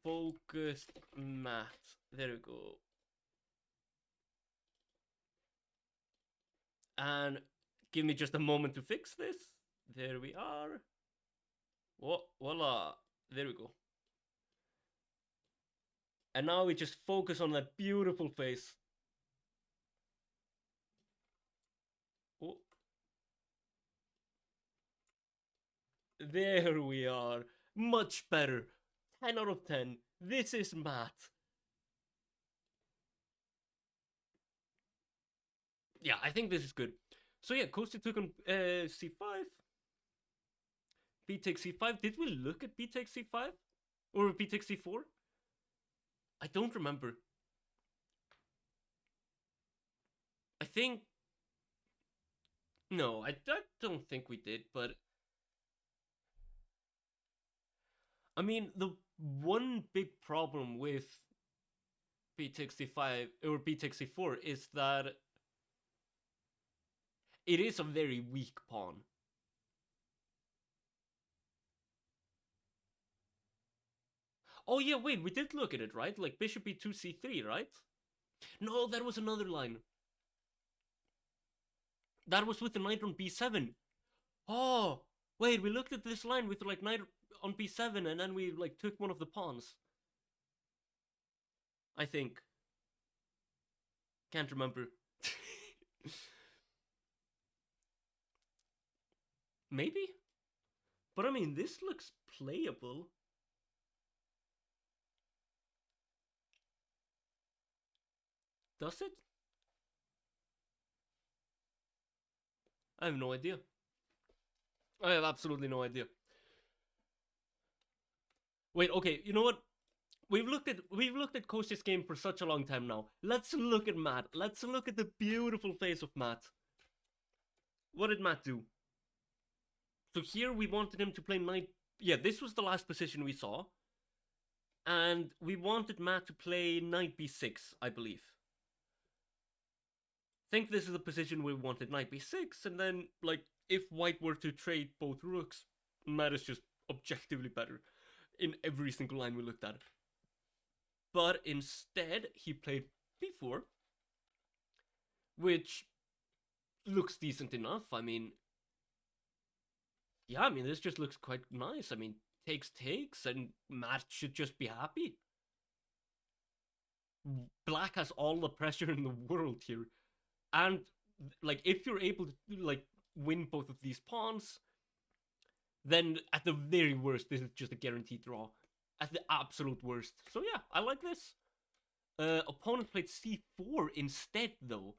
Speaker 1: Focus mat. There we go. And give me just a moment to fix this. There we are. Oh, voila. There we go. And now we just focus on that beautiful face. Oh. There we are. Much better. 10 out of 10. This is Matt. Yeah, I think this is good. So yeah, Kostya took on c5. B takes c5. Did we look at B takes c5? Or B takes c4? I don't remember. I think... No, I don't think we did, but... I mean, the one big problem with B takes c5 or B takes c4 is that it is a very weak pawn. Oh yeah, wait, we did look at it, right? Like bishop b2 c3, right? No, that was another line. That was with the knight on b7. Oh, wait, we looked at this line with like knight on b7 and then we like took one of the pawns. I think. Can't remember. Maybe? But I mean, this looks playable. Does it? I have no idea. I have absolutely no idea. Wait, okay, you know what? We've looked at Kostya's game for such a long time now. Let's look at Matt. Let's look at the beautiful face of Matt. What did Matt do? So here we wanted him to play knight. Yeah, this was the last position we saw. And we wanted Matt to play knight b6, I believe. I think this is the position we wanted, knight b6, and then, like, if white were to trade both rooks, Matt is just objectively better in every single line we looked at. But instead, he played b4, which looks decent enough. I mean, yeah, I mean, this just looks quite nice. I mean, takes, and Matt should just be happy. Black has all the pressure in the world here. And, like, if you're able to, like, win both of these pawns, then at the very worst, this is just a guaranteed draw. At the absolute worst. So yeah, I like this. Opponent played c4 instead, though.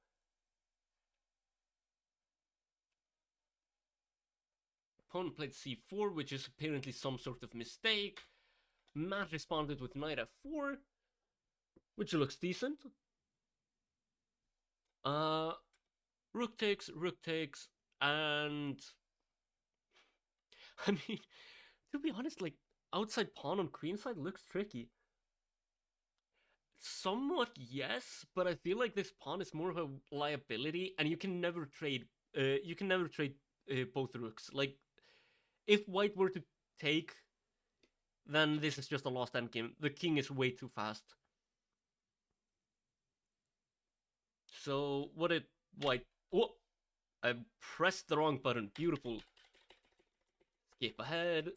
Speaker 1: Opponent played c4, which is apparently some sort of mistake. Matt responded with knight f4, which looks decent. Rook takes, and... I mean, to be honest, like, outside pawn on queen side looks tricky. Somewhat, yes, but I feel like this pawn is more of a liability, and you can never trade. Both rooks. Like, if white were to take, then this is just a lost endgame. The king is way too fast. So what did white? Oh, I pressed the wrong button. Beautiful. Skip ahead.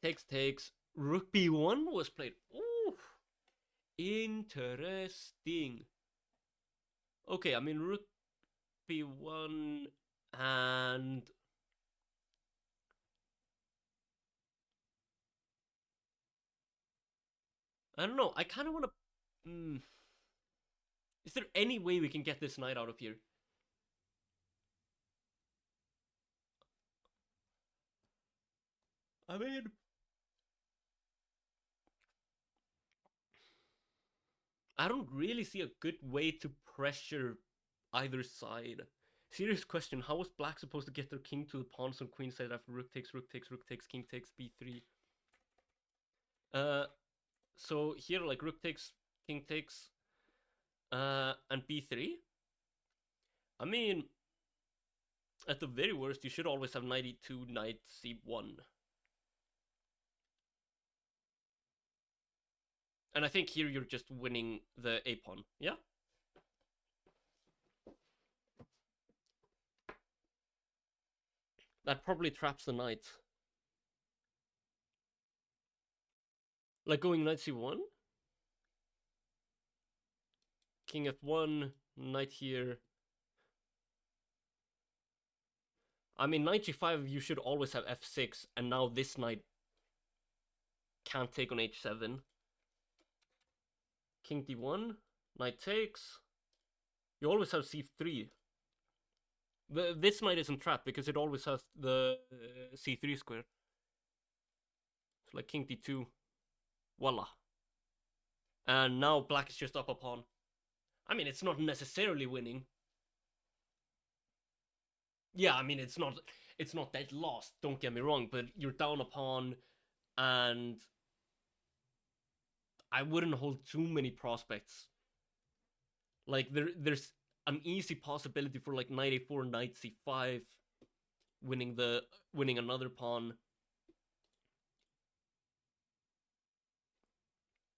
Speaker 1: Takes. Rook b1 was played. Ooh, interesting. Okay, I mean rook b1 and I don't know. I kind of want to. Is there any way we can get this knight out of here? I mean, I don't really see a good way to pressure either side. Serious question, how was black supposed to get their king to the pawns on queen side after rook takes, king takes, b3? So here, like, rook takes, king takes, and b3? I mean, at the very worst, you should always have knight e2, knight c1. And I think here you're just winning the a pawn. Yeah. That probably traps the knight. Like going knight c1, king f1, knight here. I mean, knight g5, you should always have f6, and now this knight can't take on h7. King d1, knight takes. You always have c3. This knight isn't trapped because it always has the c3 square. It's like king d2. Voila. And now black is just up a pawn. I mean, it's not necessarily winning. Yeah, I mean, it's not dead lost, don't get me wrong, but you're down a pawn, and I wouldn't hold too many prospects. Like there's an easy possibility for like knight a4, knight c5, winning another pawn.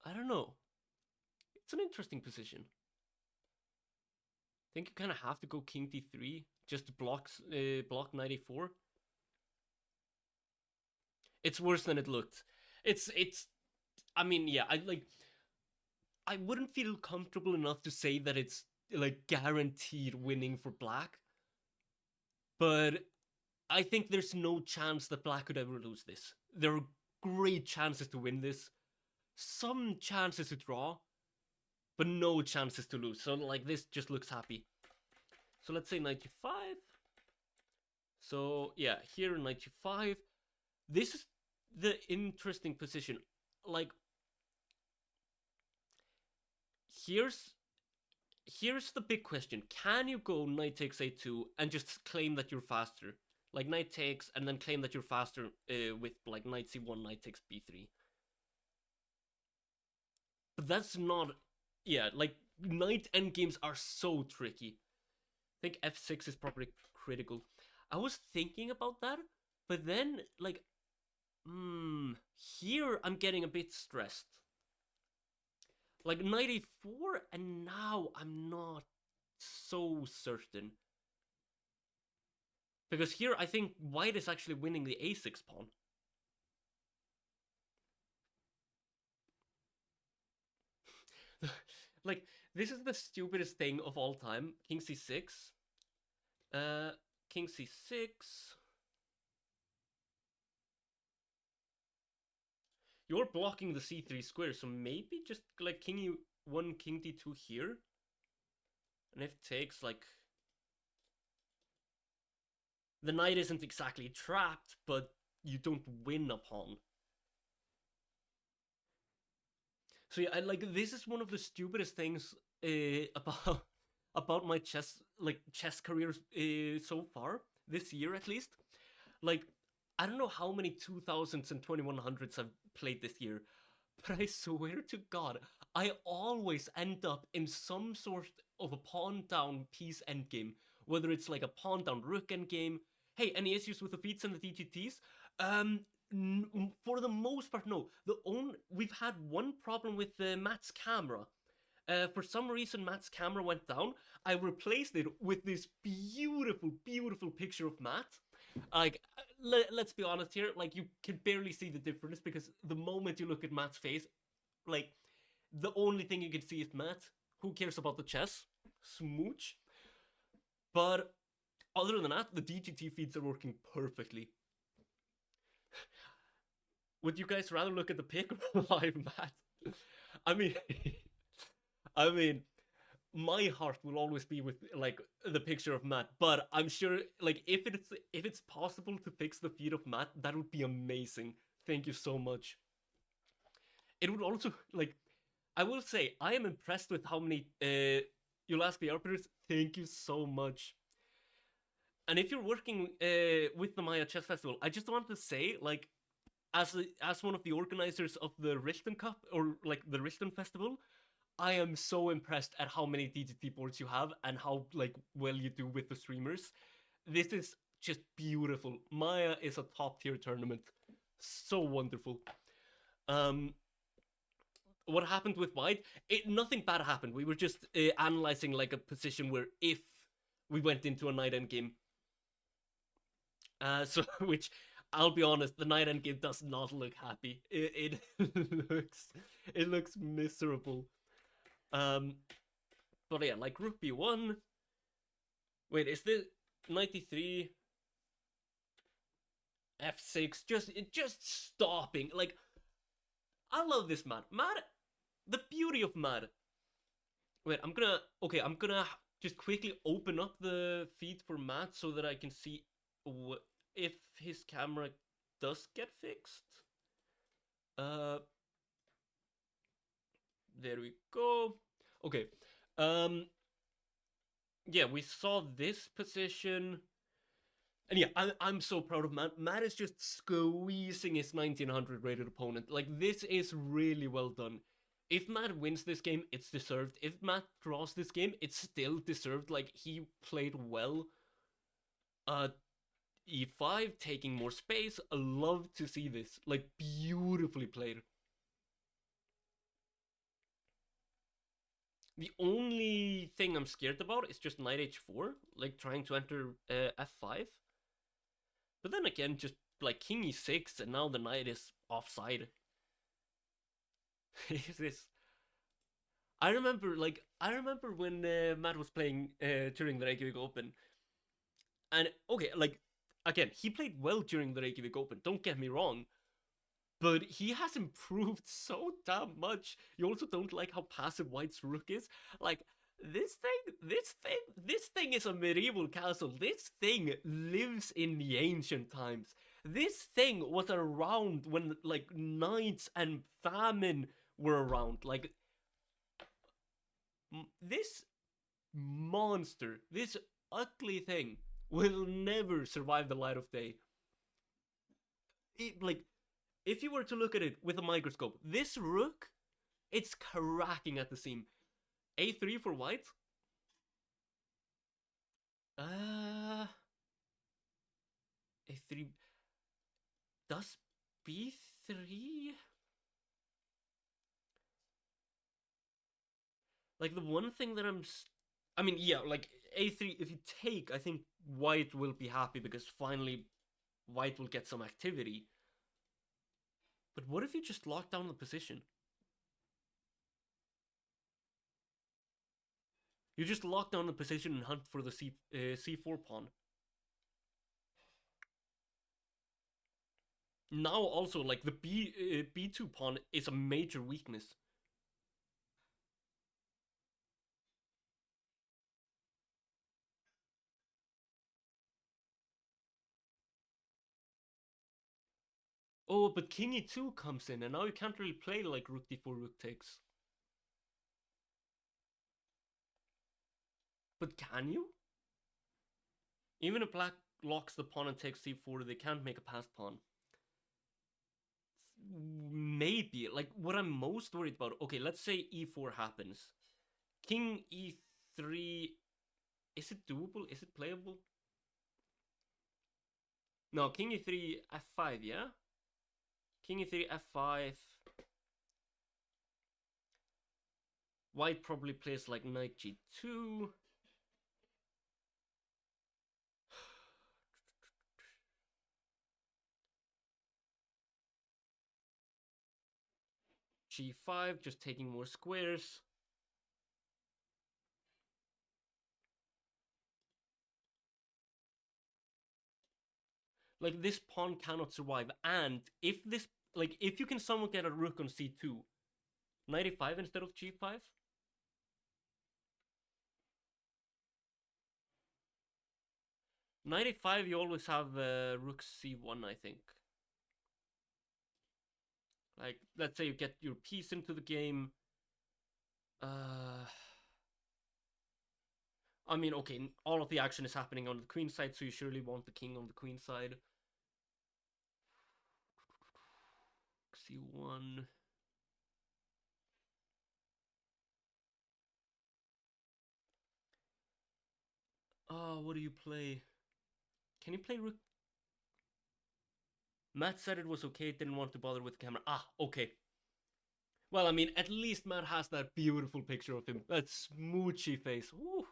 Speaker 1: I don't know. It's an interesting position. I think you kind of have to go king d3 just to block knight a4. It's worse than it looked. It's. I mean, yeah. I wouldn't feel comfortable enough to say that it's like guaranteed winning for black, but I think there's no chance that black could ever lose this. There are great chances to win this, some chances to draw, but no chances to lose. So like this just looks happy. So let's say knight g5. So yeah, here knight g5. This is the interesting position. Like here's the big question. Can you go knight takes a2 and just claim that you're faster? Like knight takes and then claim that you're faster with like knight c1, knight takes b3. But that's not... Yeah, like knight endgames are so tricky. I think f6 is probably critical. I was thinking about that, but then like... here I'm getting a bit stressed. Like knight a4, and now I'm not so certain. Because here I think white is actually winning the a6 pawn. Like, this is the stupidest thing of all time. King c6. King c6. You're blocking the c3 square, so maybe just like king e1, king d2 here. And if takes, like... The knight isn't exactly trapped, but you don't win a pawn. So yeah, this is one of the stupidest things about my chess career so far this year at least. Like, I don't know how many 2000s and 2100s I've played this year, but I swear to God, I always end up in some sort of a pawn down piece endgame, whether it's like a pawn down rook endgame. Hey, any issues with the feats and the DGTs? For the most part, no. We've had one problem with Matt's camera. For some reason, Matt's camera went down. I replaced it with this beautiful, beautiful picture of Matt. Like, let's be honest here. Like, you can barely see the difference because the moment you look at Matt's face, like, the only thing you can see is Matt. Who cares about the chess? Smooch. But other than that, the DGT feeds are working perfectly. Would you guys rather look at the pic or live, Matt? I mean, I mean, my heart will always be with like the picture of Matt, but I'm sure like if it's possible to fix the feed of Matt, that would be amazing. Thank you so much. It would also like I will say I am impressed with how many you'll ask the arbiters. Thank you so much. And if you're working with the Maia Chess Festival, I just want to say like as one of the organizers of the Richten Cup or like the Richten Festival, I am so impressed at how many DGT boards you have and how like well you do with the streamers. This is just beautiful. Maia is a top tier tournament. So wonderful. what happened with white, nothing bad happened. We were just analyzing like a position where if we went into a knight endgame, so which I'll be honest, the knight endgame does not look happy. It looks miserable. Um, but yeah, like rook b1. Wait, is this 93 f6? Just stopping. Like, I love this mat. The beauty of mat. Wait, I'm gonna just quickly open up the feed for Matt so that I can see if his camera does get fixed. Uh, there we go. Okay. Yeah, we saw this position. And yeah, I'm so proud of Matt. Matt is just squeezing his 1900 rated opponent. Like, this is really well done. If Matt wins this game, it's deserved. If Matt draws this game, it's still deserved. Like, he played well. E5, taking more space. I love to see this. Like, beautifully played. The only thing I'm scared about is just knight h4, like trying to enter f5. But then again, just like king e6, and now the knight is offside. This. I remember when Matt was playing during the Reykjavik Open, and okay, like again, he played well during the Reykjavik Open. Don't get me wrong, but he has improved so damn much. You also don't like how passive White's rook is. Like this thing is a medieval castle. This thing lives in the ancient times. This thing was around when like knights and famine were around. Like this monster, this ugly thing will never survive the light of day. Like if you were to look at it with a microscope, this rook, it's cracking at the seam. A3 for white. A3. Does B3? Like the one thing that I mean, yeah, like A3, if you take, I think white will be happy because finally white will get some activity. But what if you just lock down the position? You just lock down the position and hunt for the C4 pawn. Now also, like the B2 pawn is a major weakness. Oh, but king e2 comes in, and now you can't really play like rook d4, rook takes. But can you? Even if black locks the pawn and takes c4, they can't make a passed pawn. Maybe. Like, what I'm most worried about... Okay, let's say e4 happens. King e3... Is it doable? Is it playable? No, king e3, f5, yeah? King e3, f5... White probably plays like knight g2... g5, just taking more squares. Like, this pawn cannot survive. And if this, like, if you can somehow get a rook on c2, knight e5 instead of g5? Knight e5, you always have rook c1, I think. Like, let's say you get your piece into the game. I mean, okay, all of the action is happening on the queen side, so you surely want the king on the queen side. c1. What do you play? Can you play rook? Matt said it was okay, didn't want to bother with the camera. Okay. Well, I mean, at least Matt has that beautiful picture of him. That smoochy face. Woo.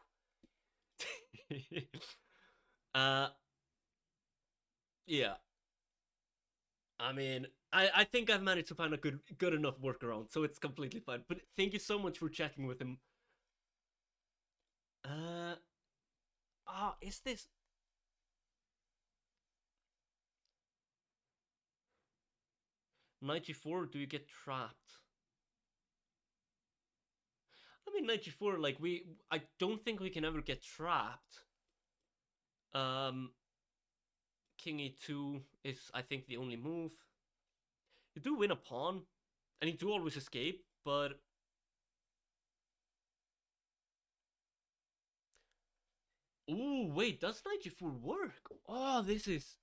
Speaker 1: uh, yeah. I mean, I think I've managed to find a good enough workaround, so it's completely fine. But thank you so much for checking with him. Uh, is this 94? Do you get trapped? I mean, 94. Like I don't think we can ever get trapped. King e2 is, I think, the only move. You do win a pawn, and you do always escape, but ooh, wait, does knight g4 work? Oh, this is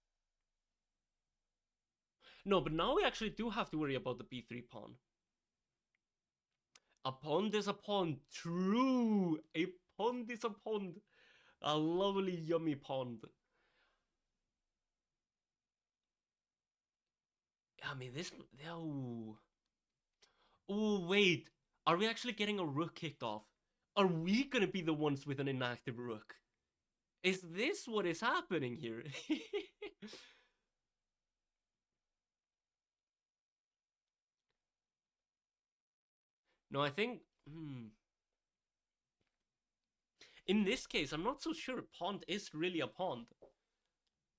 Speaker 1: no, but now we actually do have to worry about the b3 pawn. A pond is a pond. True, a pond is a pond. A lovely, yummy pond. I mean, this. Oh, oh, wait. Are we actually getting a rook kicked off? Are we gonna be the ones with an inactive rook? Is this what is happening here? No, I think. In this case, I'm not so sure pond is really a pond.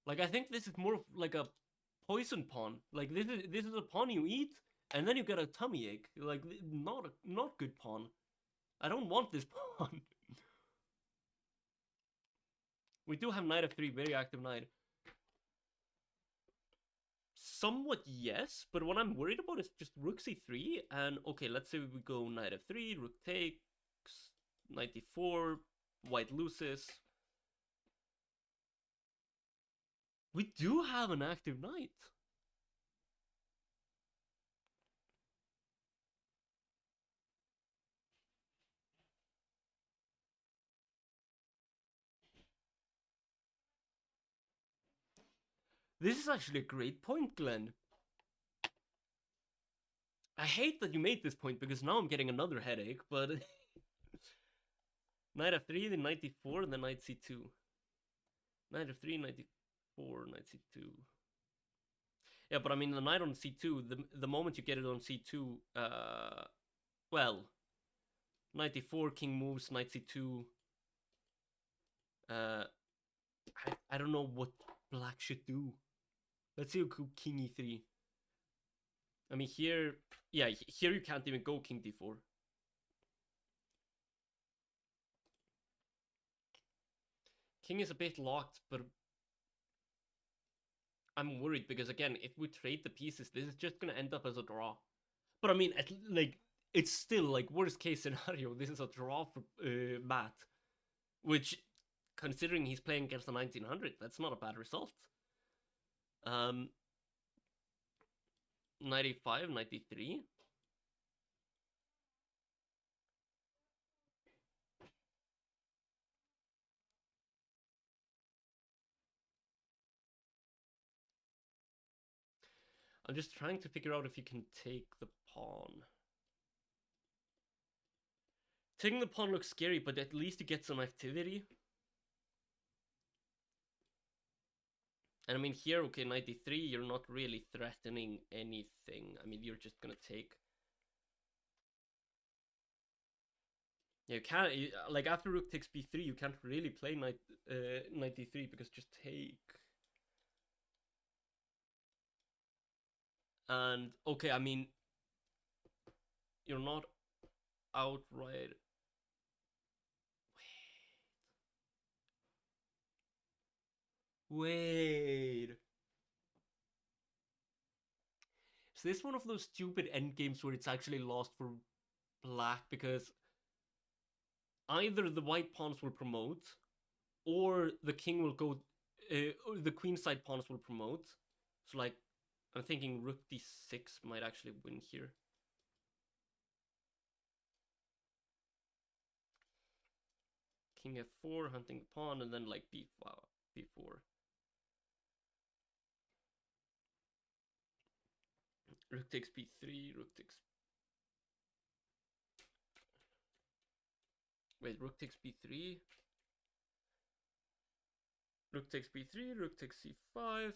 Speaker 1: Like, I think this is more like a poison pawn. Like, this is a pawn you eat, and then you get a tummy ache. Like, not good pawn. I don't want this pawn. We do have knight f3, very active knight. Somewhat yes, but what I'm worried about is just rook c3, and okay, let's say we go knight f3, rook takes, knight d4, white loses. We do have an active knight. This is actually a great point, Glenn. I hate that you made this point because now I'm getting another headache, but knight f3, then knight d4, then knight c2. Knight f3, knight d4, knight c2. Yeah, but I mean the knight on c2, the moment you get it on c2, well, knight d4, king moves, knight c2. I don't know what black should do. Let's see you go king e3. I mean here, yeah, here you can't even go king d4. King is a bit locked, but I'm worried because again, if we trade the pieces, this is just gonna end up as a draw. But I mean, like it's still like worst case scenario. This is a draw for Matt, which, considering he's playing against the 1900, that's not a bad result. 95, 93. I'm just trying to figure out if you can take the pawn. Taking the pawn looks scary, but at least you get some activity. And I mean here, okay, 93, you're not really threatening anything. I mean, you're just gonna take. Yeah, you can't, like after rook takes b3, you can't really play 93 because just take. And okay, I mean, you're not outright. Wait. Is this one of those stupid endgames where it's actually lost for black because either the white pawns will promote or the king will go, or the queen side pawns will promote. So like, I'm thinking rook d6 might actually win here. King f4, hunting the pawn, and then like b5, b4. Rook takes b3, rook takes Wait, rook takes b3. Rook takes b3, rook takes c5.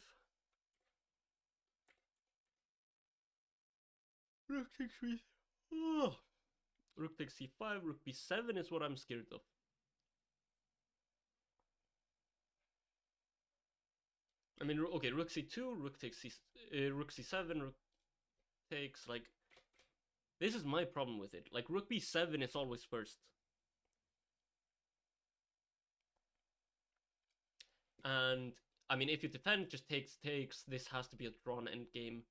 Speaker 1: Rook takes b3. Oh. Rook takes c5, rook b7 is what I'm scared of. I mean, okay, rook c2, rook takes rook c7, rook takes, like... This is my problem with it. Like, rook b7 is always first. And, I mean, if you defend, just takes, this has to be a drawn endgame.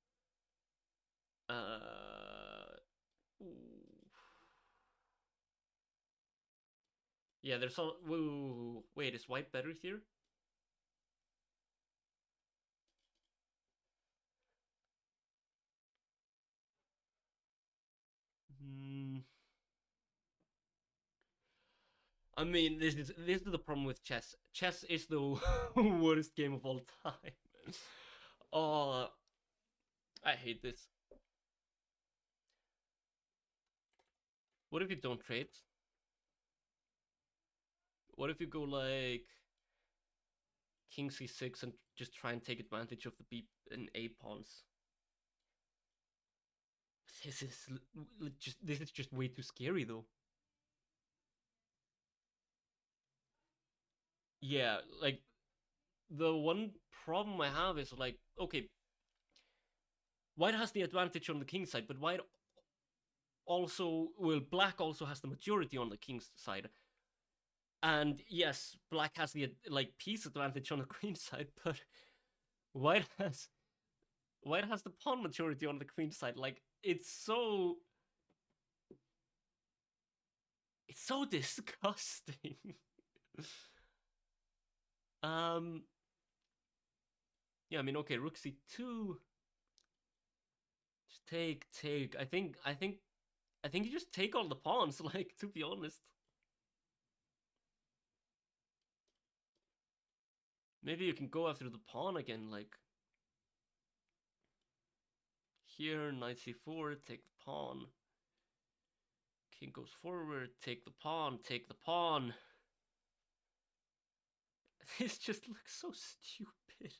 Speaker 1: Ooh. Yeah, there's all... Whoa, wait, is white better here? I mean, this is the problem with chess. Chess is the worst game of all time. Oh, I hate this. What if you don't trade? What if you go like king c6 and just try and take advantage of the b and a pawns? This is just way too scary though. Yeah, like the one problem I have is like, okay, white has the advantage on the king side, but white also, well, black also has the majority on the king's side. And yes, black has the like piece advantage on the queen side, but white has the pawn majority on the queen side. Like it's so disgusting. Yeah, I mean, okay, rook c2. Just take. I think you just take all the pawns. Like, to be honest. Maybe you can go after the pawn again, like here, knight c4, take the pawn. King goes forward, take the pawn, take the pawn. This just looks so stupid.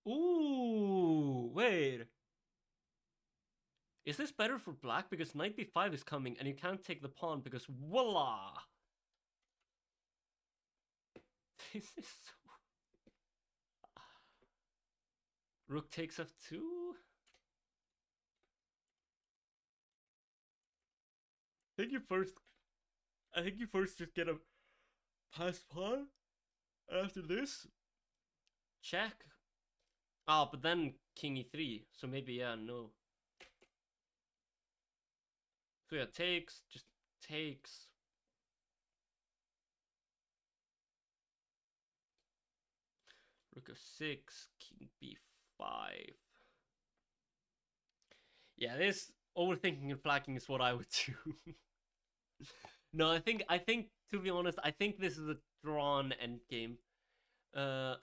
Speaker 1: Ooh, wait. Is this better for black? Because knight b5 is coming and you can't take the pawn because voila! This is so... Rook takes f2? I think you first just get a passed pawn. After this, check. Oh, but then king e3. So maybe, yeah, no. So yeah, takes, just takes. Rook f6, king b5. Yeah, this overthinking and flagging is what I would do. No, I think to be honest, I think this is a drawn endgame. I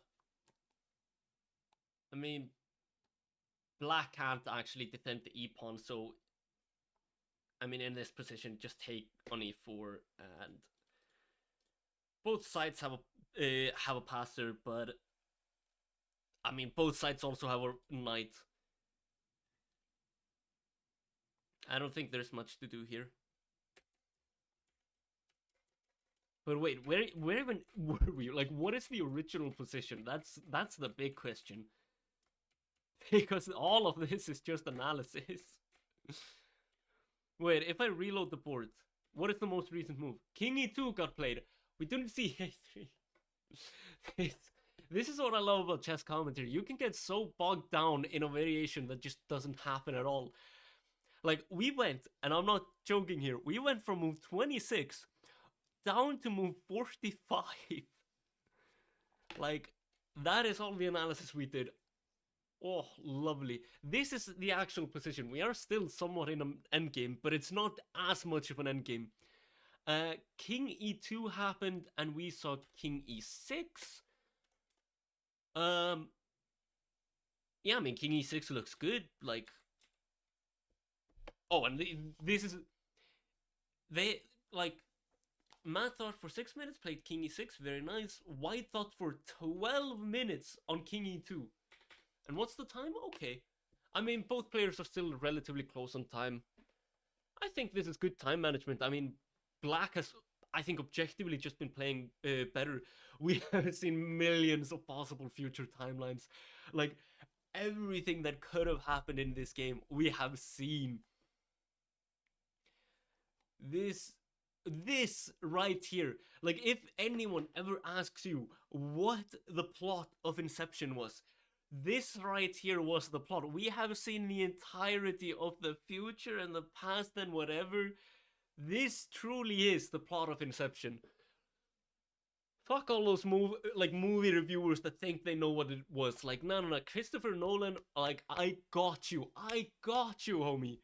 Speaker 1: mean, black can't actually defend the e-pawn, so I mean, in this position, just take on e4, and both sides have a passer, but I mean, both sides also have a knight. I don't think there's much to do here. But wait, where even were we? Like, what is the original position? That's the big question. Because all of this is just analysis. Wait, if I reload the board, what is the most recent move? King e2 got played. We didn't see a3. This is what I love about chess commentary. You can get so bogged down in a variation that just doesn't happen at all. Like, we went, and I'm not joking here, we went from move 26 down to move 45. Like, that is all the analysis we did. Oh, lovely. This is the actual position. We are still somewhat in an endgame, but it's not as much of an endgame. King e2 happened, and we saw king e6. Yeah, I mean, king e6 looks good. Like, oh, and this is they like Matt thought for 6 minutes, played king e6, very nice. White thought for 12 minutes on king e2. And what's the time? Okay. I mean, both players are still relatively close on time. I think this is good time management. I mean, Black has, I think, objectively just been playing better. We have seen millions of possible future timelines. Like, everything that could have happened in this game, we have seen. This this right here, like, if anyone ever asks you what the plot of Inception was, this right here was the plot. We have seen the entirety of the future and the past and whatever. This truly is the plot of Inception. Fuck all those movie reviewers that think they know what it was. Like, no, no, no, Christopher Nolan, like, I got you, homie.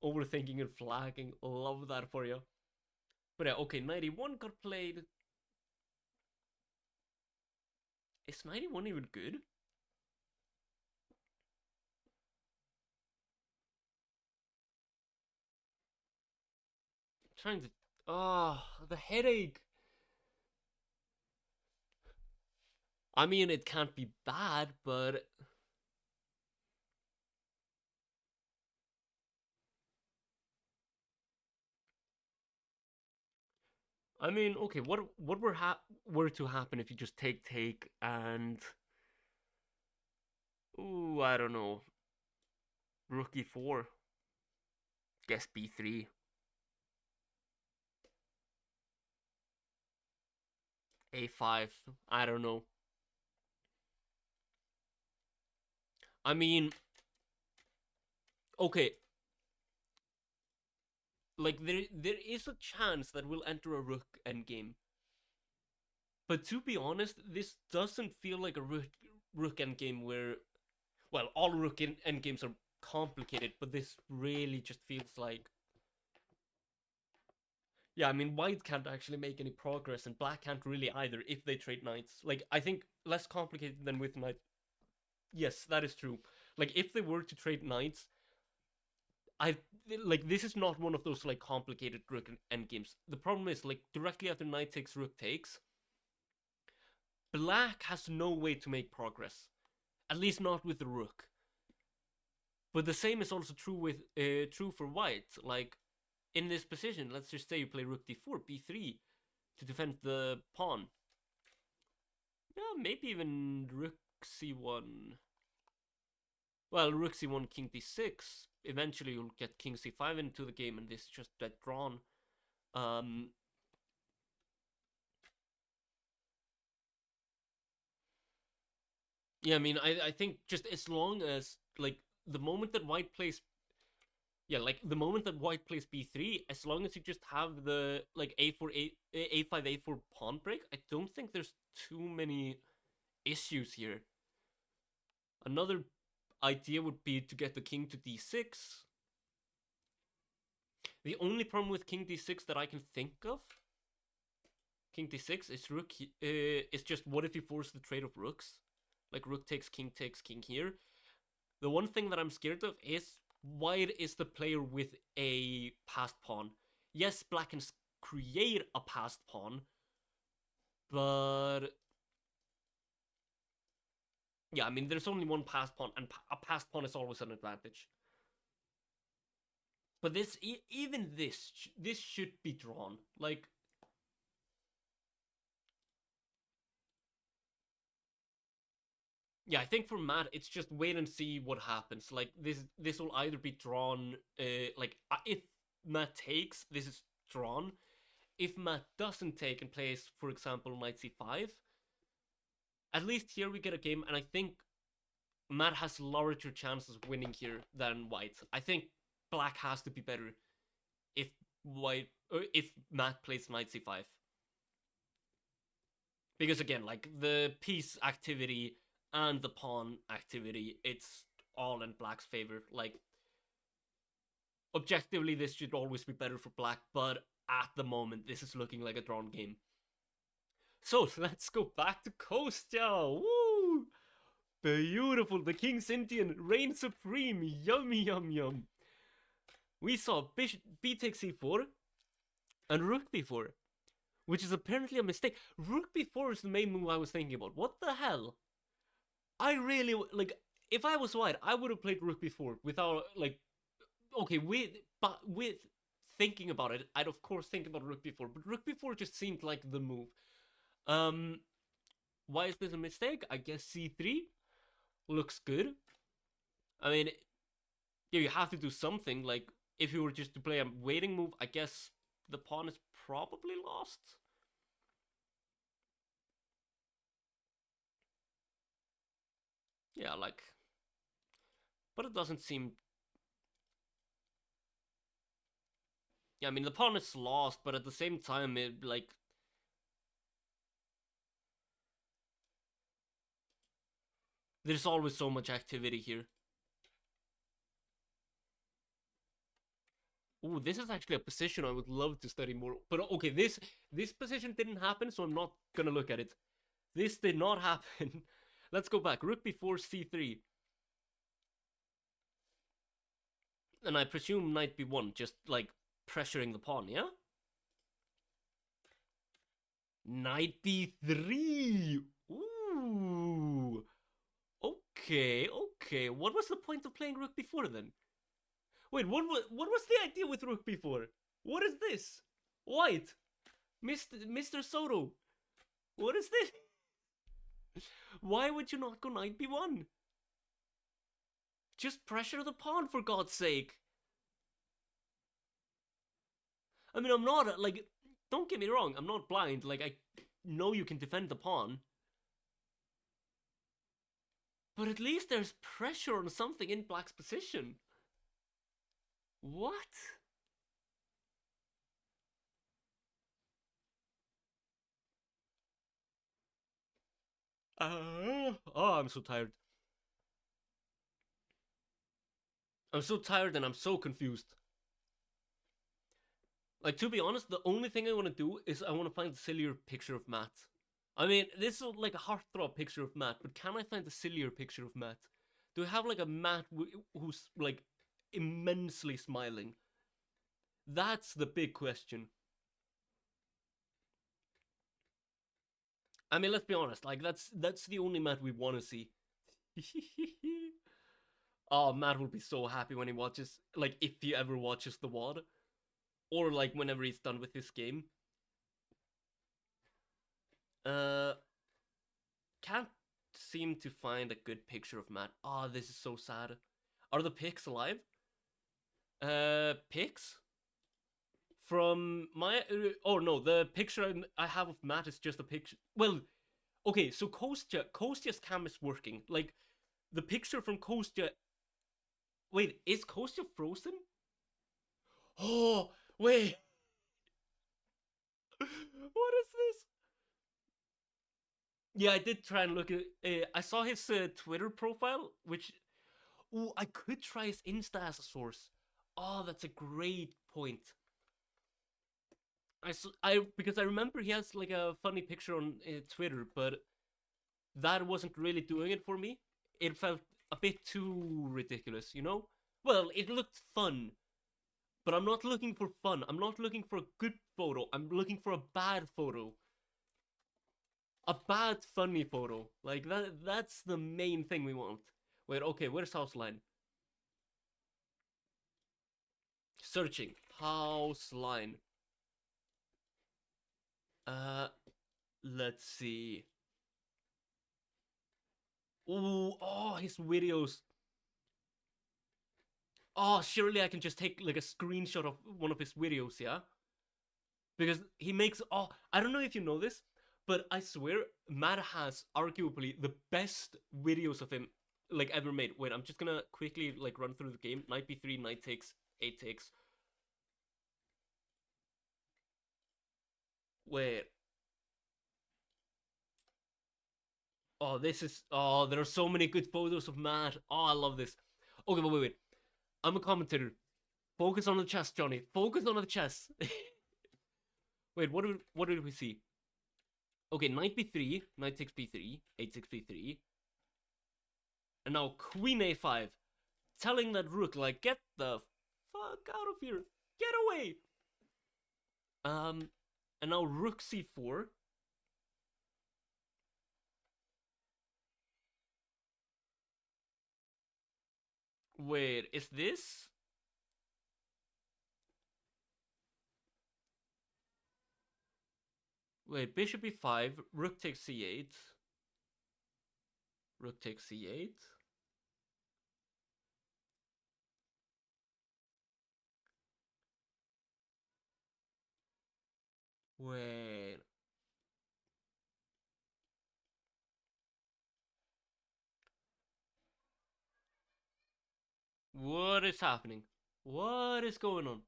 Speaker 1: Overthinking and flagging, love that for you. But yeah, okay, 91 got played. Is 91 even good? I'm trying to. Ah, oh, the headache. I mean, it can't be bad, but. I mean, okay, what were to happen if you just take and. Ooh, I don't know. Rook e4. Guess b3. a5. I don't know. I mean, okay, like there is a chance that we'll enter a rook endgame. But to be honest, this doesn't feel like a rook endgame where, well, all rook endgames are complicated, but this really just feels like, yeah, I mean, white can't actually make any progress, and black can't really either if they trade knights. Like, I think less complicated than with knight. Yes, that is true. Like, if they were to trade knights, I like this is not one of those like complicated rook endgames. The problem is like directly after knight takes rook takes, black has no way to make progress. At least not with the rook. But the same is also true for white. Like in this position, let's just say you play rook d4, b3 to defend the pawn. Yeah, maybe even rook c1. Well, rook c1, king d6. Eventually, you'll get king c5 into the game, and this is just dead drawn. Um, yeah, I mean, I think just as long as like the moment that white plays, yeah, like the moment that white plays b3, as long as you just have the like a4 a5 a4 pawn break, I don't think there's too many issues here. Another idea would be to get the king to d6. The only problem with king d6 that I can think of, king d6 is rook. Is just what if you force the trade of rooks, like rook takes king here. The one thing that I'm scared of is white is the player with a passed pawn. Yes, black can create a passed pawn, but yeah, I mean, there's only one passed pawn, and a passed pawn is always an advantage. But even this should be drawn. Like, yeah, I think for Matt, it's just wait and see what happens. Like this will either be drawn. Like if Matt takes, this is drawn. If Matt doesn't take and plays, for example, knight c5, at least here we get a game, and I think Matt has larger chances of winning here than white. I think black has to be better if white or if Matt plays knight c5. Because again, like the piece activity and the pawn activity, it's all in black's favor. Like objectively, this should always be better for black, but at the moment, this is looking like a drawn game. So let's go back to Kostya. Woo! Beautiful. The King's Indian reigns supreme. Yummy, yum, yum. We saw bishop b takes c4 and rook b4, which is apparently a mistake. Rook b4 is the main move I was thinking about. What the hell? I really like. If I was white, I would have played rook b4 without like. Okay, with thinking about it, I'd of course think about rook b4, but rook b4 just seemed like the move. Why is this a mistake? I guess c3 looks good. I mean, yeah, you have to do something. Like, if you were just to play a waiting move, I guess the pawn is probably lost. Yeah, like, but it doesn't seem. Yeah, I mean, the pawn is lost, but at the same time, it, like, there's always so much activity here. Ooh, this is actually a position I would love to study more. But okay, this position didn't happen, so I'm not gonna look at it. This did not happen. Let's go back. Rook b4, c3. And I presume knight b1, just, like, pressuring the pawn, yeah? Knight b3! Ooh! Okay, okay. What was the point of playing rook b4 then? Wait, what was the idea with rook b4? What is this? White! Mr. Soto! What is this? Why would you not go knight b1? Just pressure the pawn, for God's sake! I mean, I'm not, like, don't get me wrong, I'm not blind. Like, I know you can defend the pawn. But at least there's pressure on something in black's position. What? Oh, I'm so tired. I'm so tired and I'm so confused. Like, to be honest, the only thing I want to do is I want to find a sillier picture of Matt. I mean, this is like a heartthrob picture of Matt, but can I find a sillier picture of Matt? Do I have like a Matt who's like immensely smiling? That's the big question. I mean, let's be honest. Like, that's the only Matt we want to see. Oh, Matt will be so happy when he watches, like, if he ever watches the WOD, or like whenever he's done with this game. Can't seem to find a good picture of Matt. Oh, this is so sad. Are the pics alive? Pics? From my... oh, no, the picture I have of Matt is just a picture... Well, okay, so Kostya's cam is working. Like, the picture from Kostya... Wait, is Kostya frozen? Oh, wait. What is this? Yeah, I did try and look at... I saw his Twitter profile, which... Oh, I could try his Insta as a source. Oh, that's a great point. Because I remember he has like a funny picture on Twitter, but that wasn't really doing it for me. It felt a bit too ridiculous, you know? Well, it looked fun, but I'm not looking for fun. I'm not looking for a good photo. I'm looking for a bad photo. A bad, funny photo. Like, that's the main thing we want. Wait, okay, where's house line? Searching. House line. Let's see. Ooh, oh, his videos. Oh, surely I can just take like a screenshot of one of his videos, yeah? Because he makes, oh, I don't know if you know this, but I swear Matt has arguably the best videos of him like ever made. Wait, I'm just gonna quickly like run through the game. Knight b3, knight takes, 8 takes. Wait. Oh, this is, oh, there are so many good photos of Matt. Oh, I love this. Okay, but wait. I'm a commentator. Focus on the chess, Johnny. Focus on the chess. Wait, what did we see? Okay, knight b3, knight takes b3, 8 takes b3. And now queen a5, telling that rook, like, get the fuck out of here. Get away. And now rook c4. Wait, is this? Wait, bishop e5, rook takes c8. Rook takes c8. Wait. What is happening? What is going on?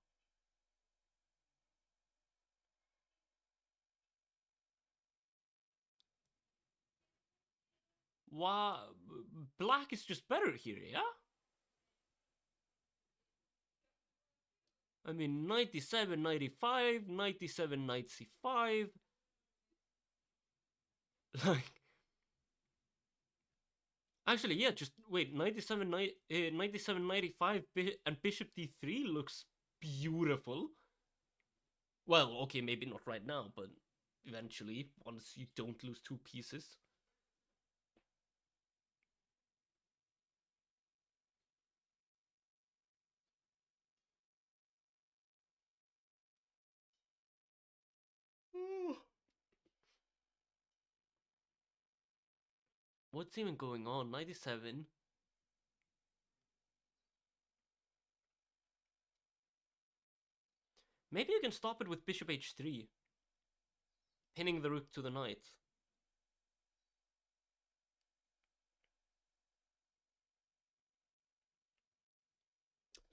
Speaker 1: Why? Black is just better here, yeah? I mean, 97, 95, 97, knight c5. Like, actually, yeah, just wait. 97, 97, 95, and bishop d3 looks beautiful. Well, okay, maybe not right now, but eventually, once you don't lose two pieces. What's even going on? 97. Maybe you can stop it with bishop h3, pinning the rook to the knight.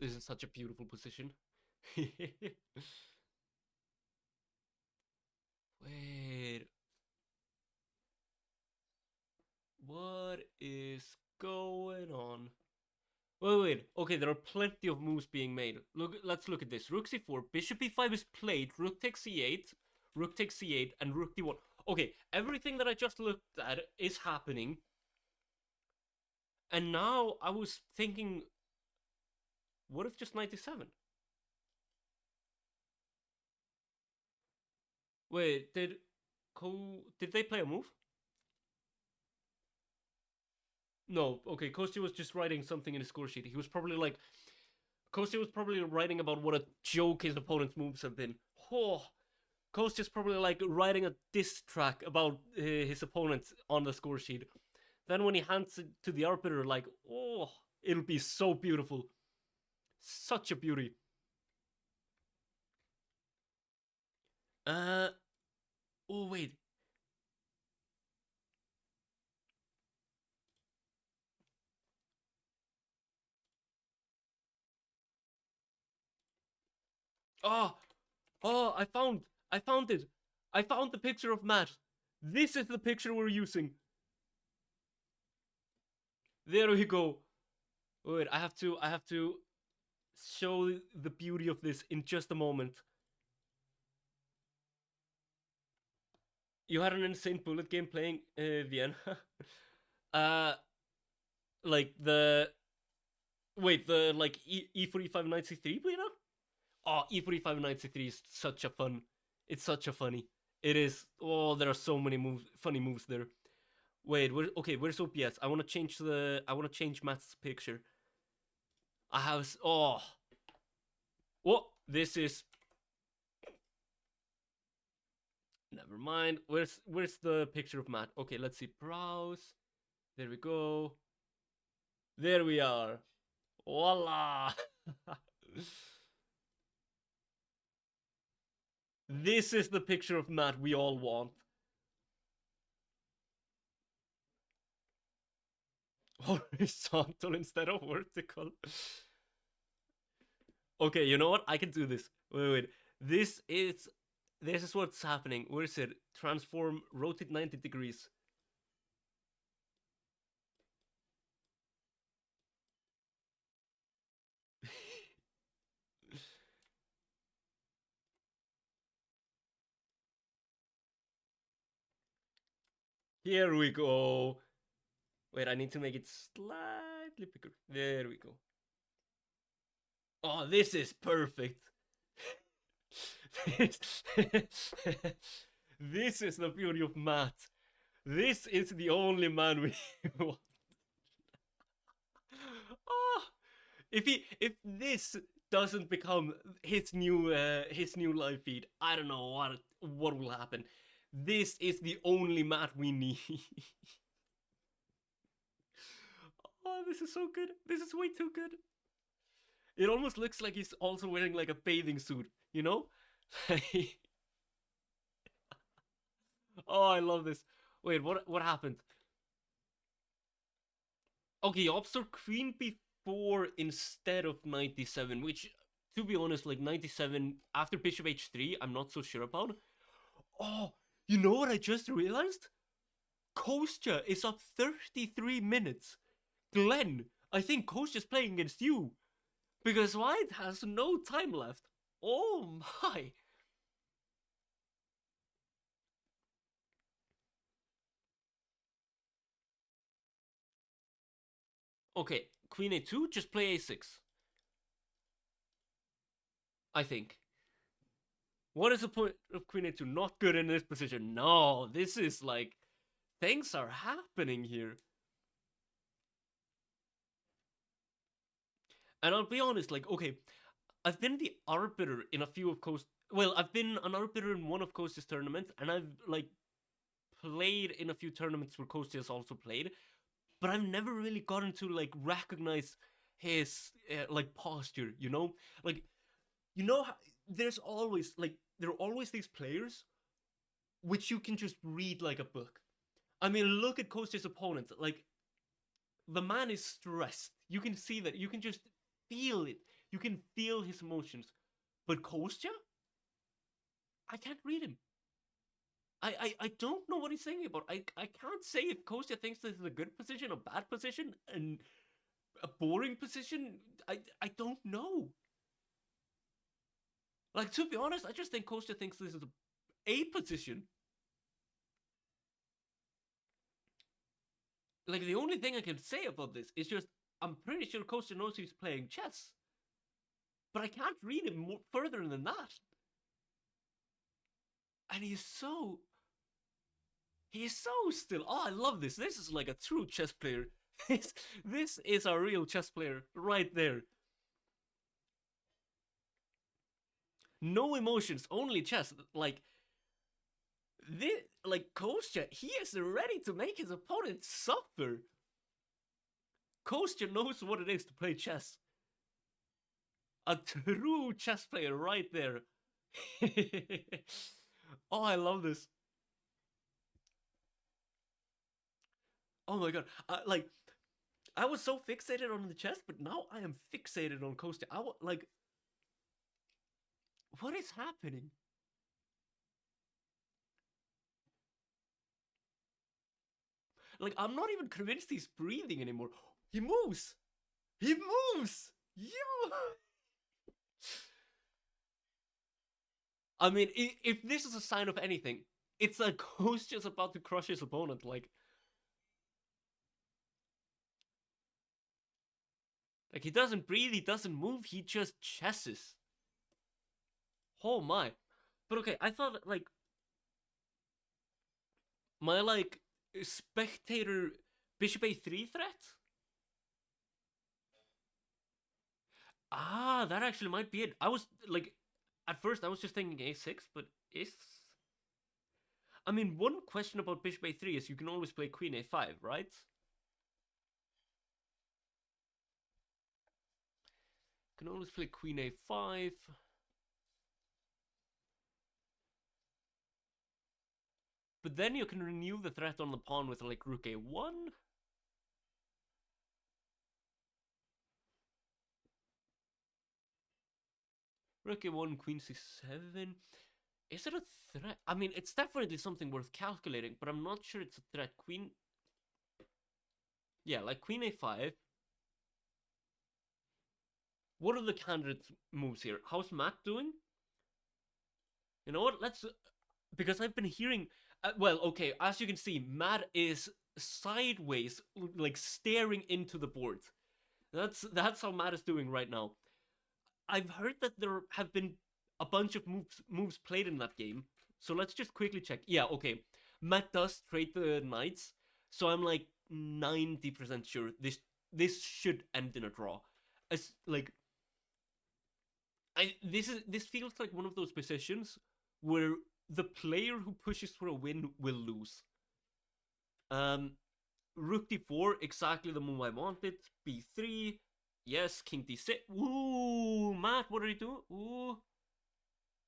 Speaker 1: This is such a beautiful position. Wait. What is going on? Wait. Okay, there are plenty of moves being made. Let's look at this. Rook c4, bishop e5 is played, rook takes c8, rook takes c8, and rook d1. Okay, everything that I just looked at is happening. And now I was thinking, what if just 97? Wait, did they play a move? No, okay, Kostya was just writing something in his score sheet. He was probably like, Kostya was probably writing about what a joke his opponent's moves have been. Oh, Kostya's probably like writing a diss track about his opponent on the score sheet. Then when he hands it to the arbiter, like, oh, it'll be so beautiful. Such a beauty. Uh, oh, wait. Oh, oh, I found it. I found the picture of Matt. This is the picture we're using. There we go. Wait, I have to show the beauty of this in just a moment. You had an insane bullet game playing Vienna. uh, like the wait, the like E45 knight c3 Vienna. Oh, E45 knight c3 is such a fun. It's such a funny. It is. Oh, there are so many moves, funny moves there. Wait, okay, where's OPS? I want to change I want to change Matt's picture. I have. Oh, what? This is. Never mind. Where's the picture of Matt? Okay, let's see. Browse. There we go. There we are. Voila. This is the picture of Matt we all want. Horizontal instead of vertical. Okay, you know what? I can do this. Wait. This is what's happening. Where is it? Transform, rotate 90 degrees. Here we go. Wait, I need to make it slightly bigger. There we go. Oh, this is perfect. this, this is the beauty of Matt. This is the only man we want. Oh, if this doesn't become his new live feed, I don't know what will happen. This is the only Matt we need. Oh, this is so good. This is way too good. It almost looks like he's also wearing like a bathing suit, you know? Oh, I love this. Wait, what happened? Okay, Obster Queen b4 instead of 97, which, to be honest, like 97 after Bishop h3, I'm not so sure about. Oh, you know what I just realized? Kostya is up 33 minutes. Glenn, I think Kostya's playing against you. Because White has no time left. Oh my. Okay, Queen a2, just play a6. I think. What is the point of Queen a2? Not good in this position. No, this is like... Things are happening here. And I'll be honest, like, okay, I've been the arbiter in a few of Coast... Well, I've been an arbiter in one of Kostya's tournaments, and I've, like, played in a few tournaments where Kostya has also played, but I've never really gotten to, like, recognize his, like, posture, you know? Like, you know, how, there's always, like, there are always these players which you can just read like a book. I mean, look at Kostya's opponent. Like, the man is stressed. You can see that. You can just feel it. You can feel his emotions. But Kostya? I can't read him. I don't know what he's thinking about. I can't say if Kostya thinks this is a good position, a bad position, and a boring position. I don't know. Like, to be honest, I just think Kostya thinks this is a position. Like, the only thing I can say about this is just, I'm pretty sure Kostya knows he's playing chess. But I can't read him more further than that. And he's so still. Oh, I love this. This is like a true chess player. This is a real chess player right there. No emotions, only chess. Like this, like Kostya, he is ready to make his opponent suffer. Kostya knows what it is to play chess. A true chess player right there. Oh, I love this. Oh my god. Like, I was so fixated on the chess, but now I am fixated on Kostya. Like, what is happening? Like, I'm not even convinced he's breathing anymore. He moves. He moves. Yo. I mean, if this is a sign of anything, it's like Kostya's about to crush his opponent. Like he doesn't breathe. He doesn't move. He just chesses. Oh my. But okay, I thought like my like spectator bishop a3 threat. Ah, that actually might be it. I was like, at first I was just thinking a6, but is... I mean, one question about bishop a3 is you can always play queen a5, right? You can always play queen a5. But then you can renew the threat on the pawn with like rook a1. Rook a1, queen c7. Is it a threat? I mean, it's definitely something worth calculating, but I'm not sure it's a threat. Queen... Yeah, like queen a5. What are the candidate moves here? How's Matt doing? You know what? Let's... Because I've been hearing... well, okay, as you can see, Matt is sideways, like staring into the board. That's how Matt is doing right now. I've heard that there have been a bunch of moves played in that game. So let's just quickly check. Yeah, okay. Matt does trade the knights, so I'm like 90% sure this should end in a draw. As like this feels like one of those positions where the player who pushes for a win will lose. Um, Rook d4, exactly the move I wanted. b3, yes. King d6. Ooh, Matt, what are you doing? Ooh,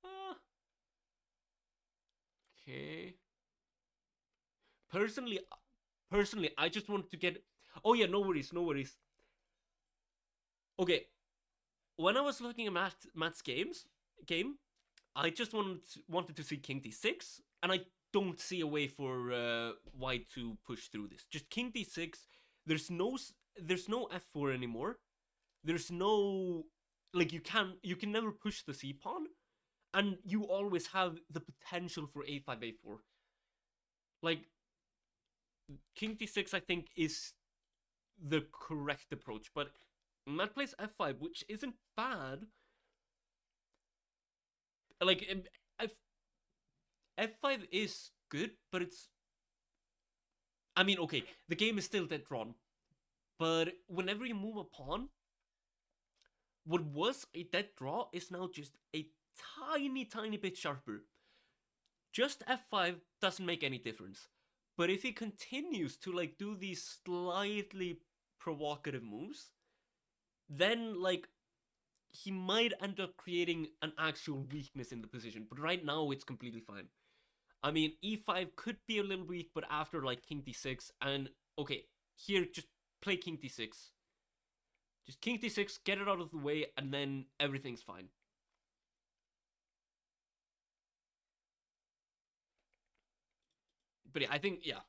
Speaker 1: uh, okay. Personally, I just wanted to get. Oh yeah, no worries, no worries. Okay, when I was looking at Matt's game, I just wanted to see King d6, and I don't see a way for White to push through this. Just King d6. There's no f4 anymore. There's no like you can never push the c pawn, and you always have the potential for a5 a4. Like King d6, I think is the correct approach, but Matt plays f5, which isn't bad. Like f5 is good, but it's. I mean, okay, the game is still dead drawn, but whenever you move a pawn, what was a dead draw is now just a tiny, tiny bit sharper. Just f5 doesn't make any difference. But if he continues to like do these slightly provocative moves, then like he might end up creating an actual weakness in the position. But right now it's completely fine. I mean, e5 could be a little weak, but after like king d6 and okay, here just play king d6. Just king d6, get it out of the way, and then everything's fine. But yeah, I think yeah,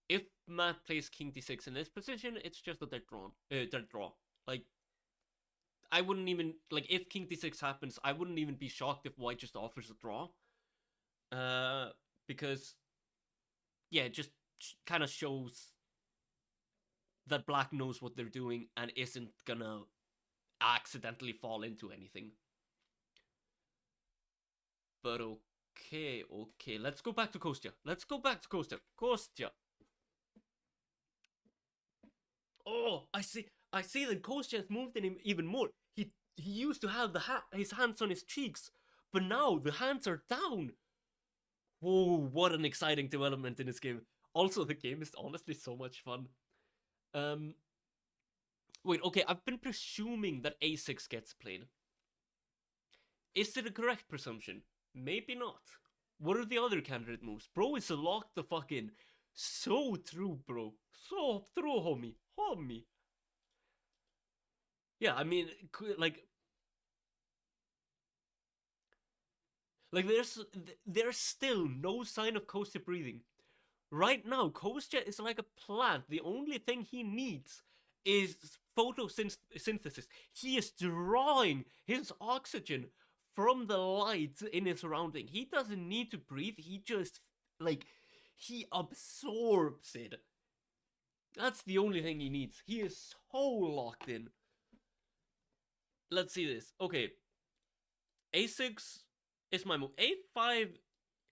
Speaker 1: if Matt plays king d6 in this position, it's just a dead draw. Like I wouldn't even like if king d6 happens, I wouldn't even be shocked if White just offers a draw. Uh, because yeah, it just kind of shows that Black knows what they're doing and isn't gonna accidentally fall into anything. But okay, let's go back to Kostya. Let's go back to Kostya. Kostya. Oh, I see that Kostya has moved in him even more. He used to have his hands on his cheeks, but now the hands are down. Whoa, what an exciting development in this game. Also, the game is honestly so much fun. Um, wait, okay, I've been presuming that a6 gets played. Is it a correct presumption? Maybe not. What are the other candidate moves? Bro, it's a lock the fuck in. So true, bro. So true, homie. Homie. Yeah, I mean, like there's still no sign of Kostya breathing. Right now, Kostya is like a plant. The only thing he needs is photosynthesis. He is drawing his oxygen from the light in his surrounding. He doesn't need to breathe. He just like he absorbs it. That's the only thing he needs. He is so locked in. Let's see this. Okay, a6 is my move. a5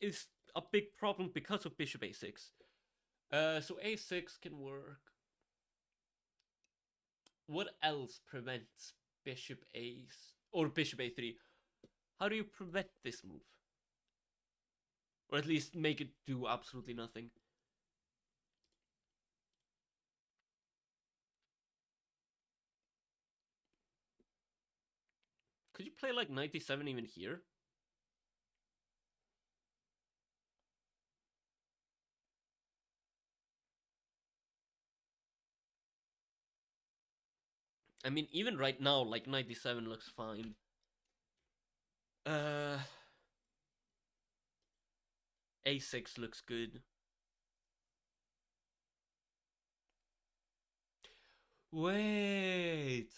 Speaker 1: is a big problem because of bishop a6. So a6 can work. What else prevents bishop a or bishop a3? How do you prevent this move? Or at least make it do absolutely nothing? Could you play like 97 even here? I mean, even right now, like 97 looks fine. Uh, a6 looks good. Wait.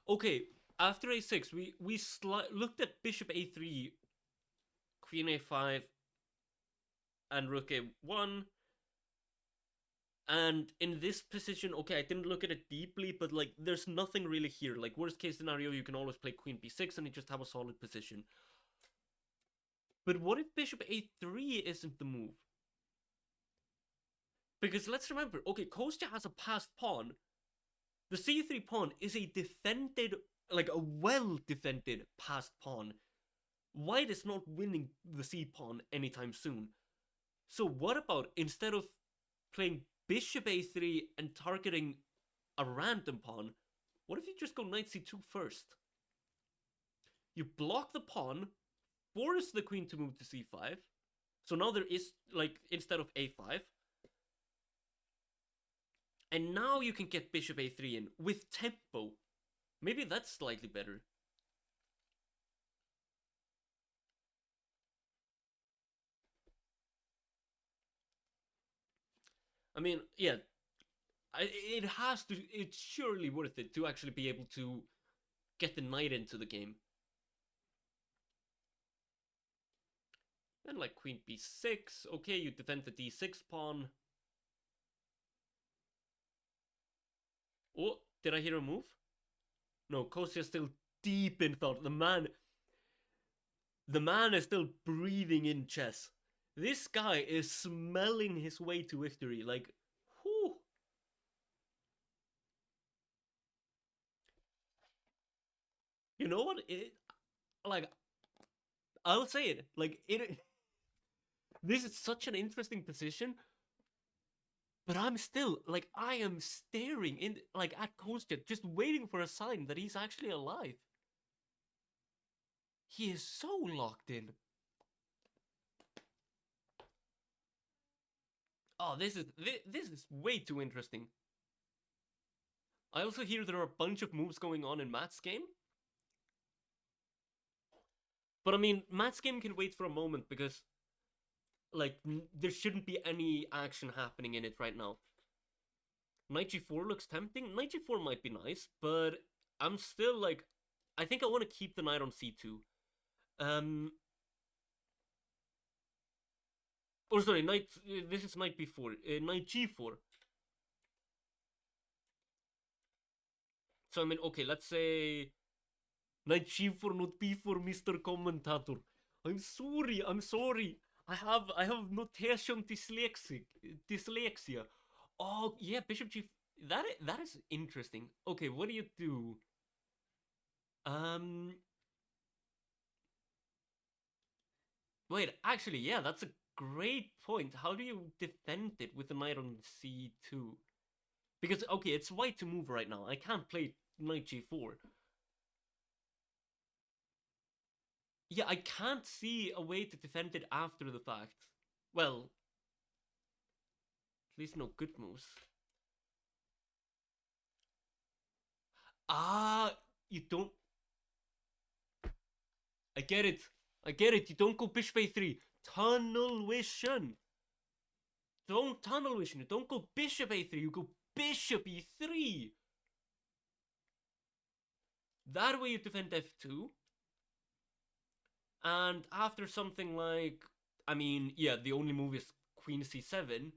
Speaker 1: Okay, after a6, we looked at bishop a3 queen a5, and rook a1. And in this position, okay, I didn't look at it deeply, but like, there's nothing really here. Like, worst case scenario, you can always play queen b6 and you just have a solid position. But what if bishop a3 isn't the move? Because let's remember, okay, Kostya has a passed pawn. The c3 pawn is a defended, like a well-defended passed pawn. White is not winning the c pawn anytime soon. So what about, instead of playing bishop a3 and targeting a random pawn, what if you just go knight c2 first? You block the pawn, force the queen to move to c5. So now there is, like, instead of a5. And now you can get bishop a3 in with tempo. Maybe that's slightly better. I mean, yeah, it's surely worth it to actually be able to get the knight into the game. And like queen b6, okay, you defend the d6 pawn. Oh, did I hear a move? No, Kostya's still deep in thought. The man is still breathing in chess. This guy is smelling his way to victory. Like, whew. You know what? Like, I'll say it. Like, this is such an interesting position. But I'm still, like, I am staring in, like, at Kostya, just waiting for a sign that he's actually alive. He is so locked in. Oh, this is way too interesting. I also hear there are a bunch of moves going on in Matt's game. But I mean, Matt's game can wait for a moment because, like, there shouldn't be any action happening in it right now. Knight g4 looks tempting. Knight g4 might be nice, but I'm still, like, I think I want to keep the knight on c2. Or sorry, this is knight b4. Knight g4. So, I mean, okay, let's say knight g4, not b4, Mr. Commentator. I'm sorry. I have notation dyslexia. Oh, yeah, bishop g... That is interesting. Okay, what do you do? Wait, actually, yeah, that's a great point. How do you defend it with the knight on c2? Because, okay, it's white to move right now. I can't play knight g4. Yeah, I can't see a way to defend it after the fact. Well, at least no good moves. Ah, you don't... I get it. You don't go bishop a3. Tunnel vision. Don't tunnel vision. You don't go bishop a3. You go bishop e3. That way you defend f2. And after something like... I mean, yeah, the only move is queen c7.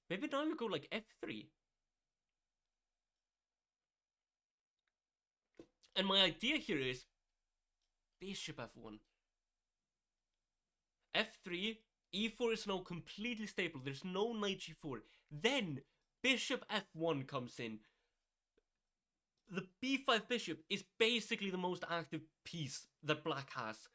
Speaker 1: Maybe now you go like f3. And my idea here is bishop f1. f3, e4 is now completely stable. There's no knight g4. Then bishop f1 comes in. The b5 bishop is basically the most active piece that black has.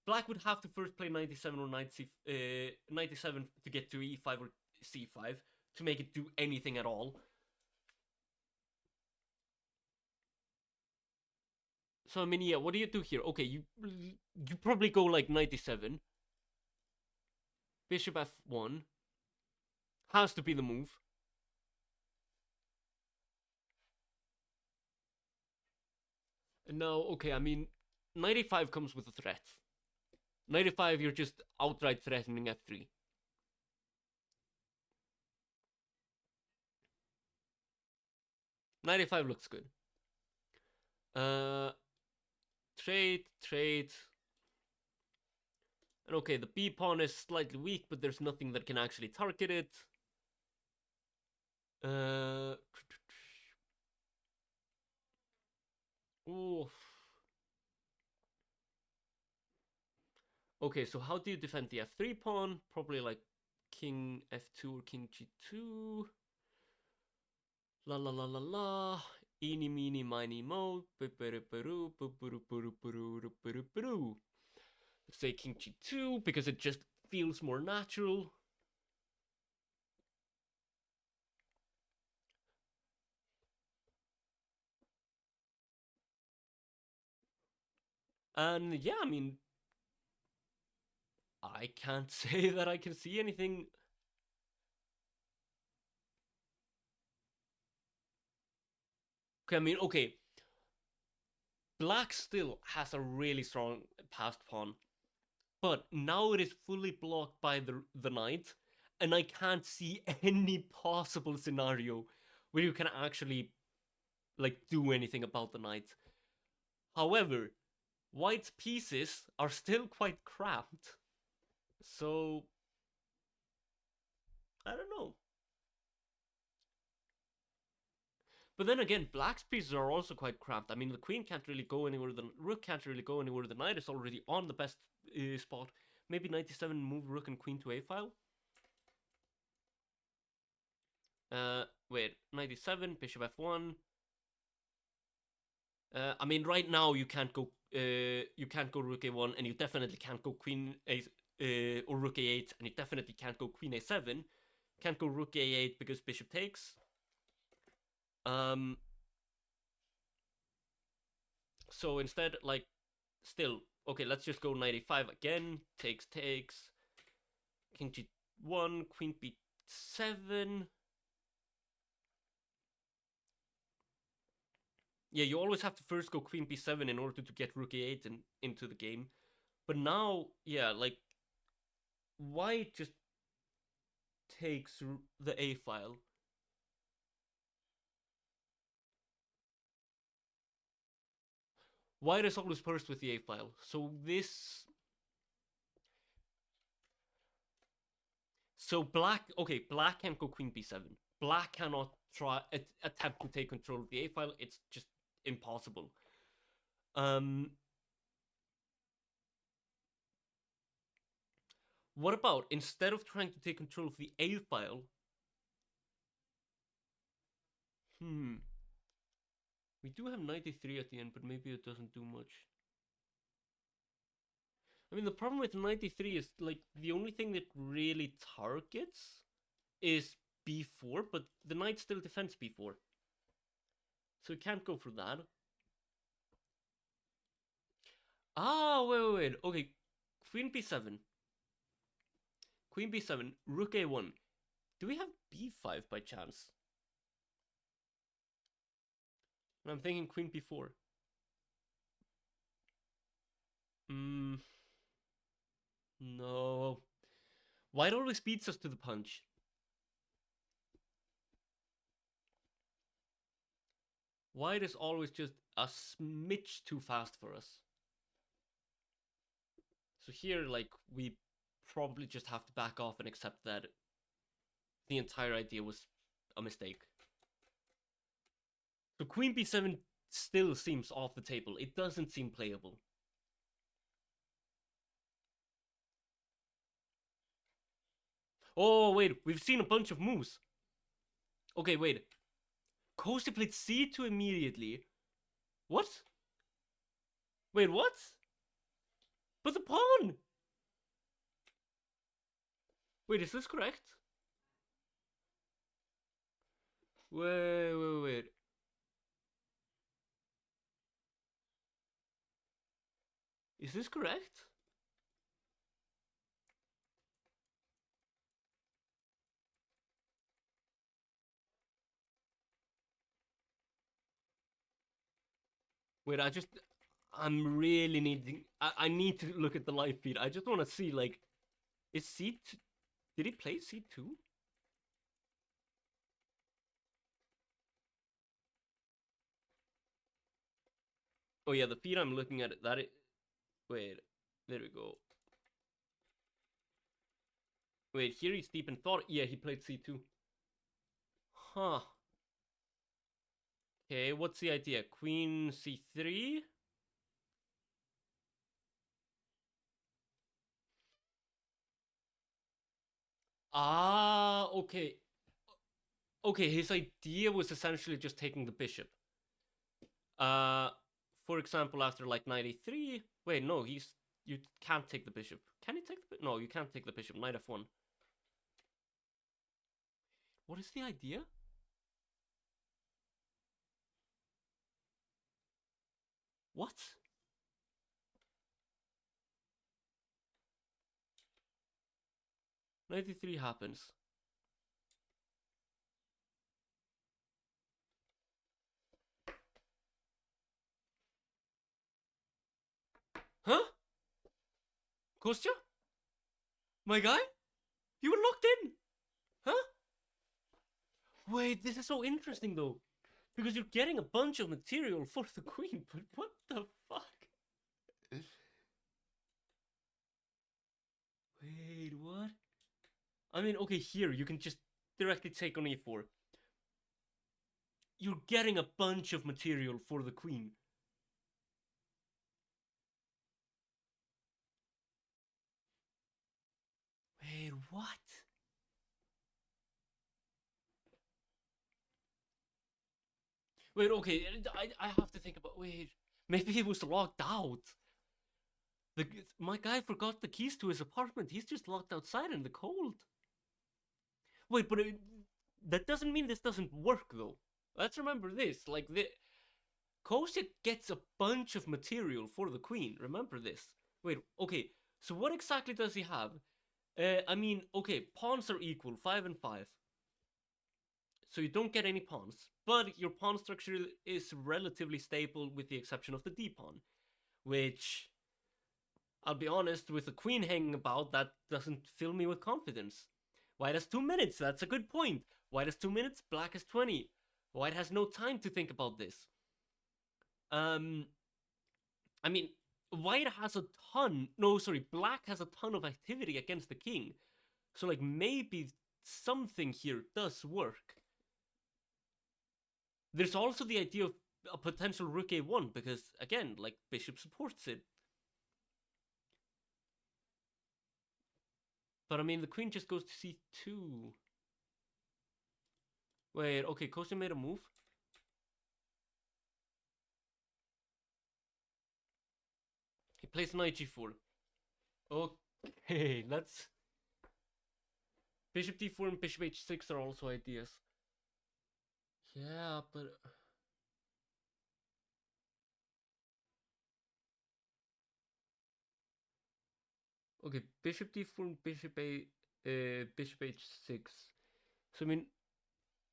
Speaker 1: Black would have to first play 97 or 97 to get to e5 or c5 to make it do anything at all. So, I mean, yeah, what do you do here? Okay, you probably go like 97. Bishop f1. Has to be the move. And now, okay, I mean, 95 comes with a threat. 95, you're just outright threatening f3. '95 looks good. Trade. And okay, the B pawn is slightly weak, but there's nothing that can actually target it. Oof. Okay, so how do you defend the f3 pawn? Probably like king f2 or king g2. La la la la la. Eeny meeny miny mo. Let's say king g2 because it just feels more natural. And yeah, I mean, I can't say that I can see anything. Okay, I mean, okay. Black still has a really strong passed pawn, but now it is fully blocked by the knight, and I can't see any possible scenario where you can actually like do anything about the knight. However, white's pieces are still quite cramped, so I don't know. But then again, black's pieces are also quite cramped. I mean, the queen can't really go anywhere. The rook can't really go anywhere. The knight is already on the best spot. Maybe 97 move rook and queen to a file. Wait, 97 bishop f1. I mean, right now you can't go rook a1, and you definitely can't go queen a or rook a8, and you definitely can't go queen a7. Can't go rook a8 because bishop takes. Um, so instead, like, still, okay, let's just go 95 again. Takes. King g1, queen b7. Yeah, you always have to first go queen b7 in order to get rook a8 into the game. But now, yeah, like, white just takes the a file. White is always first with the a file. So this. So black. Okay, black can't go queen b7. Black cannot try attempt to take control of the a file. It's just impossible. What about instead of trying to take control of the a file? We do have 93 at the end, but maybe it doesn't do much. I mean, the problem with 93 is like the only thing that really targets is b4, but the knight still defends b4. So it can't go for that. Ah, wait. Okay, queen b7. Queen b7, rook a1. Do we have b5 by chance? I'm thinking queen b4. No. White always beats us to the punch. White is always just a smidge too fast for us. So here, like, we probably just have to back off and accept that the entire idea was a mistake. So queen b7 still seems off the table. It doesn't seem playable. Oh, wait, we've seen a bunch of moves. Okay, wait. Kostya played c2 immediately. What? Wait, what? But the pawn! Wait, is this correct? Wait. Is this correct? Wait, I'm really needing. I need to look at the live feed. I just want to see, like, is C2. Did he play C2? Oh, yeah, the feed I'm looking at, wait, there we go. Wait, here he's deep in thought. Yeah, he played c2. Huh. Okay, what's the idea? Queen c3? Ah, okay. Okay, his idea was essentially just taking the bishop. Uh, for example, after like 93. Wait, no, you can't take the bishop. Can you take the? No, you can't take the bishop. Knight f1. What is the idea? What? 93 happens. Huh? Kostya? My guy? You were locked in? Huh? Wait, this is so interesting though. Because you're getting a bunch of material for the queen, but what the fuck? Wait, what? I mean, okay, here, you can just directly take on e4. You're getting a bunch of material for the queen. Wait, what? Wait, okay, I have to think about. Wait, maybe he was locked out. My guy forgot the keys to his apartment. He's just locked outside in the cold. Wait, but that doesn't mean this doesn't work though. Let's remember this. Like the Kostya gets a bunch of material for the queen. Remember this. Wait, okay. So what exactly does he have? I mean, okay, pawns are equal, 5 and 5. So you don't get any pawns, but your pawn structure is relatively stable with the exception of the d pawn, which, I'll be honest, with the queen hanging about, that doesn't fill me with confidence. White has 2 minutes, that's a good point. White has 2 minutes, black has 20. White has no time to think about this. I mean, white has a ton, no, sorry, black has a ton of activity against the king. So, like, maybe something here does work. There's also the idea of a potential rook a1, because, again, like, bishop supports it. But, I mean, the queen just goes to c2. Wait, okay, Kostya made a move. He plays knight g4. Okay, let's... Bishop d4 and bishop h6 are also ideas. Yeah, but... Okay, bishop d4 and bishop h6. So, I mean...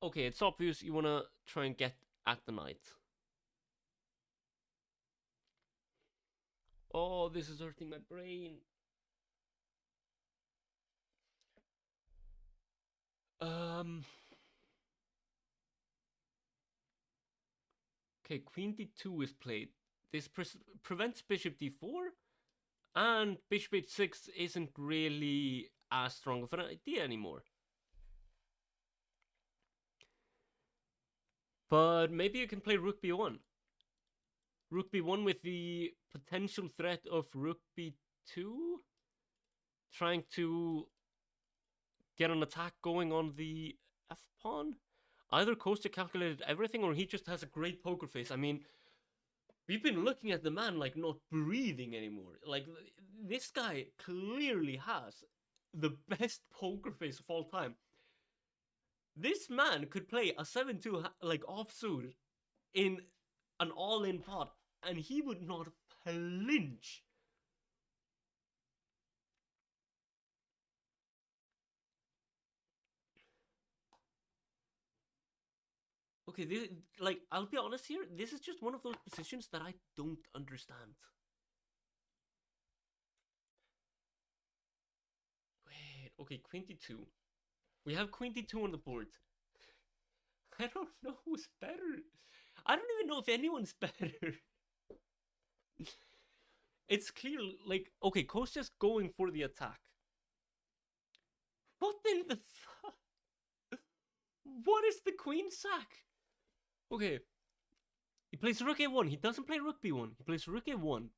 Speaker 1: Okay, it's obvious you want to try and get at the knight. Oh, this is hurting my brain. Okay, queen d2 is played. This prevents bishop d4, and bishop h6 isn't really as strong of an idea anymore. But maybe you can play rook b1. Rook b1 with the potential threat of rook b2, trying to get an attack going on the f-pawn. Either Kostya calculated everything, or he just has a great poker face. I mean, we've been looking at the man like not breathing anymore. Like, this guy clearly has the best poker face of all time. This man could play a 7-2 like offsuit in an all-in pot, and he would not flinch. Okay, this, like, I'll be honest here, this is just one of those positions that I don't understand. Wait, okay, queen d2. We have queen d2 on the board. I don't know who's better. I don't even know if anyone's better. It's clear, like, okay, Kostya's going for the attack. What in the fuck? What is the queen sack? Okay. He plays rook a1. He doesn't play rook b1. He plays rook a1.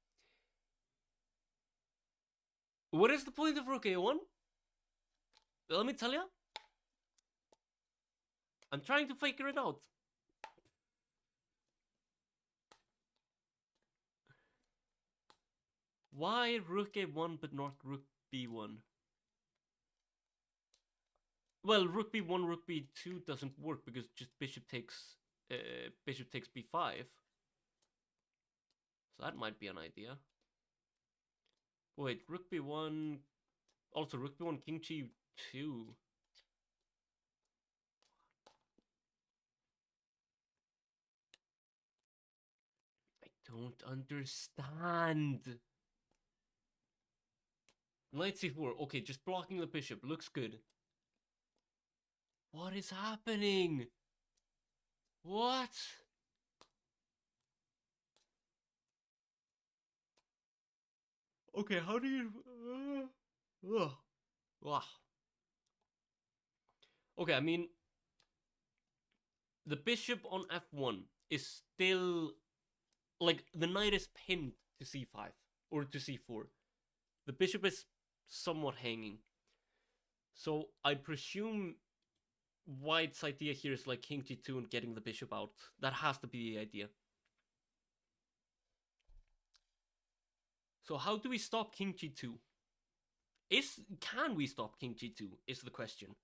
Speaker 1: What is the point of rook a1? Let me tell you. I'm trying to figure it out. Why rook a1 but not rook b1? Well, rook b1, rook b2 doesn't work because just bishop takes b5. So that might be an idea. Wait, rook b1. Also, rook b1, king g2. I don't understand. Knight c4. Okay, just blocking the bishop. Looks good. What is happening? What? Okay, how do you... Okay, I mean... The bishop on f1 is still... Like, the knight is pinned to c5. Or to c4. The bishop is somewhat hanging. So, I presume... White's idea here is like king g2 and getting the bishop out. That has to be the idea. So how do we stop king g2? Can we stop king g2 is the question.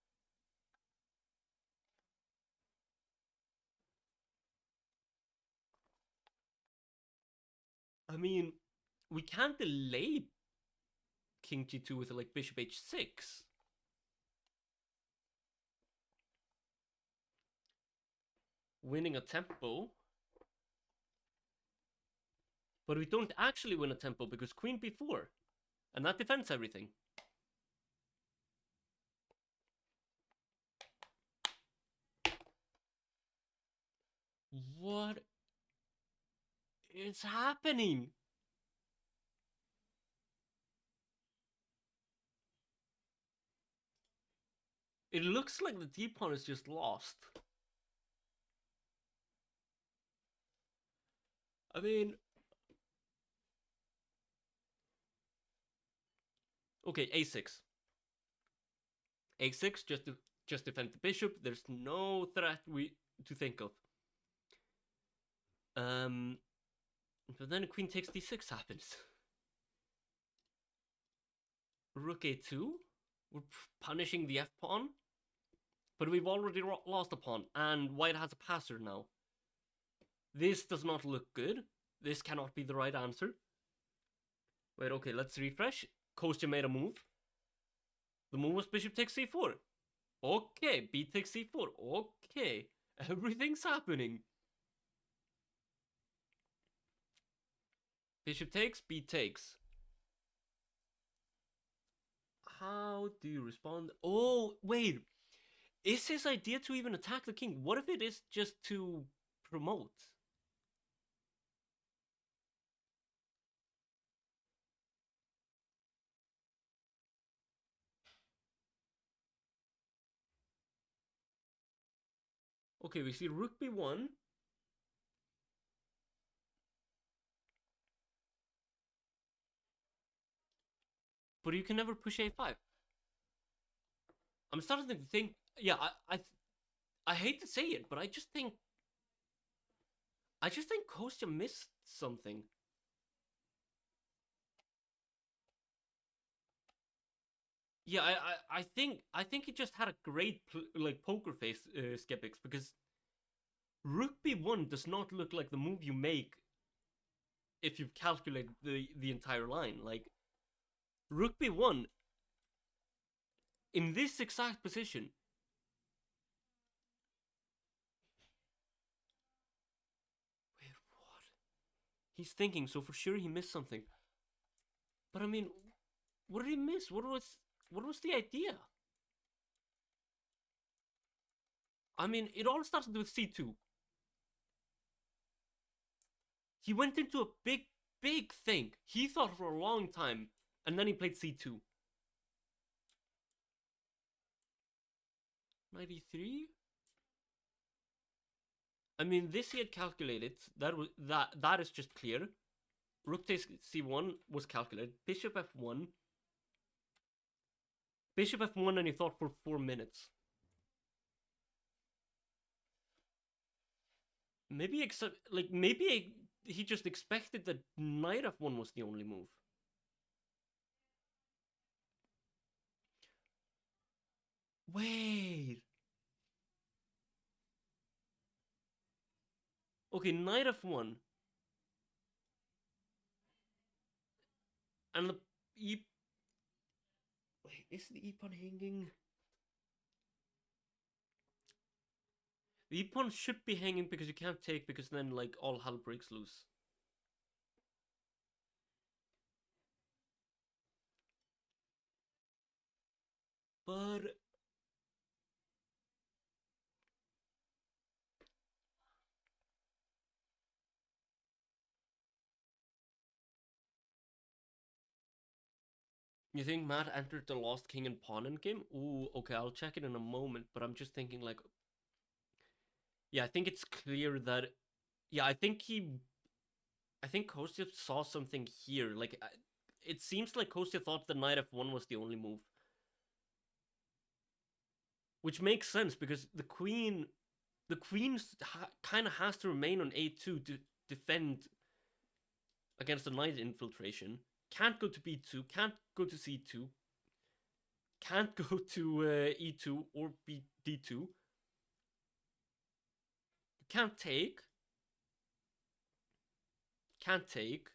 Speaker 1: I mean, we can't delay king g2 with like bishop h6. Winning a tempo. But we don't actually win a tempo because queen b4. And that defends everything. What is happening? It looks like the d-pawn is just lost. I mean... Okay, a6. a6 just defend the bishop. There's no threat to think of. But then queen takes d6 happens. Rook a2. We're punishing the f-pawn. But we've already lost a pawn, and white has a passer now. This does not look good. This cannot be the right answer. Wait, okay, let's refresh. Kostya made a move. The move was bishop takes c4. Okay, b takes c4. Okay, everything's happening. Bishop takes, b takes. How do you respond? Oh, wait. Is his idea to even attack the king? What if it is just to promote? Okay, we see rook b1. But you can never push a5. I'm starting to think... Yeah, I hate to say it, but I just think Kostya missed something. Yeah, I think he just had a great poker face, Skeptics, because rook b1 does not look like the move you make if you've calculated the entire line. Like, rook b1 in this exact position. Wait, what? He's thinking, so for sure he missed something. But I mean, what did he miss? What was the idea? I mean, it all started with c2. He went into a big thing. He thought for a long time, and then he played c2. 93? I mean, this he had calculated. That is just clear. Rook takes c1 was calculated. Bishop f1. Bishop f1, and he thought for 4 minutes. Maybe he just expected that knight f1 was the only move. Wait. Okay, knight f1. And the e... Wait, is the e-pawn hanging? The e-pawn should be hanging because you can't take, because then, like, all hell breaks loose. But... You think Matt entered the lost king and pawn in game? Ooh, okay, I'll check it in a moment, but I'm just thinking, like... Yeah, I think it's clear that... Yeah, I think Kostya saw something here. Like, it seems like Kostya thought the knight f1 was the only move. Which makes sense, because the queen kind of has to remain on a2 to defend against the knight infiltration. Can't go to b2, can't go to c2, can't go to e2 or d2. Can't take. Can't take.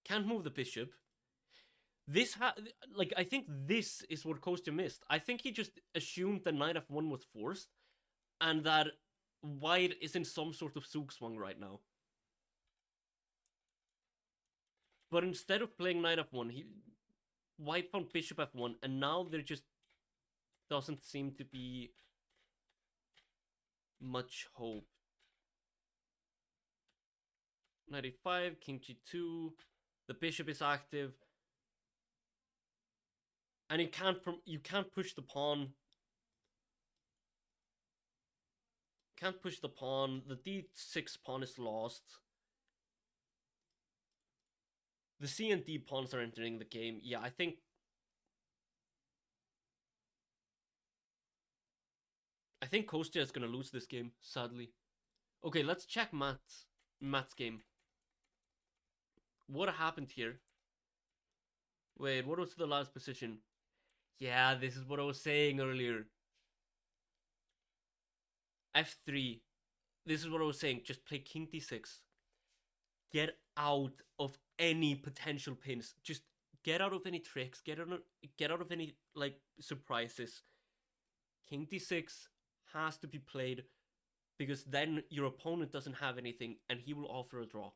Speaker 1: Can't move the bishop. I think this is what Kostya missed. I think he just assumed the knight f1 was forced, and that white is in some sort of zugzwang right now. But instead of playing knight f1, white found bishop f1, and now there just doesn't seem to be much hope. Knight a5, king g2, the bishop is active, and you can't push the pawn. Can't push the pawn. The d6 pawn is lost. The c and d pawns are entering the game. Yeah, I think Kostya is gonna lose this game, sadly. Okay, let's check Matt's game. What happened here? Wait, what was the last position? Yeah, this is what I was saying earlier. f3. This is what I was saying. Just play king d6. Get out of any potential pins. Just get out of any tricks. Get out of any, like, surprises. King d6 has to be played, because then your opponent doesn't have anything and he will offer a draw.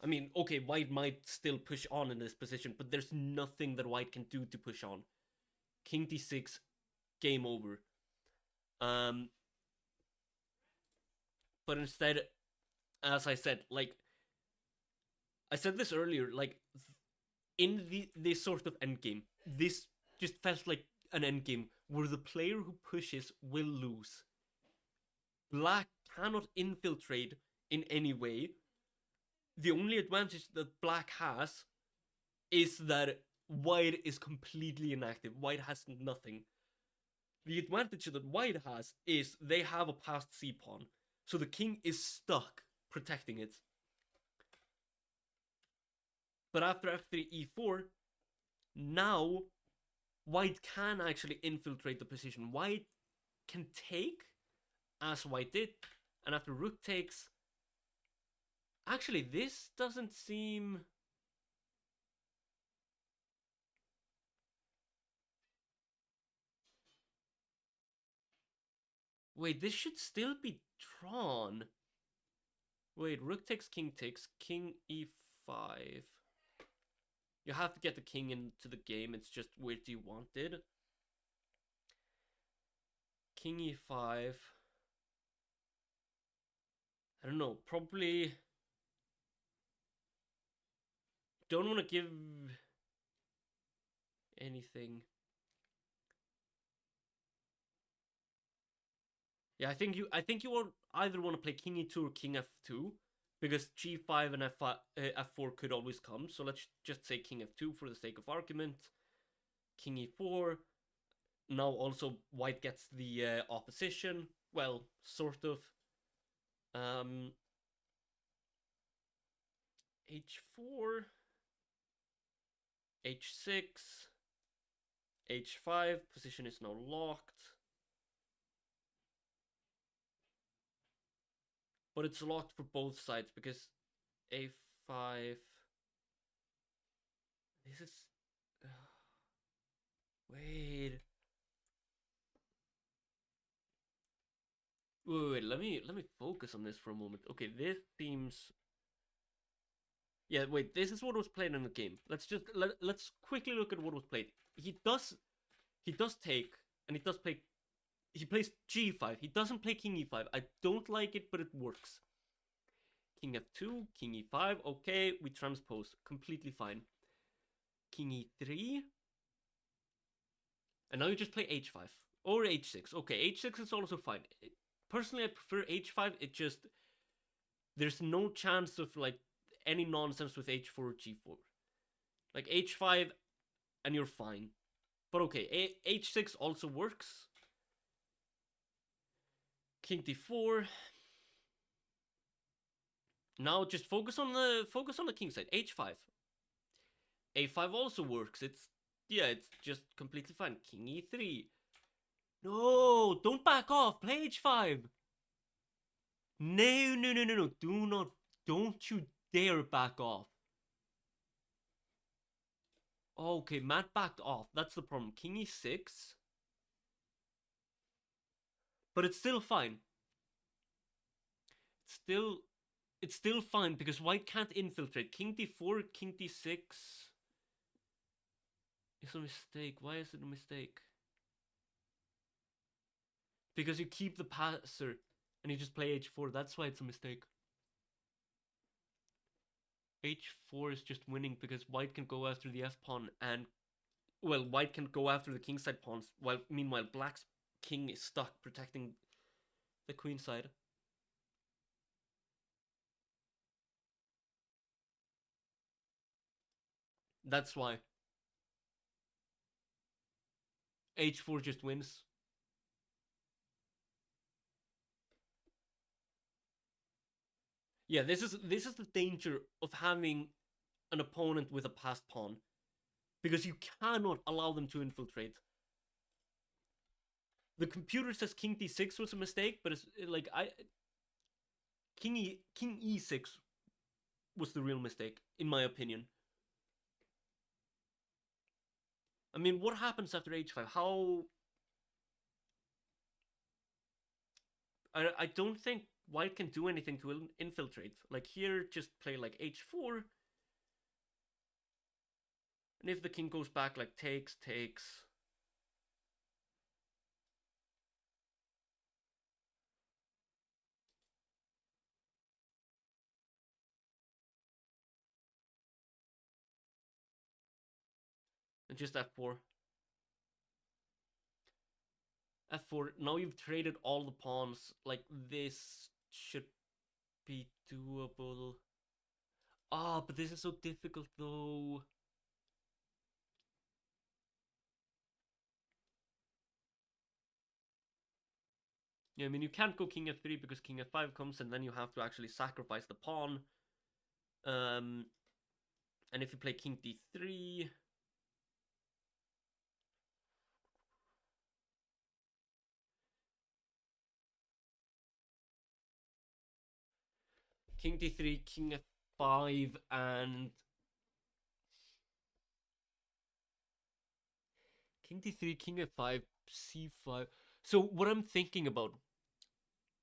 Speaker 1: I mean, okay, white might still push on in this position, but there's nothing that white can do to push on. King d6, game over. But instead, as I said, like, I said this earlier, like, in this sort of endgame, this just felt like an endgame where the player who pushes will lose. Black cannot infiltrate in any way. The only advantage that black has is that white is completely inactive. White has nothing. The advantage that white has is they have a passed c pawn, so the king is stuck protecting it. But after f3 e4, now white can actually infiltrate the position. White can take, as white did, and after rook takes... Actually, this doesn't seem... Wait, this should still be drawn. Wait, rook takes, king e5. You have to get the king into the game. It's just where do you want it? King e5. I don't know. Probably don't want to give anything. Yeah, I think you either want to play king e2 or king f2, because g5 and f4 could always come. So let's just say king f2 for the sake of argument. King e4. Now also white gets the opposition. Well, sort of. Um, h4, h6, h5. Position is now locked. But it's locked for both sides because a5. This is. Wait. Wait. Let me focus on this for a moment. Okay, this seems. Yeah, wait. This is what was played in the game. Let's quickly look at what was played. He does take, and he does play. He plays g5. He doesn't play king e5. I don't like it, but it works. King f2, king e5. Okay, we transpose. Completely fine. King e3. And now you just play h5 or h6. Okay, h6 is also fine. Personally, I prefer h5. It just there's no chance of like any nonsense with h4 or g4. Like h5 and you're fine. But okay, h6 also works. King d4. Now just focus on the king side. h5. a5 also works. It's just completely fine. King e3. No, don't back off. Play h5. No, no, no, no, no. Don't you dare back off. Okay, Matt backed off. That's the problem. King e6. But it's still fine. Still, it's still fine because white can't infiltrate. King d4, king d6 is a mistake. Why is it a mistake? Because you keep the passer and you just play h4. That's why it's a mistake. h4 is just winning because white can go after the f-pawn and... Well, white can go after the kingside pawns, while meanwhile black's king is stuck protecting the queen side. That's why. h4 just wins. Yeah, this is the danger of having an opponent with a passed pawn, because you cannot allow them to infiltrate. The computer says king d6 was a mistake, but it's like king e6 was the real mistake in my opinion. I mean, what happens after h5? How... I don't think white can do anything to infiltrate. Like here, just play like h4. And if the king goes back, like takes. And just f4. f4. Now you've traded all the pawns. Like, this should be doable. Ah, but this is so difficult though. Yeah, I mean, you can't go king f3 because king f5 comes, and then you have to actually sacrifice the pawn. And if you play king d3... King d3, king f5, and... King d3, king f5, c5. So what I'm thinking about...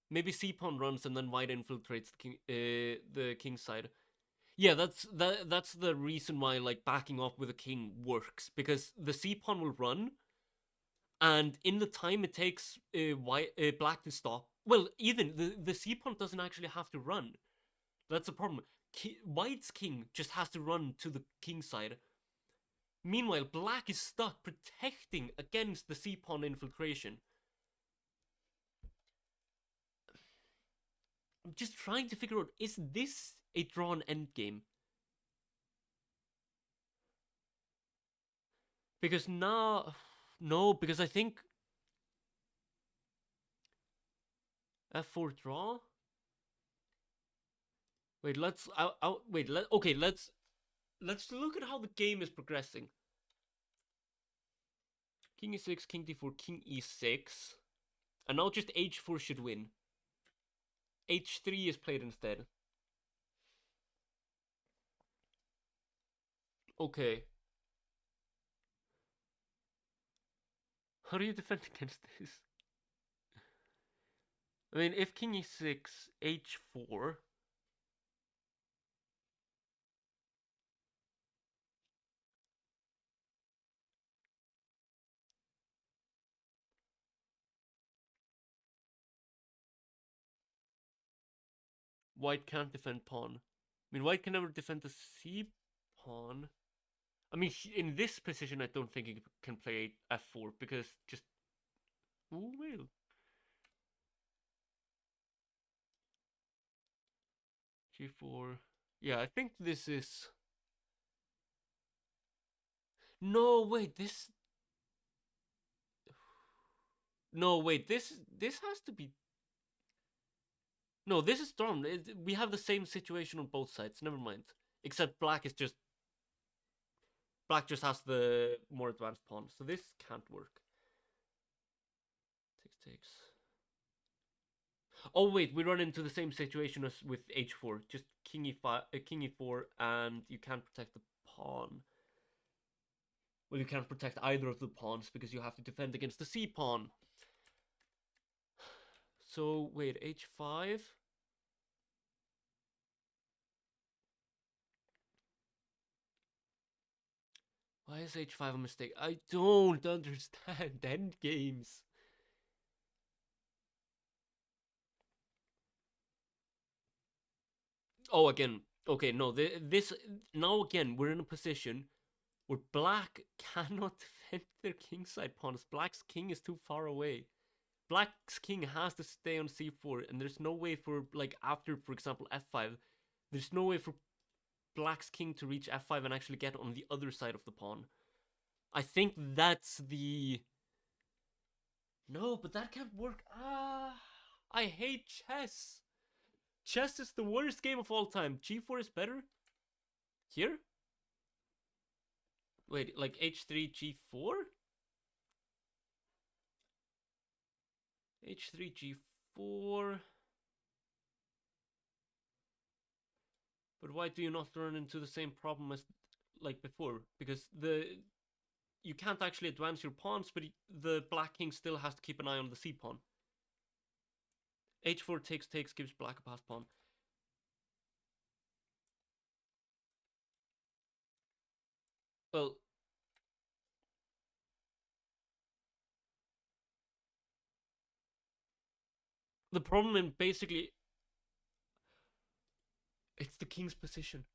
Speaker 1: Maybe c pawn runs and then white infiltrates the king side. Yeah, that's the reason why like backing off with a king works, because the c pawn will run, and in the time it takes black to stop. Well, even the c pawn doesn't actually have to run. That's the problem. White's king just has to run to the king side. Meanwhile, black is stuck protecting against the c pawn infiltration. I'm just trying to figure out, is this a drawn endgame? Because now, no, because I think f4 draw. Wait, wait. Okay, let's look at how the game is progressing. King e6, king d4, king e6, and now just h4 should win. h3 is played instead. Okay. How do you defend against this? I mean, if king e6, h4. White can't defend pawn. I mean, white can never defend the c pawn. I mean, in this position, I don't think he can play f4 because just. Ooh, well. g4. Yeah, I think this is. No, wait, this. No, wait, this has to be. No, this is drawn. We have the same situation on both sides. Never mind. Except black just has the more advanced pawn, so this can't work. Takes. Oh wait, we run into the same situation as with h4. Just king e5, king e4, and you can't protect the pawn. Well, you can't protect either of the pawns because you have to defend against the c pawn. So wait, h5. Why is h5 a mistake? I don't understand endgames. Oh, again. Okay, no, this now again we're in a position where black cannot defend their kingside pawns. Black's king is too far away. Black's king has to stay on c4, and there's no way for, like, after, for example, f5, there's no way for black's king to reach f5 and actually get on the other side of the pawn. I think that's the. No, but that can't work. I hate chess. Chess is the worst game of all time. g4 is better. Here? Wait, like h3, g4? h3, g4. But why do you not run into the same problem as like before? Because you can't actually advance your pawns, but the black king still has to keep an eye on the c pawn. h4 takes gives black a pass pawn. Well, the problem in basically it's the king's position.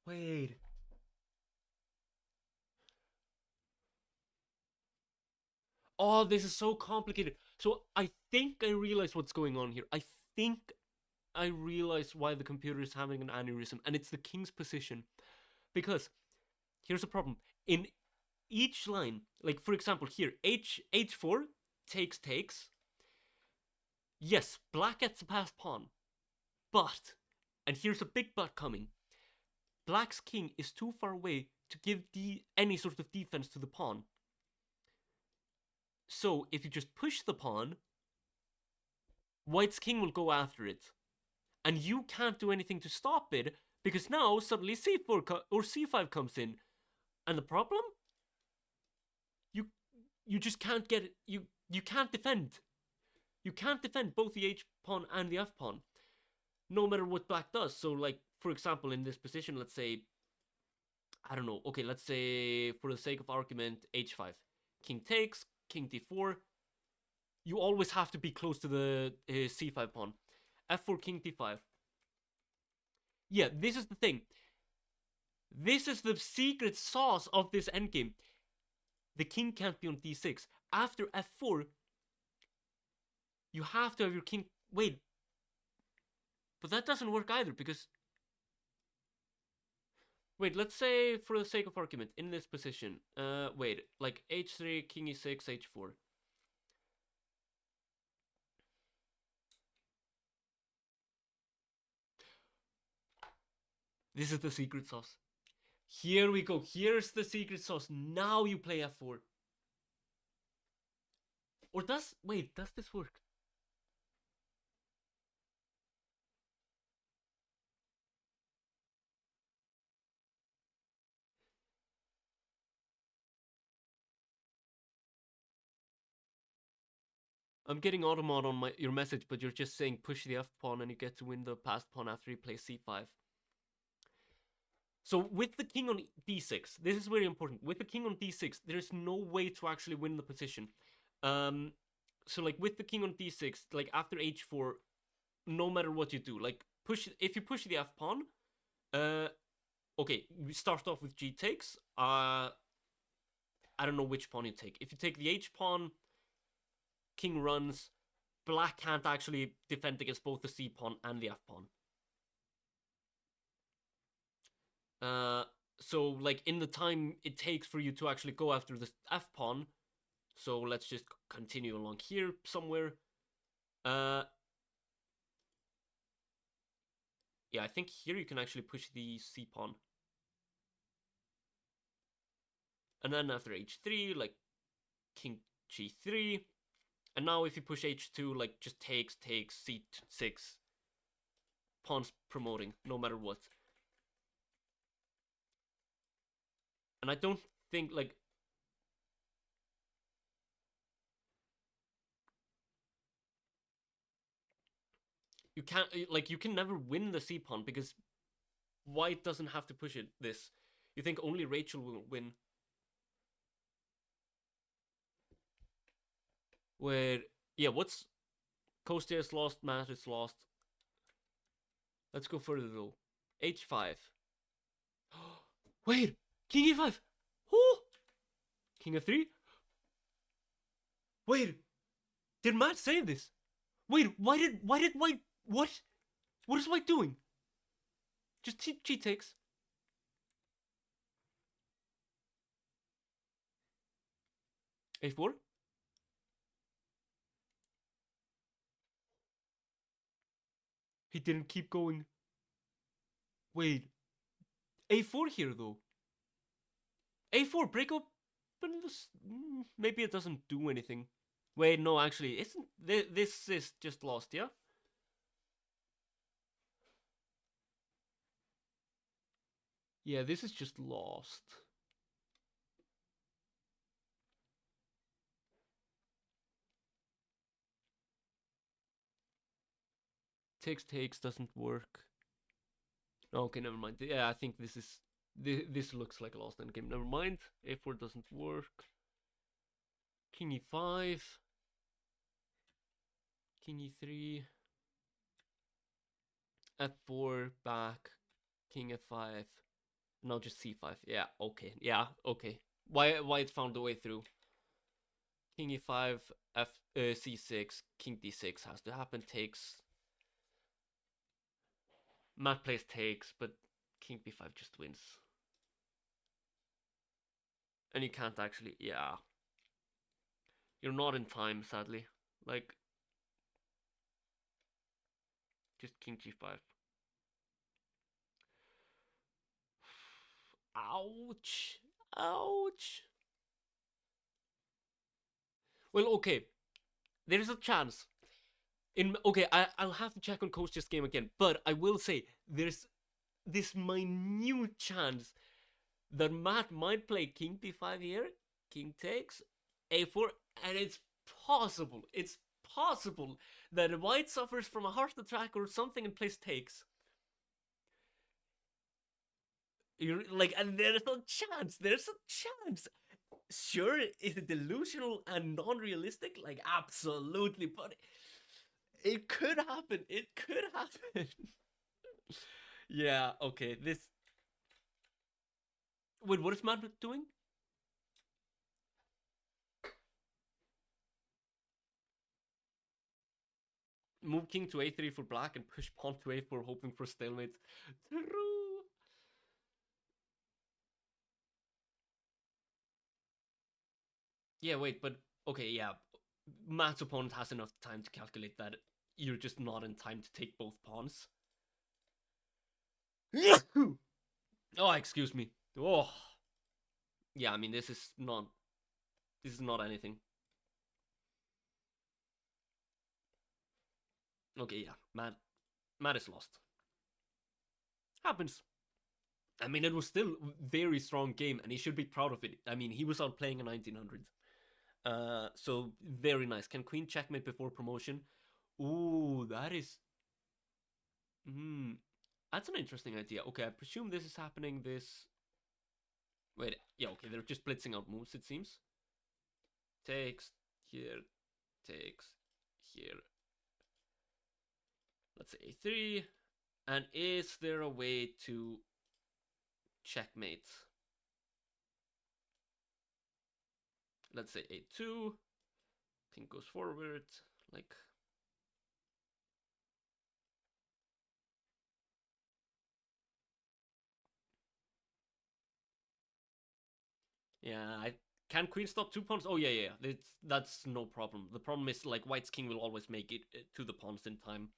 Speaker 1: Wait. Oh, this is so complicated. So I think I realize what's going on here. I think I realize why the computer is having an aneurysm, and it's the king's position. Because here's the problem. In each line, like for example here, h4 takes. Yes, black gets a passed pawn. But, and here's a big but coming, black's king is too far away to give any sort of defense to the pawn. So if you just push the pawn, white's king will go after it. And you can't do anything to stop it, because now suddenly c4 or c5 comes in. And the problem? You just can't get it. You can't defend. You can't defend both the h pawn and the f pawn, no matter what black does. So, like, for example, in this position, let's say, I don't know, okay, let's say, for the sake of argument, h5. King takes, king d4. You always have to be close to the c5 pawn. f4, king d5. Yeah, this is the thing. This is the secret sauce of this endgame. The king can't be on d6. After f4, you have to have your king. Wait, But that doesn't work either, because... Wait, let's say, for the sake of argument, in this position, wait, like h3, king e6, h4. This is the secret sauce. Here we go. Here's the secret sauce. Now you play f4. Or does... Wait, does this work? I'm getting automod on your message, but you're just saying push the f pawn and you get to win the passed pawn after you play c5. So with the king on d6, this is very important. With the king on d6, there's no way to actually win the position. So like with the king on d6, like after h4, no matter what you do, like if you push the f pawn, okay, we start off with g takes. I don't know which pawn you take. If you take the h pawn, king runs, black can't actually defend against both the c pawn and the f pawn. So like in the time it takes for you to actually go after the f pawn, so let's just continue along here somewhere. Yeah, I think here you can actually push the c pawn. And then after h3, like king g3. And now if you push h2, like just takes, c6. Pawn's promoting, no matter what. And I don't think, like... You can't, like, you can never win the c pawn because white doesn't have to push it this. You think only Rachel will win. Where, yeah, what's... Kostya is lost, Matt is lost. Let's go further though. h5. Wait! King e5! Oh! King f3? Wait! Did Matt say this? Wait, why did white... What? What is white doing? Just g takes. a4? He didn't keep going. Wait. a4 here though. a4, break up. Maybe it doesn't do anything. Wait, no, actually, isn't this is just lost, yeah? Yeah, this is just lost. Takes doesn't work. Okay, never mind. Yeah, I think this looks like a lost endgame. Never mind. a4 doesn't work. King e5. King e3. f4 back. King f5. Now just c5. Yeah, okay. Yeah, okay. White found the way through. King e5, c6, king d6 has to happen. Takes. Matt plays takes, but king b5 just wins. And you can't actually, yeah. You're not in time, sadly. Like, just king g5. Ouch. Ouch. Well, okay. There's a chance. Okay, I'll have to check on Kostya's game again, but I will say there's this minute chance that Matt might play king b5 here, king takes, a4, and it's possible that white suffers from a heart attack or something and plays takes. You're like, and there's a chance. Sure, is it delusional and non-realistic? Like, absolutely, but it could happen. Yeah, okay, this... Wait, what is Matt doing? Move king to a3 for black and push pawn to a4, hoping for stalemate. True. Yeah, wait, but okay, yeah. Matt's opponent has enough time to calculate that you're just not in time to take both pawns. Oh, excuse me. Oh, yeah. I mean, this is not anything. Okay, yeah. Matt is lost. Happens. I mean, it was still very strong game, and he should be proud of it. I mean, he was out playing a 1900. So very nice. Can queen checkmate before promotion? Ooh, that is. Hmm. That's an interesting idea. Okay, I presume this is happening. This. Wait. Yeah. Okay, they're just blitzing out moves. It seems. Takes here. Takes here. Let's say a3. And is there a way to checkmate? Let's say a2. King goes forward. Like. Yeah, I can queen stop 2 pawns. Oh yeah. That's no problem. The problem is like white's king will always make it to the pawns in time.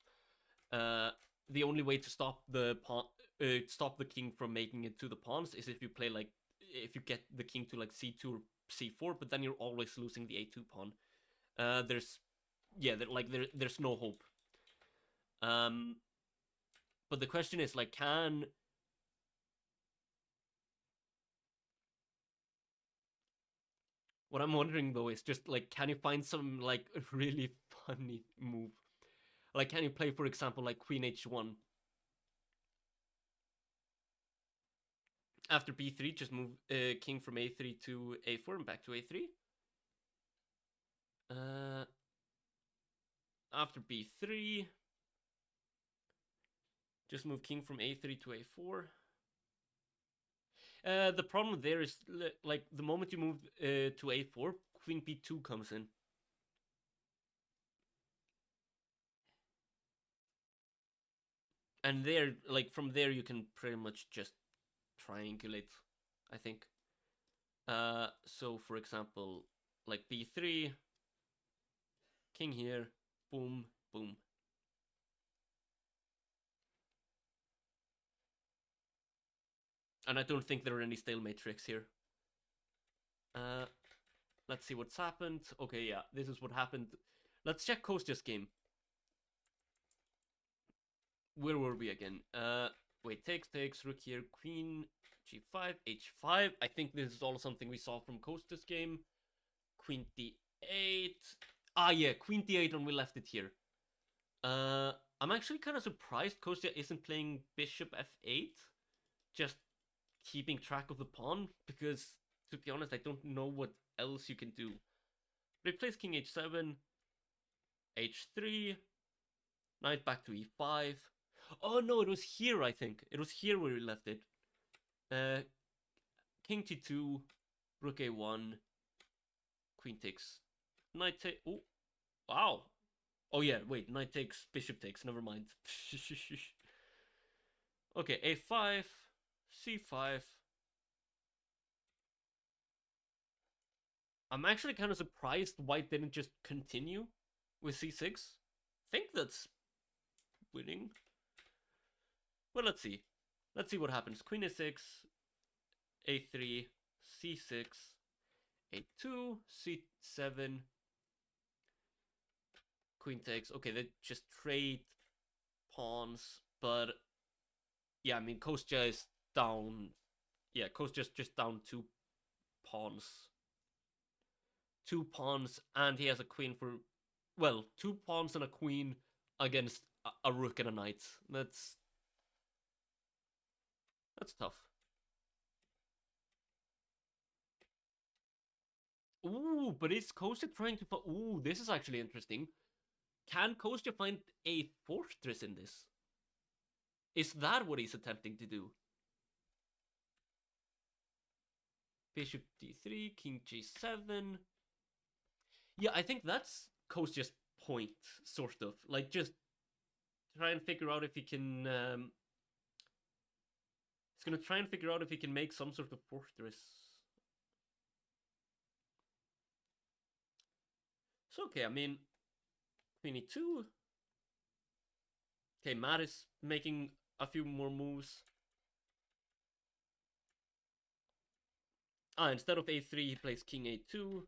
Speaker 1: The only way to stop the king from making it to the pawns is if you play like if you get the king to like c2 or c4, but then you're always losing the a2 pawn. There's there's no hope. But the question is like, what I'm wondering though is just like, can you find some like really funny move? Like, can you play, for example, like queen h1? After b3, just move king from a3 to a4 and back to a3. After b3, just move king from a3 to a4. The problem there is like the moment you move to a4, queen b2 comes in. And there, like from there, you can pretty much just triangulate, I think. So for example, like b3, king here, boom, boom. And I don't think there are any stalemate tricks here. Let's see what's happened. Okay, yeah, this is what happened. Let's check Kostya's game. Where were we again? Wait, takes, rook here, queen, g5, h5. I think this is all something we saw from Kostya's game. Queen d8. Ah, yeah, queen d8 and we left it here. I'm actually kind of surprised Kostya isn't playing bishop f8. Just keeping track of the pawn, because to be honest, I don't know what else you can do. Replace king h7, h3, knight back to e5. Oh no, it was here, I think. It was here where we left it. King t2, rook a1, queen takes, knight take. Oh, wow. Oh yeah, wait, knight takes, bishop takes, never mind. Okay, a5, c5. I'm actually kind of surprised white didn't just continue with c6. I think that's winning. Well, let's see. Let's see what happens. Queen a6, a3, c6, a2, c7, queen takes. Okay, they just trade pawns, but yeah, I mean, Kostya is down. Yeah, Kostya's just down 2 pawns. 2 pawns, and he has a queen for, well, 2 pawns and a queen against a rook and a knight. That's tough. Ooh, but is Kostya trying to? Ooh, this is actually interesting. Can Kostya find a fortress in this? Is that what he's attempting to do? Bishop d3, king g7. Yeah, I think that's Kostya's point, sort of. Like, just try and figure out if he can... he's gonna try and figure out if he can make some sort of fortress. So, okay, I mean... Queen e2. Okay, Matt is making a few more moves. Instead of a3, he plays king a2.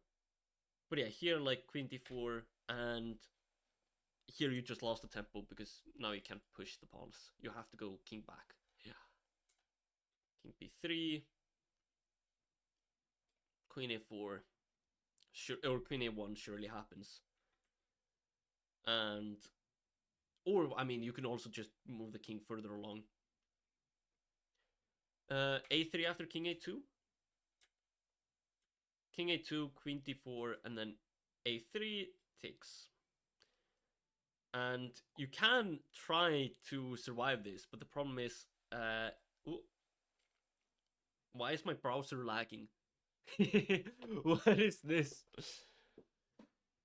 Speaker 1: But yeah, here, like, queen d4, and here you just lost the tempo because now you can't push the pawns. You have to go king back. Yeah. King b3. Queen a4. Sure, or queen a1 surely happens. And... Or, I mean, you can also just move the king further along. A3 after king a2. King a2, queen d4, and then a3 takes. And you can try to survive this, but the problem is... why is my browser lagging? What is this?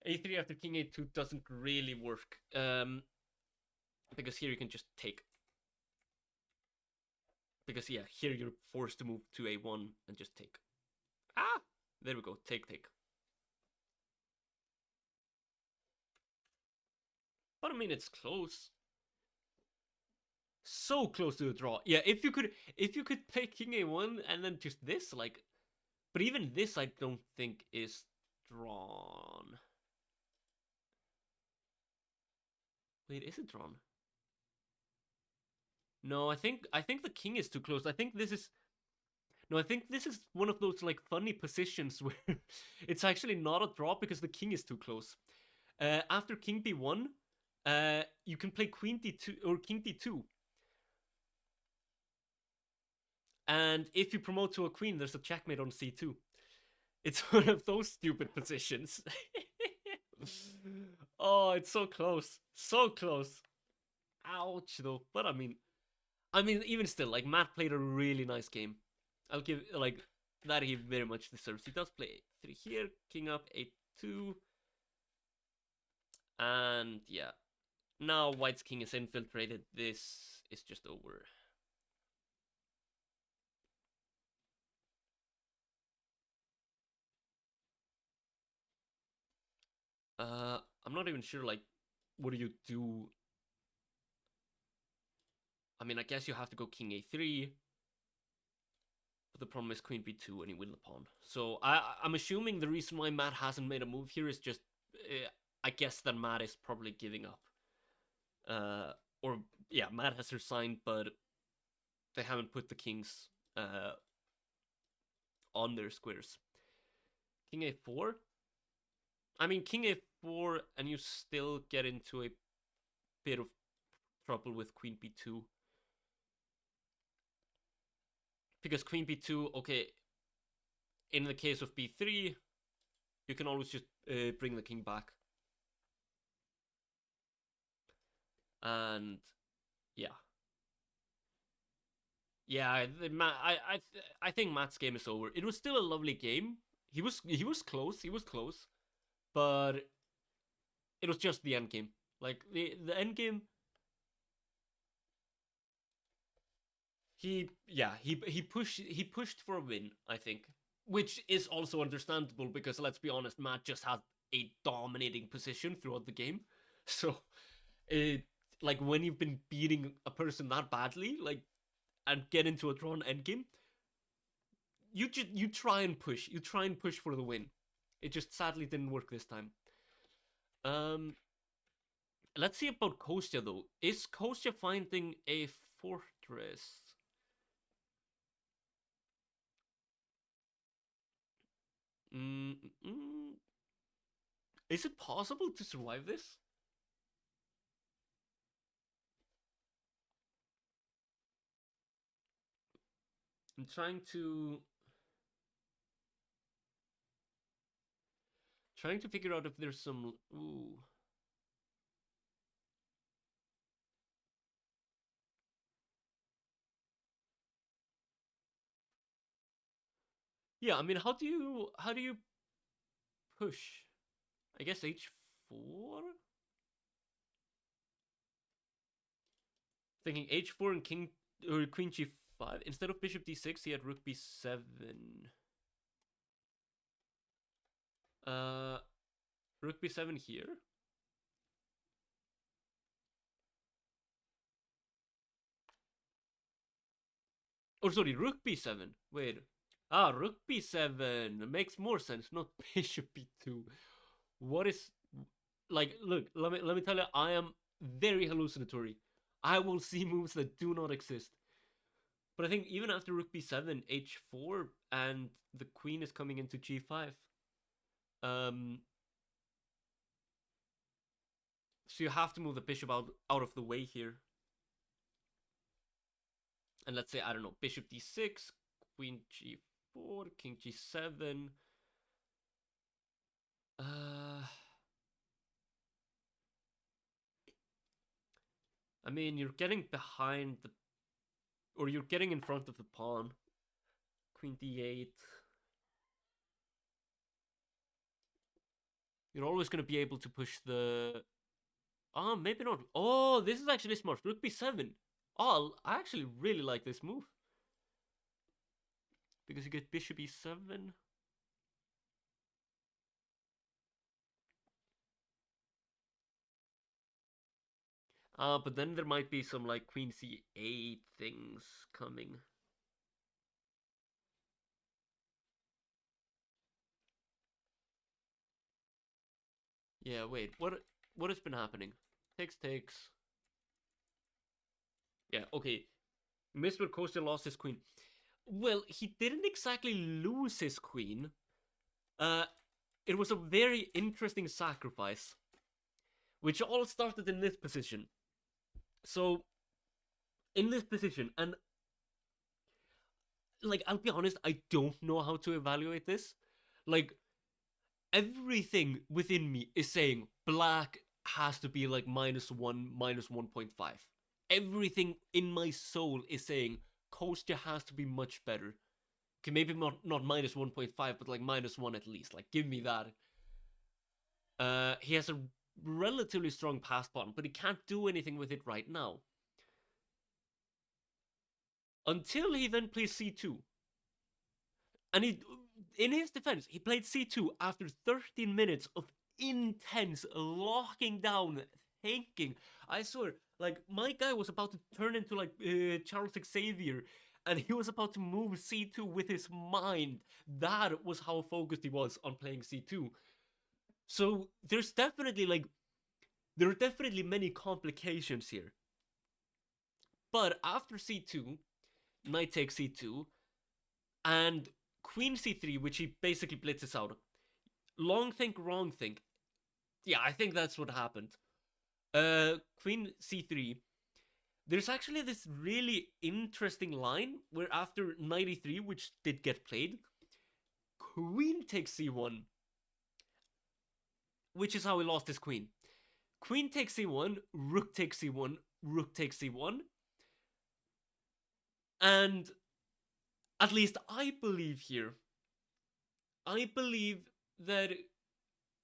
Speaker 1: A3 after king a2 doesn't really work. Because here you can just take. Because, yeah, here you're forced to move to a1 and just take. There we go. Take. But I mean, it's close. So close to a draw. Yeah, if you could play king a1 and then just this, like... But even this I don't think is drawn. Wait, is it drawn? No, I think the king is too close. I think this is... No, I think this is one of those, like, funny positions where it's actually not a draw because the king is too close. After king b1, you can play queen d2 or king d2. And if you promote to a queen, there's a checkmate on c2. It's one of those stupid positions. Oh, it's so close. So close. Ouch, though. But I mean, even still, like, Matt played a really nice game. I'll give, like, that he very much deserves. He does play 3 here, king up, 8-2. And, yeah. Now White's king is infiltrated. This is just over. I'm not even sure, like, what do you do? I mean, I guess you have to go king a3. But the problem is queen b2 and you win the pawn. So I'm assuming the reason why Matt hasn't made a move here is just... I guess that Matt is probably giving up. Or, yeah, Matt has resigned, but they haven't put the kings on their squares. King a4? I mean, king a4 and you still get into a bit of trouble with queen b2. Because queen b2, okay, in the case of b3, you can always just bring the king back. And yeah, I think Matt's game is over. It was still a lovely game. He was close, but it was just the end game. Like the end game. He pushed for a win, I think, which is also understandable because let's be honest, Matt just had a dominating position throughout the game. So, like when you've been beating a person that badly, like, and get into a drawn endgame, you try and push. You try and push for the win. It just sadly didn't work this time. Let's see about Kostya though. Is Kostya finding a fortress? Is it possible to survive this? I'm trying to figure out if there's some... Ooh. Yeah, I mean, how do you push? I guess h4? Thinking h4 and king or queen g5. Instead of bishop d6, he had rook b7. Uh, rook b7 here. Oh, sorry, rook b7. Wait. Ah, rook b7 makes more sense. Not bishop b2. What is like? Look, let me tell you, I am very hallucinatory. I will see moves that do not exist. But I think even after rook b7, h4, and the queen is coming into g5. Um, so you have to move the bishop out of the way here. And let's say, I don't know, bishop d6, queen g4, king g7. I mean, you're getting behind the, or you're getting in front of the pawn. Queen d8. You're always going to be able to push the... Oh, maybe not. Oh, this is actually smart. Rook b7. Oh, I actually really like this move. Because you get bishop e7. But then there might be some like queen c8 things coming. Yeah, wait. What has been happening? Takes. Yeah, okay. Mr. Kostya lost his queen. Well, he didn't exactly lose his queen. It was a very interesting sacrifice, which all started in this position. So, in this position, and like, I'll be honest, I don't know how to evaluate this. Like, everything within me is saying black has to be like -1, -1.5. Everything in my soul is saying Kostya has to be much better. Okay, maybe not -1.5, but like -1 at least. Like, give me that. He has a relatively strong pass pawn, but he can't do anything with it right now. Until he then plays c2. And he, in his defense, he played c2 after 13 minutes of intense locking down thinking. I swear, like, my guy was about to turn into like Charles Xavier, and he was about to move c2 with his mind. That was how focused he was on playing c2. So there's definitely like, there are definitely many complications here. But after c2, knight takes c2, and queen c3, which he basically blitzes out. Long think, wrong think. Yeah, I think that's what happened. Queen c3. There's actually this really interesting line where after knight e3, which did get played, queen takes c1, which is how he lost his queen. Queen takes c1, rook takes c1, rook takes c1, and at least I believe here, I believe that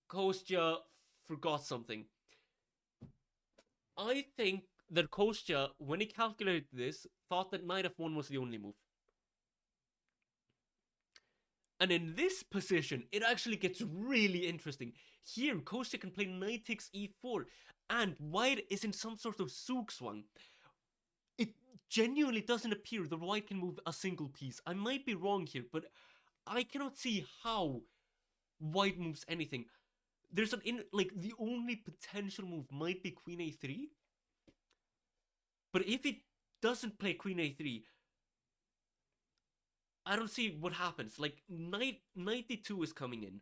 Speaker 1: Kostya forgot something. I think that Kostya, when he calculated this, thought that knight f1 was the only move. And in this position, it actually gets really interesting. Here, Kostya can play knight takes e4, and white is in some sort of zugzwang. It genuinely doesn't appear that white can move a single piece. I might be wrong here, but I cannot see how white moves anything. There's like, the only potential move might be queen a3. But if it doesn't play queen a3, I don't see what happens. Like, knight d2 is coming in.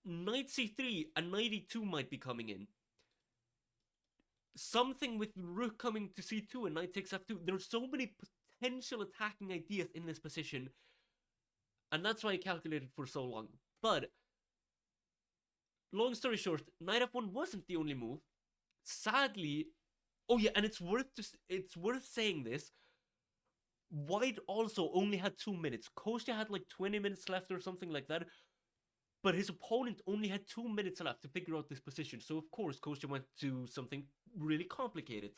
Speaker 1: Knight c3 and knight e2 might be coming in. Something with rook coming to c2 and knight takes f2. There's so many potential attacking ideas in this position, and that's why I calculated for so long. But long story short, knight f1 wasn't the only move. Sadly, oh yeah, and it's worth saying this. White also only had 2 minutes. Kostya had like 20 minutes left or something like that. But his opponent only had 2 minutes left to figure out this position. So of course Kostya went to something really complicated.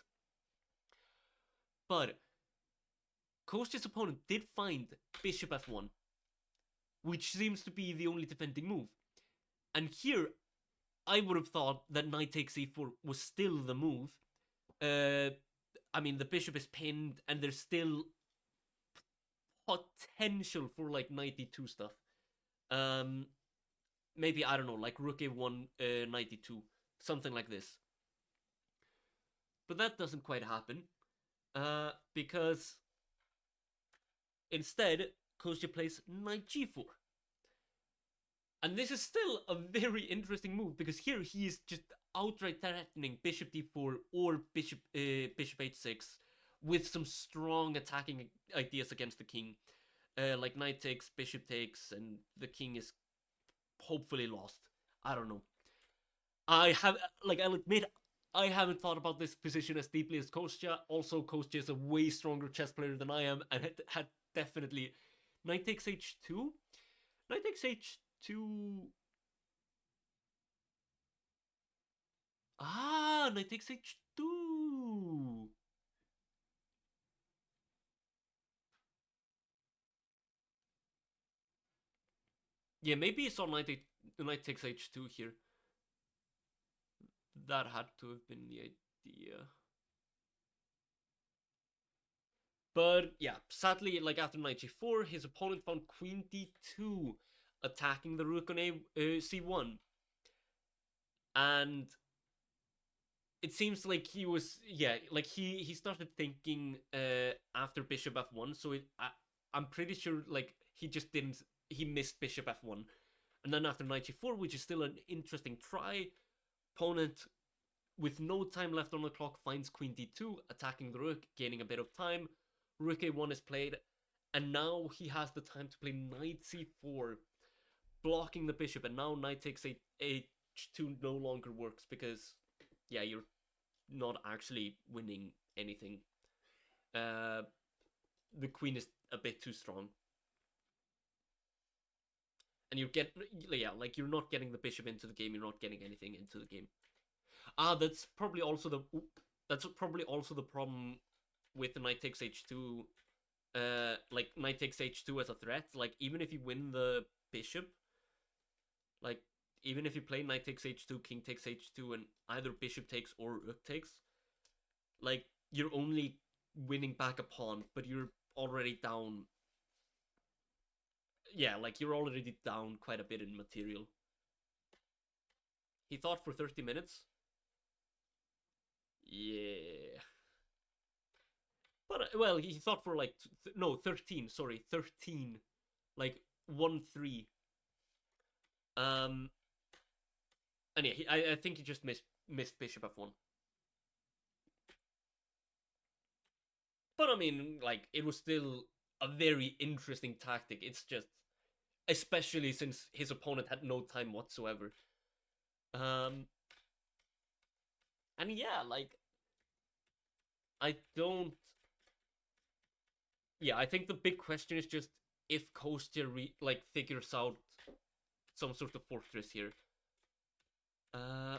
Speaker 1: But Kostya's opponent did find bishop f1, which seems to be the only defending move. And here, I would have thought that knight takes e4 was still the move. I mean, the bishop is pinned, and there's still potential for like knight e2 stuff. Maybe, I don't know, like rook a1, knight e2, something like this. But that doesn't quite happen, because instead, Kostya plays knight g4. And this is still a very interesting move, because here he is just outright threatening bishop d4 or bishop h6 with some strong attacking ideas against the king. Like knight takes, bishop takes, and the king is hopefully lost. I don't know. I'll admit, I haven't thought about this position as deeply as Kostya. Also, Kostya is a way stronger chess player than I am, and had definitely knight takes h2. Knight takes h2. Knight takes h2. Yeah, maybe it's on knight takes h2 here. That had to have been the idea. But yeah, sadly, like after knight g4, his opponent found queen d2, attacking the rook on c1. And it seems like he was, yeah, like he started thinking after bishop f1. So I'm pretty sure like he missed bishop f1, and then after knight g4, which is still an interesting try, opponent with no time left on the clock finds queen d2, attacking the rook, gaining a bit of time. Rook a1 is played, and now he has the time to play knight c4, blocking the bishop, and now knight takes h2 no longer works because, yeah, you're not actually winning anything. The queen is a bit too strong, and you're not getting the bishop into the game. You're not getting anything into the game. That's probably also the problem with the knight takes h2. Like knight takes h2 as a threat. Like even if you win the bishop, like even if you play knight takes h2, king takes h2, and either bishop takes or rook takes, like you're only winning back a pawn, but you're already down. Yeah, like you're already down quite a bit in material. He thought for 30 minutes. Yeah. But well, he thought for like no 13. Sorry, 13. Like 1-3. Um. And yeah, I think he just missed bishop f1. But I mean, like it was still a very interesting tactic. It's just, especially since his opponent had no time whatsoever. Um. And yeah, like I don't. Yeah, I think the big question is just if Kostya figures out some sort of fortress here. Uh,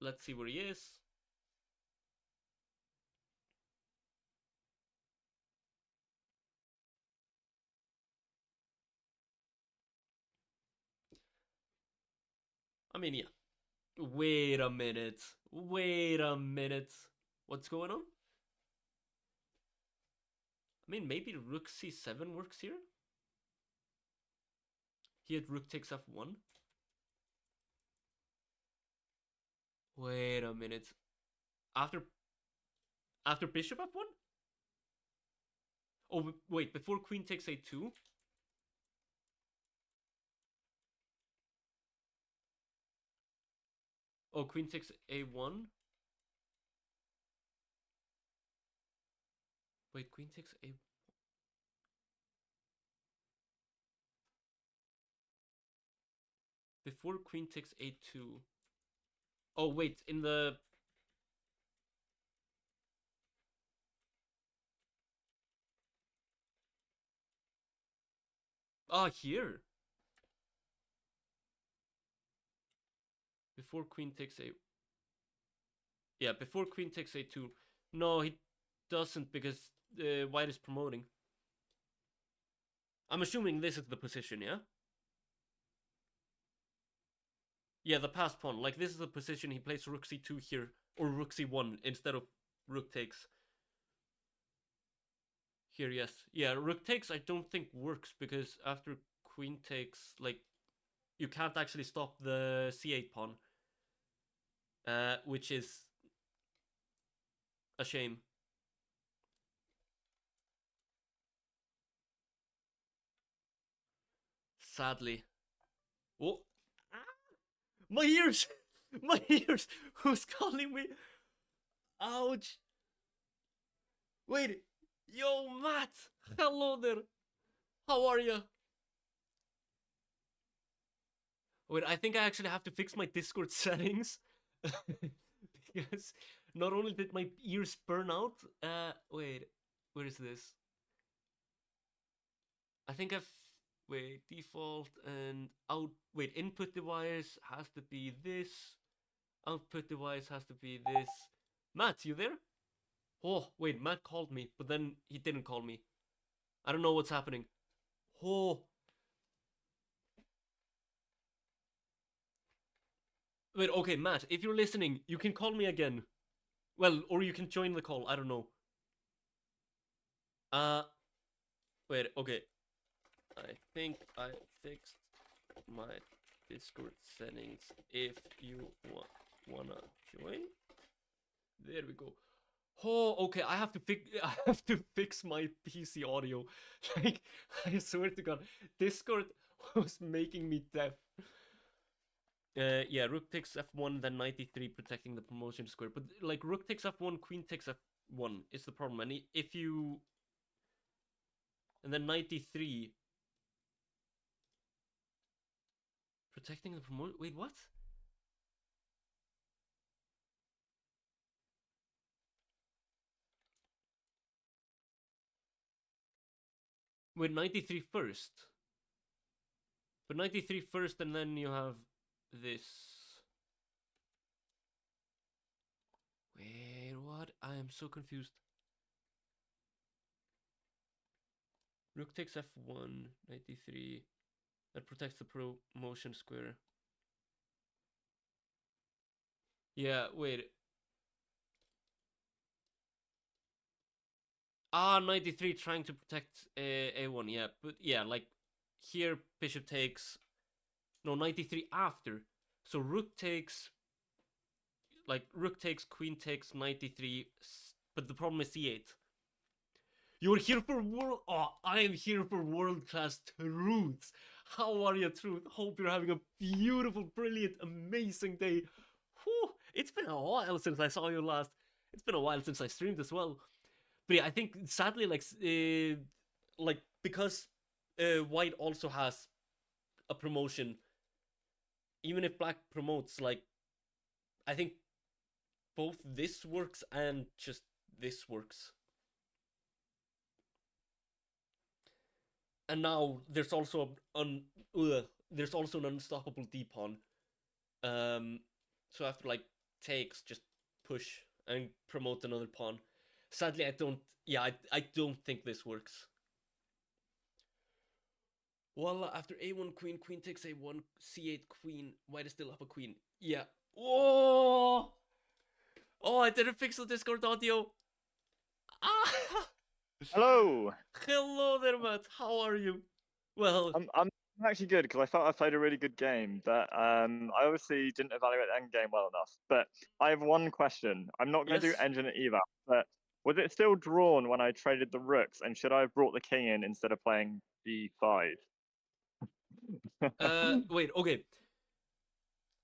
Speaker 1: let's see where he is. I mean, yeah. Wait a minute. Wait a minute. What's going on? I mean, maybe rook c7 works here. He had rook takes f1. Wait a minute. After bishop f1? Oh, wait, before queen takes a2? Oh, queen takes a1? Wait, queen takes a... Before queen takes a2. Oh, wait, in the... Ah, here. Before queen takes a... Yeah, before queen takes a2. No, doesn't because white is promoting. I'm assuming this is the position, yeah? Yeah, the passed pawn. Like, this is the position he plays rook c2 here, or rook c1 instead of rook takes. Here, yes. Yeah, rook takes I don't think works because after queen takes, like, you can't actually stop the c8 pawn. Which is a shame. Sadly. Oh! My ears! My ears! Who's calling me? Ouch! Wait! Yo, Matt! Hello there! How are you? Wait, I think I actually have to fix my Discord settings. Because not only did my ears burn out, wait, where is this? I think I've, wait, default and out, wait, input device has to be this, output device has to be this. Matt, you there? Oh, wait, Matt called me, but then he didn't call me. I don't know what's happening. Oh. Wait, okay, Matt, if you're listening, you can call me again. Well, or you can join the call, I don't know. Uh, wait, okay. I think I fixed my Discord settings. If you wanna join, there we go. Oh, okay. I have to fix. I have to fix my PC audio. Like, I swear to God, Discord was making me deaf. Yeah, rook takes f1, then 93, protecting the promotion square. But like, rook takes f1, queen takes f1 is the problem. And if you, and then 93, protecting the promotion. Wait, what? Wait, 93 first. But 93 first, and then you have this. Wait, what? I am so confused. Rook takes f1, 93. That protects the promotion square. Yeah, wait. Ah, 93 trying to protect a1, yeah. But yeah, like, here bishop takes. No, 93 after. So rook takes, like, rook takes, queen takes, 93. But the problem is c8. You're here for world. Oh, I am here for world class truths. How are you, Truth? Hope you're having a beautiful, brilliant, amazing day. Whew, it's been a while since I saw you last. It's been a while since I streamed as well. But yeah, I think sadly, like because White also has a promotion. Even if Black promotes, like, I think both this works and just this works. And now there's also an unstoppable d pawn. So after like takes, just push and promote another pawn. Sadly, I don't. Yeah, I don't think this works. Well, after a1 queen, queen takes a1, c8 queen. White is still up a queen. Yeah. Oh. Oh, I didn't fix the Discord audio. Ah.
Speaker 2: Hello.
Speaker 1: Hello there, Matt. How are you? Well,
Speaker 2: I'm actually good because I felt I played a really good game, but I obviously didn't evaluate the end game well enough. But I have one question. I'm not going to do
Speaker 1: yes.
Speaker 2: engine eval, but was it still drawn when I traded the rooks? And should I have brought the king in instead of playing b5?
Speaker 1: Wait. Okay.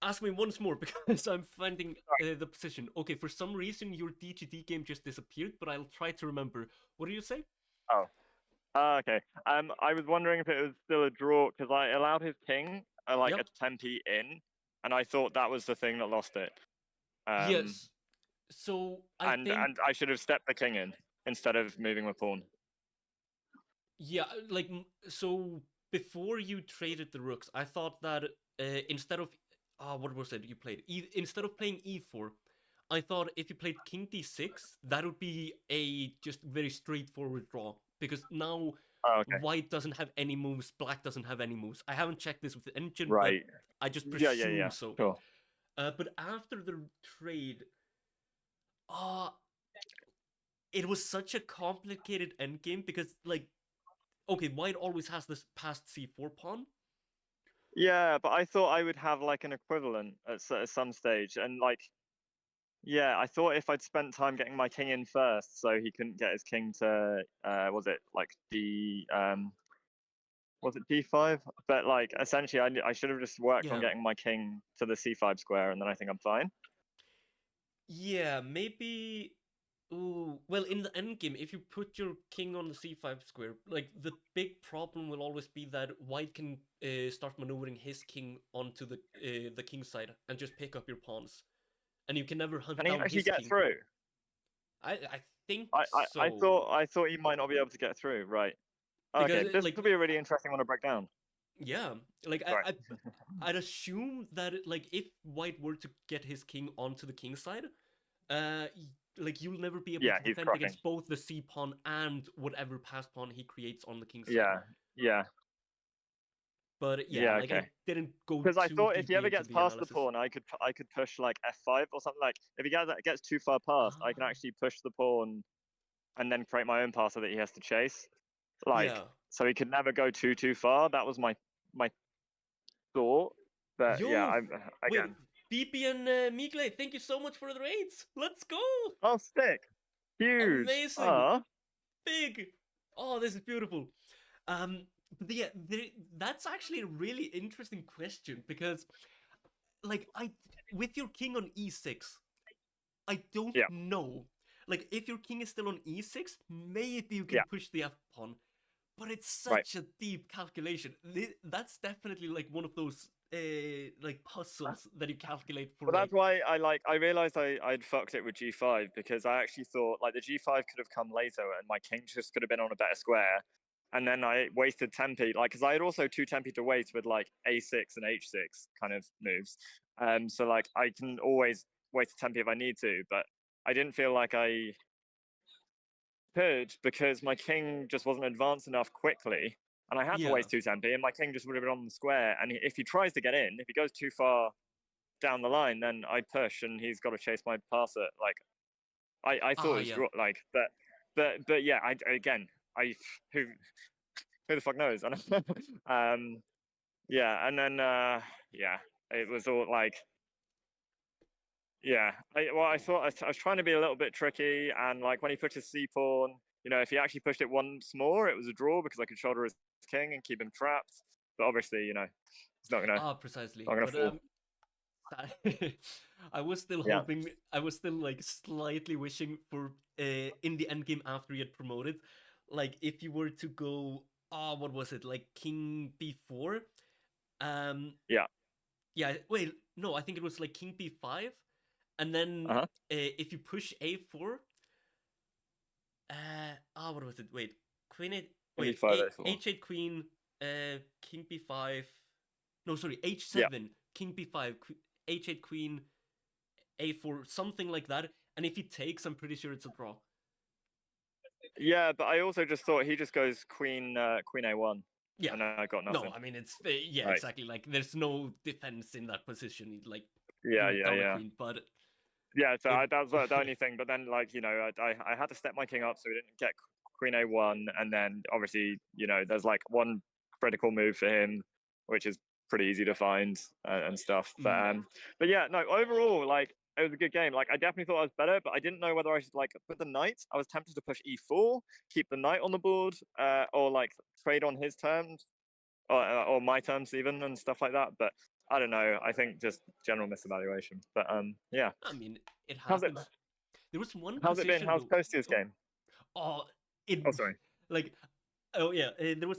Speaker 1: Ask me once more because I'm finding the position. Okay, for some reason your DGD game just disappeared, but I'll try to remember. What do you say?
Speaker 2: Oh, okay. I was wondering if it was still a draw because I allowed his king like
Speaker 1: Yep.
Speaker 2: a tempi in, and I thought that was the thing that lost it. Um,
Speaker 1: Yes. So I
Speaker 2: and
Speaker 1: think,
Speaker 2: and I should have stepped the king in instead of moving the pawn.
Speaker 1: yeah, like, so before you traded the rooks, I thought that instead of what was it you played? Instead of playing e4, I thought if you played king d6, that would be a just very straightforward draw because now
Speaker 2: Oh, okay.
Speaker 1: white doesn't have any moves, black doesn't have any moves. I haven't checked this with the engine, but
Speaker 2: Right.
Speaker 1: I just
Speaker 2: Yeah.
Speaker 1: presume so.
Speaker 2: Sure.
Speaker 1: But after the trade, uh it was such a complicated endgame because like okay, white always has this past c4 pawn.
Speaker 2: Yeah, but I thought I would have like an equivalent at some stage, and like, yeah, I thought if I'd spent time getting my king in first, so he couldn't get his king to, was it like was it d5? But like, essentially, I should have just worked on
Speaker 1: Yeah.
Speaker 2: getting my king to the c5 square, and then I think I'm fine.
Speaker 1: Yeah, maybe. Ooh, well, in the endgame, if you put your king on the c5 square, like the big problem will always be that white can start maneuvering his king onto the king side and just pick up your pawns, and you can never hunt
Speaker 2: Can he
Speaker 1: down
Speaker 2: actually
Speaker 1: his
Speaker 2: get
Speaker 1: king.
Speaker 2: through?
Speaker 1: I think
Speaker 2: I
Speaker 1: so
Speaker 2: thought he might not be able to get through. Right.
Speaker 1: because
Speaker 2: Okay, this
Speaker 1: like
Speaker 2: will be a really interesting one to break down.
Speaker 1: yeah, like
Speaker 2: Sorry.
Speaker 1: I'd assume that like if white were to get his king onto the king side, uh like you'll never be able
Speaker 2: Yeah,
Speaker 1: to
Speaker 2: he's
Speaker 1: defend
Speaker 2: crushing.
Speaker 1: against both the c pawn and whatever pass pawn he creates on the king side.
Speaker 2: Yeah, yeah,
Speaker 1: But yeah,
Speaker 2: yeah.
Speaker 1: like
Speaker 2: Okay.
Speaker 1: I didn't go
Speaker 2: Because I
Speaker 1: too
Speaker 2: thought if he
Speaker 1: deeply
Speaker 2: ever
Speaker 1: into
Speaker 2: gets
Speaker 1: the
Speaker 2: past the
Speaker 1: analysis.
Speaker 2: pawn, I could push like f5 or something. Like if he gets too far past, I can
Speaker 1: Ah,
Speaker 2: actually push the pawn and then create my own pass so that he has to chase. Like
Speaker 1: yeah.
Speaker 2: so he could never go too far. That was my thought. But yeah,
Speaker 1: Yo,
Speaker 2: I'm
Speaker 1: wait,
Speaker 2: again.
Speaker 1: BP and Migle, thank you so much for the raids. Let's go.
Speaker 2: Oh, stick, huge.
Speaker 1: Amazing.
Speaker 2: Ah,
Speaker 1: Big. Oh, this is beautiful. But yeah, that's actually a really interesting question because, like, with your king on e6, I don't
Speaker 2: yeah,
Speaker 1: know. Like, if your king is still on e6, maybe you can
Speaker 2: yeah,
Speaker 1: push the f pawn, but it's
Speaker 2: right.
Speaker 1: such a deep calculation. That's definitely like one of those like puzzles that you calculate for
Speaker 2: But that's
Speaker 1: like
Speaker 2: why I realized I'd fucked it with g5 because I actually thought like the g5 could have come later and my king just could have been on a better square, and then I wasted tempi like because I had also two tempi to waste with like a6 and h6 kind of moves, so like I can always waste a tempi if I need to, but I didn't feel like I could because my king just wasn't advanced enough quickly. And I had to
Speaker 1: yeah.
Speaker 2: waste two tempi, and my king just would have been on the square. And if he tries to get in, if he goes too far down the line, then I push and he's got to chase my passer. Like I thought
Speaker 1: Ah,
Speaker 2: it was
Speaker 1: yeah.
Speaker 2: like, but yeah, I again, I who who the fuck knows? Yeah, and then yeah, it was all like yeah. I thought I was trying to be a little bit tricky, and like when he pushed his c pawn, you know, if he actually pushed it once more, it was a draw because I could shoulder his king and keep him trapped. But obviously, you know, it's
Speaker 1: Ah, precisely.
Speaker 2: not gonna
Speaker 1: But
Speaker 2: fall.
Speaker 1: I was still
Speaker 2: Yeah,
Speaker 1: hoping. I was still like slightly wishing for in the end game after you had promoted, like if you were to go, what was it, like King B4? Um,
Speaker 2: yeah,
Speaker 1: yeah. Wait, no, I think it was like King B5, and then
Speaker 2: uh huh.
Speaker 1: if you push A4, what was it? Wait, Queen 8.
Speaker 2: King
Speaker 1: Wait,
Speaker 2: b5 a4.
Speaker 1: H8 Queen, King B5. No, sorry,
Speaker 2: Yeah.
Speaker 1: H7 King B5, H8 Queen, A4, something like that. And if he takes, I'm pretty sure it's a draw.
Speaker 2: Yeah, but I also just thought he just goes queen a1,
Speaker 1: Yeah.
Speaker 2: and I got
Speaker 1: No,
Speaker 2: nothing.
Speaker 1: I mean it's yeah,
Speaker 2: Right.
Speaker 1: exactly. Like there's no defense in that position. Like
Speaker 2: Yeah,
Speaker 1: you're
Speaker 2: yeah,
Speaker 1: down a
Speaker 2: yeah,
Speaker 1: queen, but
Speaker 2: yeah. So
Speaker 1: if
Speaker 2: that was the only thing. But then, like you know, I had to step my king up so he didn't get queen a1, and then obviously you know there's like one critical move for him, which is pretty easy to find and stuff.
Speaker 1: mm,
Speaker 2: But yeah, no. Overall, like it was a good game. Like I definitely thought I was better, but I didn't know whether I should like put the knight. I was tempted to push e4, keep the knight on the board, or like trade on his terms, or my terms even and stuff like that. But I don't know. I think just general misevaluation. But yeah.
Speaker 1: I mean it
Speaker 2: How's it?
Speaker 1: happens. There was one
Speaker 2: How's it been?
Speaker 1: position
Speaker 2: How's
Speaker 1: though.
Speaker 2: Kostya's
Speaker 1: Oh,
Speaker 2: game?
Speaker 1: oh it
Speaker 2: Oh, sorry.
Speaker 1: like oh yeah. There was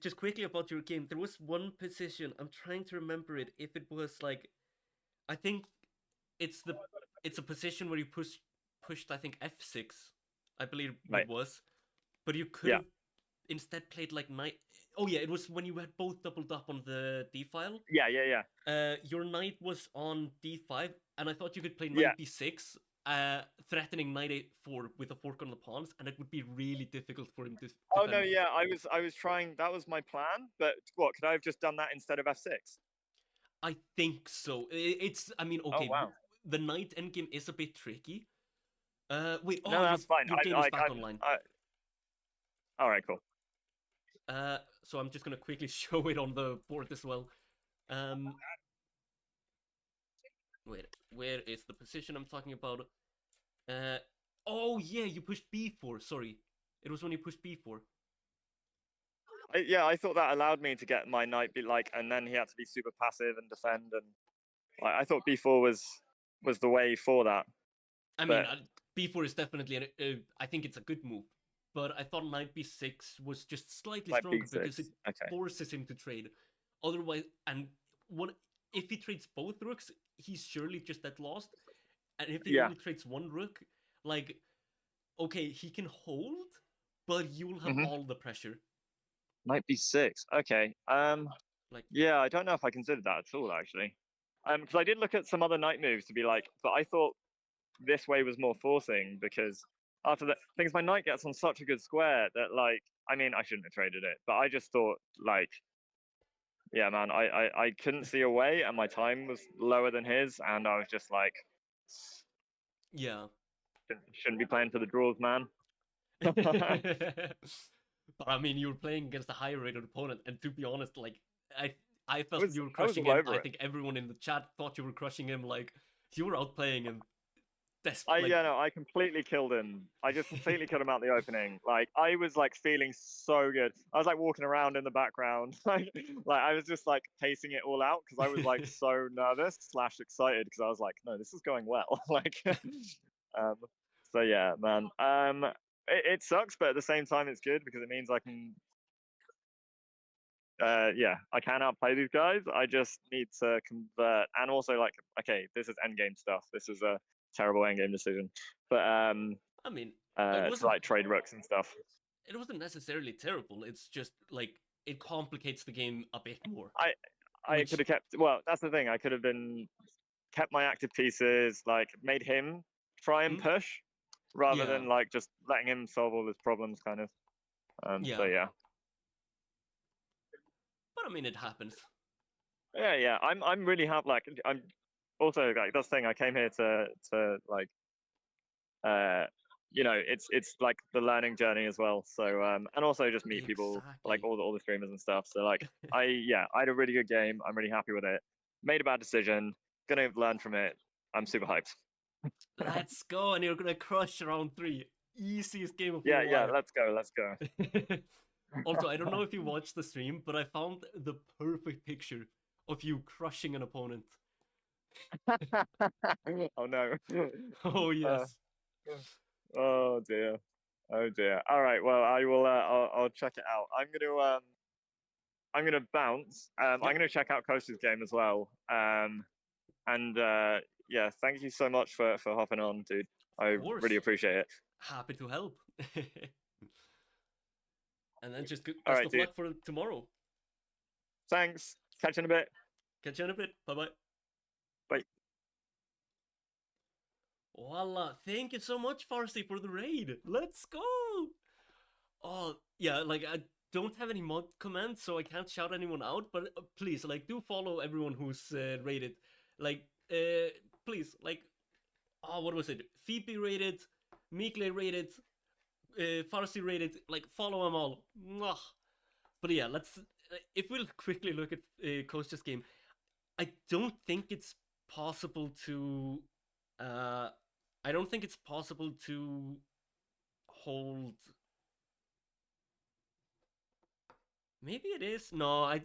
Speaker 1: just quickly about your game. There was one position. I'm trying to remember it. If it was like I think it's the it's a position where you pushed I think f6, I believe it
Speaker 2: Right.
Speaker 1: was, but you could
Speaker 2: Yeah.
Speaker 1: have instead played like knight. Oh yeah, it was when you had both doubled up on the d file.
Speaker 2: Yeah.
Speaker 1: Your knight was on d5, and I thought you could play
Speaker 2: Yeah.
Speaker 1: knight b6, threatening knight a4 with a fork on the pawns, and it would be really difficult for him to
Speaker 2: Oh
Speaker 1: defend.
Speaker 2: no, yeah, I was trying. That was my plan. But what could I have just done that instead of f6?
Speaker 1: I think so. It's, I mean,
Speaker 2: Oh
Speaker 1: okay,
Speaker 2: wow.
Speaker 1: the knight endgame is a bit tricky. Wait,
Speaker 2: No,
Speaker 1: oh,
Speaker 2: that's fine.
Speaker 1: your game is back online.
Speaker 2: All right, cool.
Speaker 1: So I'm just gonna quickly show it on the board as well. Wait, where is the position I'm talking about? Oh yeah, you pushed b4. Sorry, it was when you pushed b4.
Speaker 2: Yeah, I thought that allowed me to get my knight be like, and then he had to be super passive and defend, and like, I thought b4 was the way for that.
Speaker 1: I mean,
Speaker 2: But
Speaker 1: b4 is definitely, I think it's a good move. But I thought knight b6 was just slightly
Speaker 2: like
Speaker 1: stronger
Speaker 2: b6,
Speaker 1: because it
Speaker 2: okay.
Speaker 1: forces him to trade. Otherwise, and what if he trades both rooks, he's surely just at lost. And if he
Speaker 2: Yeah.
Speaker 1: only trades one rook, like, okay, he can hold, but you'll have all the pressure.
Speaker 2: Knight b6. Okay.
Speaker 1: Like,
Speaker 2: Yeah, I don't know if I considered that at all actually. Because I did look at some other knight moves to be like, but I thought this way was more forcing because after that, things my knight gets on such a good square that like, I mean, I shouldn't have traded it, but I just thought like, yeah, man, I couldn't see a way, and my time was lower than his, and I was just like,
Speaker 1: yeah.
Speaker 2: shouldn't be playing for the draws, man.
Speaker 1: But I mean, you were playing against a higher rated opponent, and to be honest, like I felt you were
Speaker 2: I was
Speaker 1: crushing
Speaker 2: all
Speaker 1: him.
Speaker 2: over
Speaker 1: I
Speaker 2: it.
Speaker 1: think everyone in the chat thought you were crushing him. Like you were outplaying him.
Speaker 2: Yeah, no, I completely killed him. I just completely killed him out the opening. Like I was like feeling so good. I was like walking around in the background, like I was just like pacing it all out because I was like so nervous / excited because I was like, no, this is going well. Like, um, so yeah, man. It sucks, but at the same time, it's good because it means I can. Yeah, I can outplay these guys. I just need to convert, and also like, okay, this is endgame stuff. This is a terrible endgame decision, but
Speaker 1: I mean, it
Speaker 2: to
Speaker 1: wasn't.
Speaker 2: like trade rooks and stuff.
Speaker 1: It wasn't necessarily terrible. It's just like it complicates the game a bit more.
Speaker 2: I could have kept. Well, that's the thing. I could have been kept my active pieces, like made him try and push, rather
Speaker 1: Yeah,
Speaker 2: than like just letting him solve all his problems, kind of. So
Speaker 1: yeah.
Speaker 2: yeah.
Speaker 1: But I mean, it happens.
Speaker 2: Yeah. I'm really happy. Like I'm also like that's the thing. I came here to like uh it's like the learning journey as well. So and also just meet people like
Speaker 1: Exactly.
Speaker 2: all the streamers and stuff. So like I had a really good game. I'm really happy with it. Made a bad decision. Gonna learn from it. I'm super hyped.
Speaker 1: Let's go, and you're gonna crush round 3. Easiest game of your
Speaker 2: Yeah.
Speaker 1: life.
Speaker 2: Let's go.
Speaker 1: Also, I don't know if you watched the stream, but I found the perfect picture of you crushing an opponent.
Speaker 2: Oh no.
Speaker 1: Oh
Speaker 2: Uh,
Speaker 1: yes.
Speaker 2: oh dear. Oh dear. All right. Well, I will. I'll check it out. I'm gonna bounce. I'm
Speaker 1: Yep.
Speaker 2: gonna check out Kostya's game as well. And yeah, thank you so much for hopping on, dude. I
Speaker 1: Of course.
Speaker 2: really appreciate it.
Speaker 1: Happy to help. And then just
Speaker 2: All
Speaker 1: best
Speaker 2: right,
Speaker 1: of
Speaker 2: dude.
Speaker 1: luck for tomorrow.
Speaker 2: Thanks. Catch you in a bit.
Speaker 1: Catch you in a bit. Bye bye.
Speaker 2: Bye.
Speaker 1: Voila. Thank you so much, Farsi, for the raid. Let's go. Oh, yeah, like I don't have any mod commands, so I can't shout anyone out, but please, like, do follow everyone who's rated. Like, please, like, oh, what was it? Phoebe rated, Mikle rated, Farsi rated, like, follow them all. Mwah. But yeah, let's, if we'll quickly look at Kostya's game, I don't think it's possible to, I don't think it's possible to hold. Maybe it is. No, I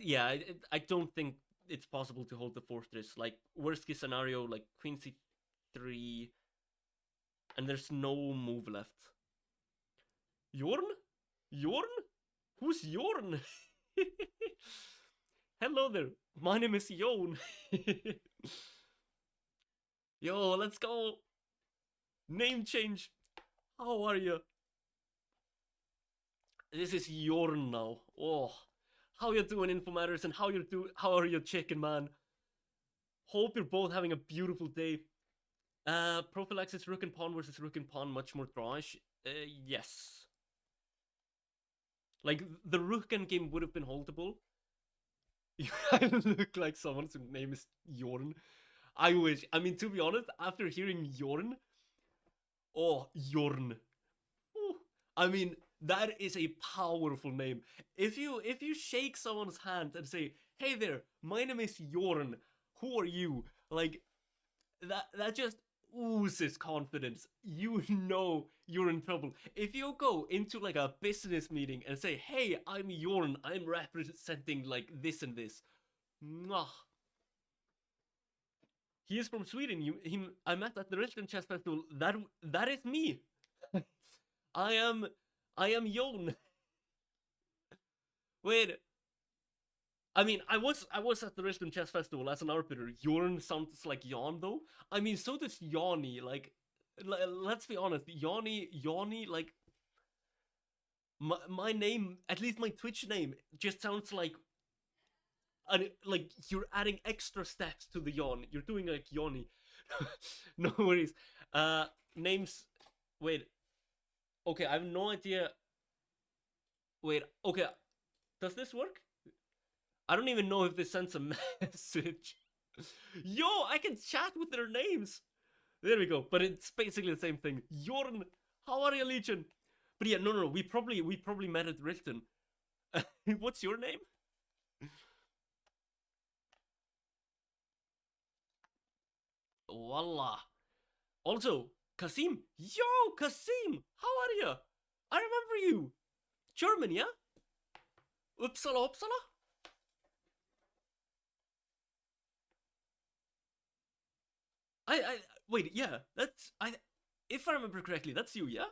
Speaker 1: don't think it's possible to hold the fortress. Like worst case scenario, like Queen C3, and there's no move left. Yorn? Yorn? Who's Yorn? Hello there. My name is Yon. Yo, let's go. Name change. How are you? This is Yorn now. Oh, How you doing, Info Matters, and how are you, chicken man? Hope you're both having a beautiful day. Prophylaxis Rook and Pawn versus Rook and Pawn, much more drawish. Yes. Like, the Rook endgame would have been holdable. I look like someone's name is Jorn. I wish. I mean, to be honest, after hearing Jorn, oh, Jorn. Ooh. I mean, that is a powerful name. If you shake someone's hand and say, "Hey there, my name is Jorn. Who are you?" Like, that just oozes confidence. You know you're in trouble. If you go into like a business meeting and say, "Hey, I'm Jorn. I'm representing like this and this." Mwah. He is from Sweden. I met at the Richmond Chess Festival. That is me. I am Jon. Wait. I mean, I was at the Richmond Chess Festival as an arbiter. Jorn sounds like Jan though. I mean, so does Yanni. Like, let's be honest, Yanni. Like, my name, at least my Twitch name, just sounds like you're adding extra steps to the yawn. You're doing like Yanni. No worries. Names. Wait. Okay, I have no idea. Wait. Okay, does this work? I don't even know if this sends a message. Yo, I can chat with their names. There we go. But it's basically the same thing. Jorn, how are you, Legion? But yeah, no. We probably met at Richten. What's your name? Voila. Also, Kasim. Yo, Kasim, how are you? I remember you. German, yeah? Uppsala. I wait, yeah, that's if I remember correctly, that's you, yeah?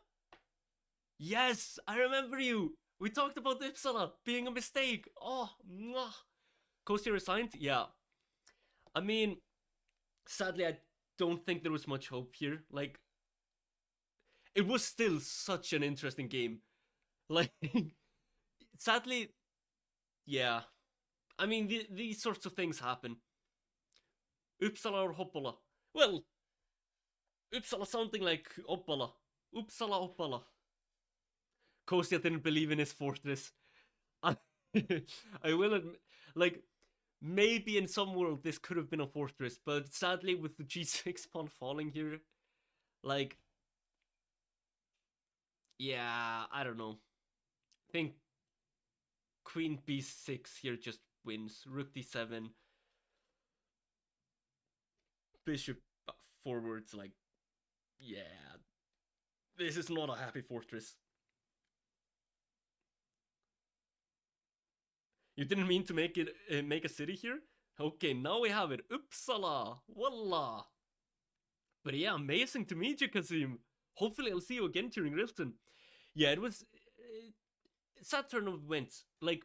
Speaker 1: Yes, I remember you. We talked about Uppsala being a mistake. Oh, mwah. Kostya resigned? Yeah. I mean, sadly, I don't think there was much hope here. Like, it was still such an interesting game. Like, sadly, yeah. I mean, these sorts of things happen. Uppsala or Hoppala? Well, Uppsala sounding like Oppala. Uppsala Oppala. Kostya didn't believe in his fortress. I, I will admit, like, maybe in some world this could have been a fortress, but sadly with the g6 pawn falling here, like, yeah, I don't know. I think queen b6 here just wins. Rook d7. Bishop forwards, like, yeah. This is not a happy fortress. You didn't mean to make it make a city here? Okay, now we have it. Uppsala! Voila! But yeah, amazing to meet you, Kasim. Hopefully I'll see you again during Riften. Yeah, it was sad turn of events. Like,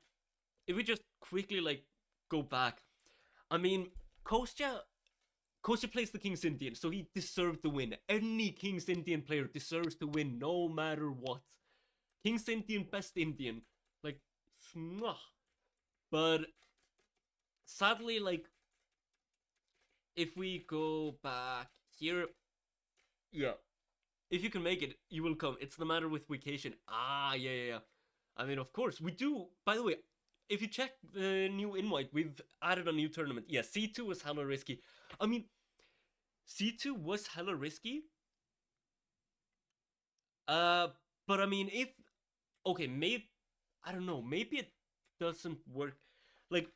Speaker 1: if we just quickly like go back, I mean, Kostya plays the King's Indian, so he deserved to win. Any King's Indian player deserves to win, no matter what. King's Indian, best Indian, like, mwah. But sadly, like, if we go back here, yeah, if you can make it, you will come. It's the matter with vacation. Ah, yeah. I mean, of course, we do. By the way, if you check the new invite, we've added a new tournament. Yeah, C2 was hella risky. I mean, C2 was hella risky. But I mean, if okay, maybe I don't know. Maybe it doesn't work. Like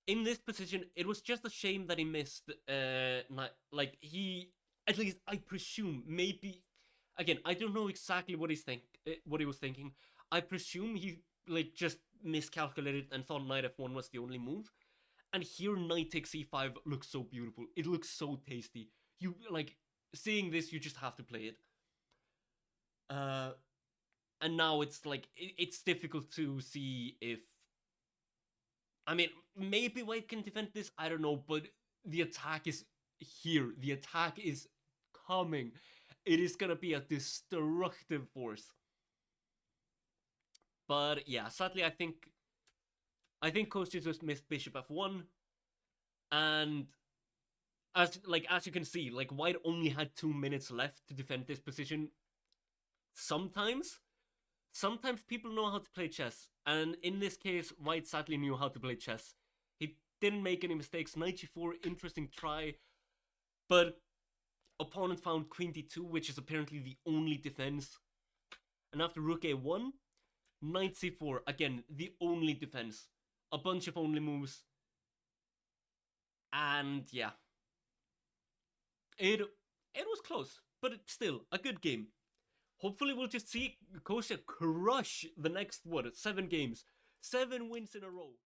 Speaker 1: in this position, it was just a shame that he missed. Like he, at least I presume, maybe. Again, I don't know exactly what what he was thinking. I presume he like just miscalculated and thought knight f1 was the only move. And here, knight takes e5 looks so beautiful. It looks so tasty. You like seeing this, you just have to play it. And now it's like it's difficult to see if. I mean, maybe White can defend this. I don't know, but the attack is here. The attack is coming. It is gonna be a destructive force. But yeah, sadly, I think Kostya just missed bishop f1, and as you can see, like White only had 2 minutes left to defend this position. Sometimes people know how to play chess, and in this case, White sadly knew how to play chess. He didn't make any mistakes. Knight g4, interesting try, but opponent found queen d2, which is apparently the only defense. And after rook a1, knight c4, again, the only defense. A bunch of only moves. And yeah. It was close, but it's still a good game. Hopefully we'll just see Kostya crush the next, 7 games. 7 wins in a row.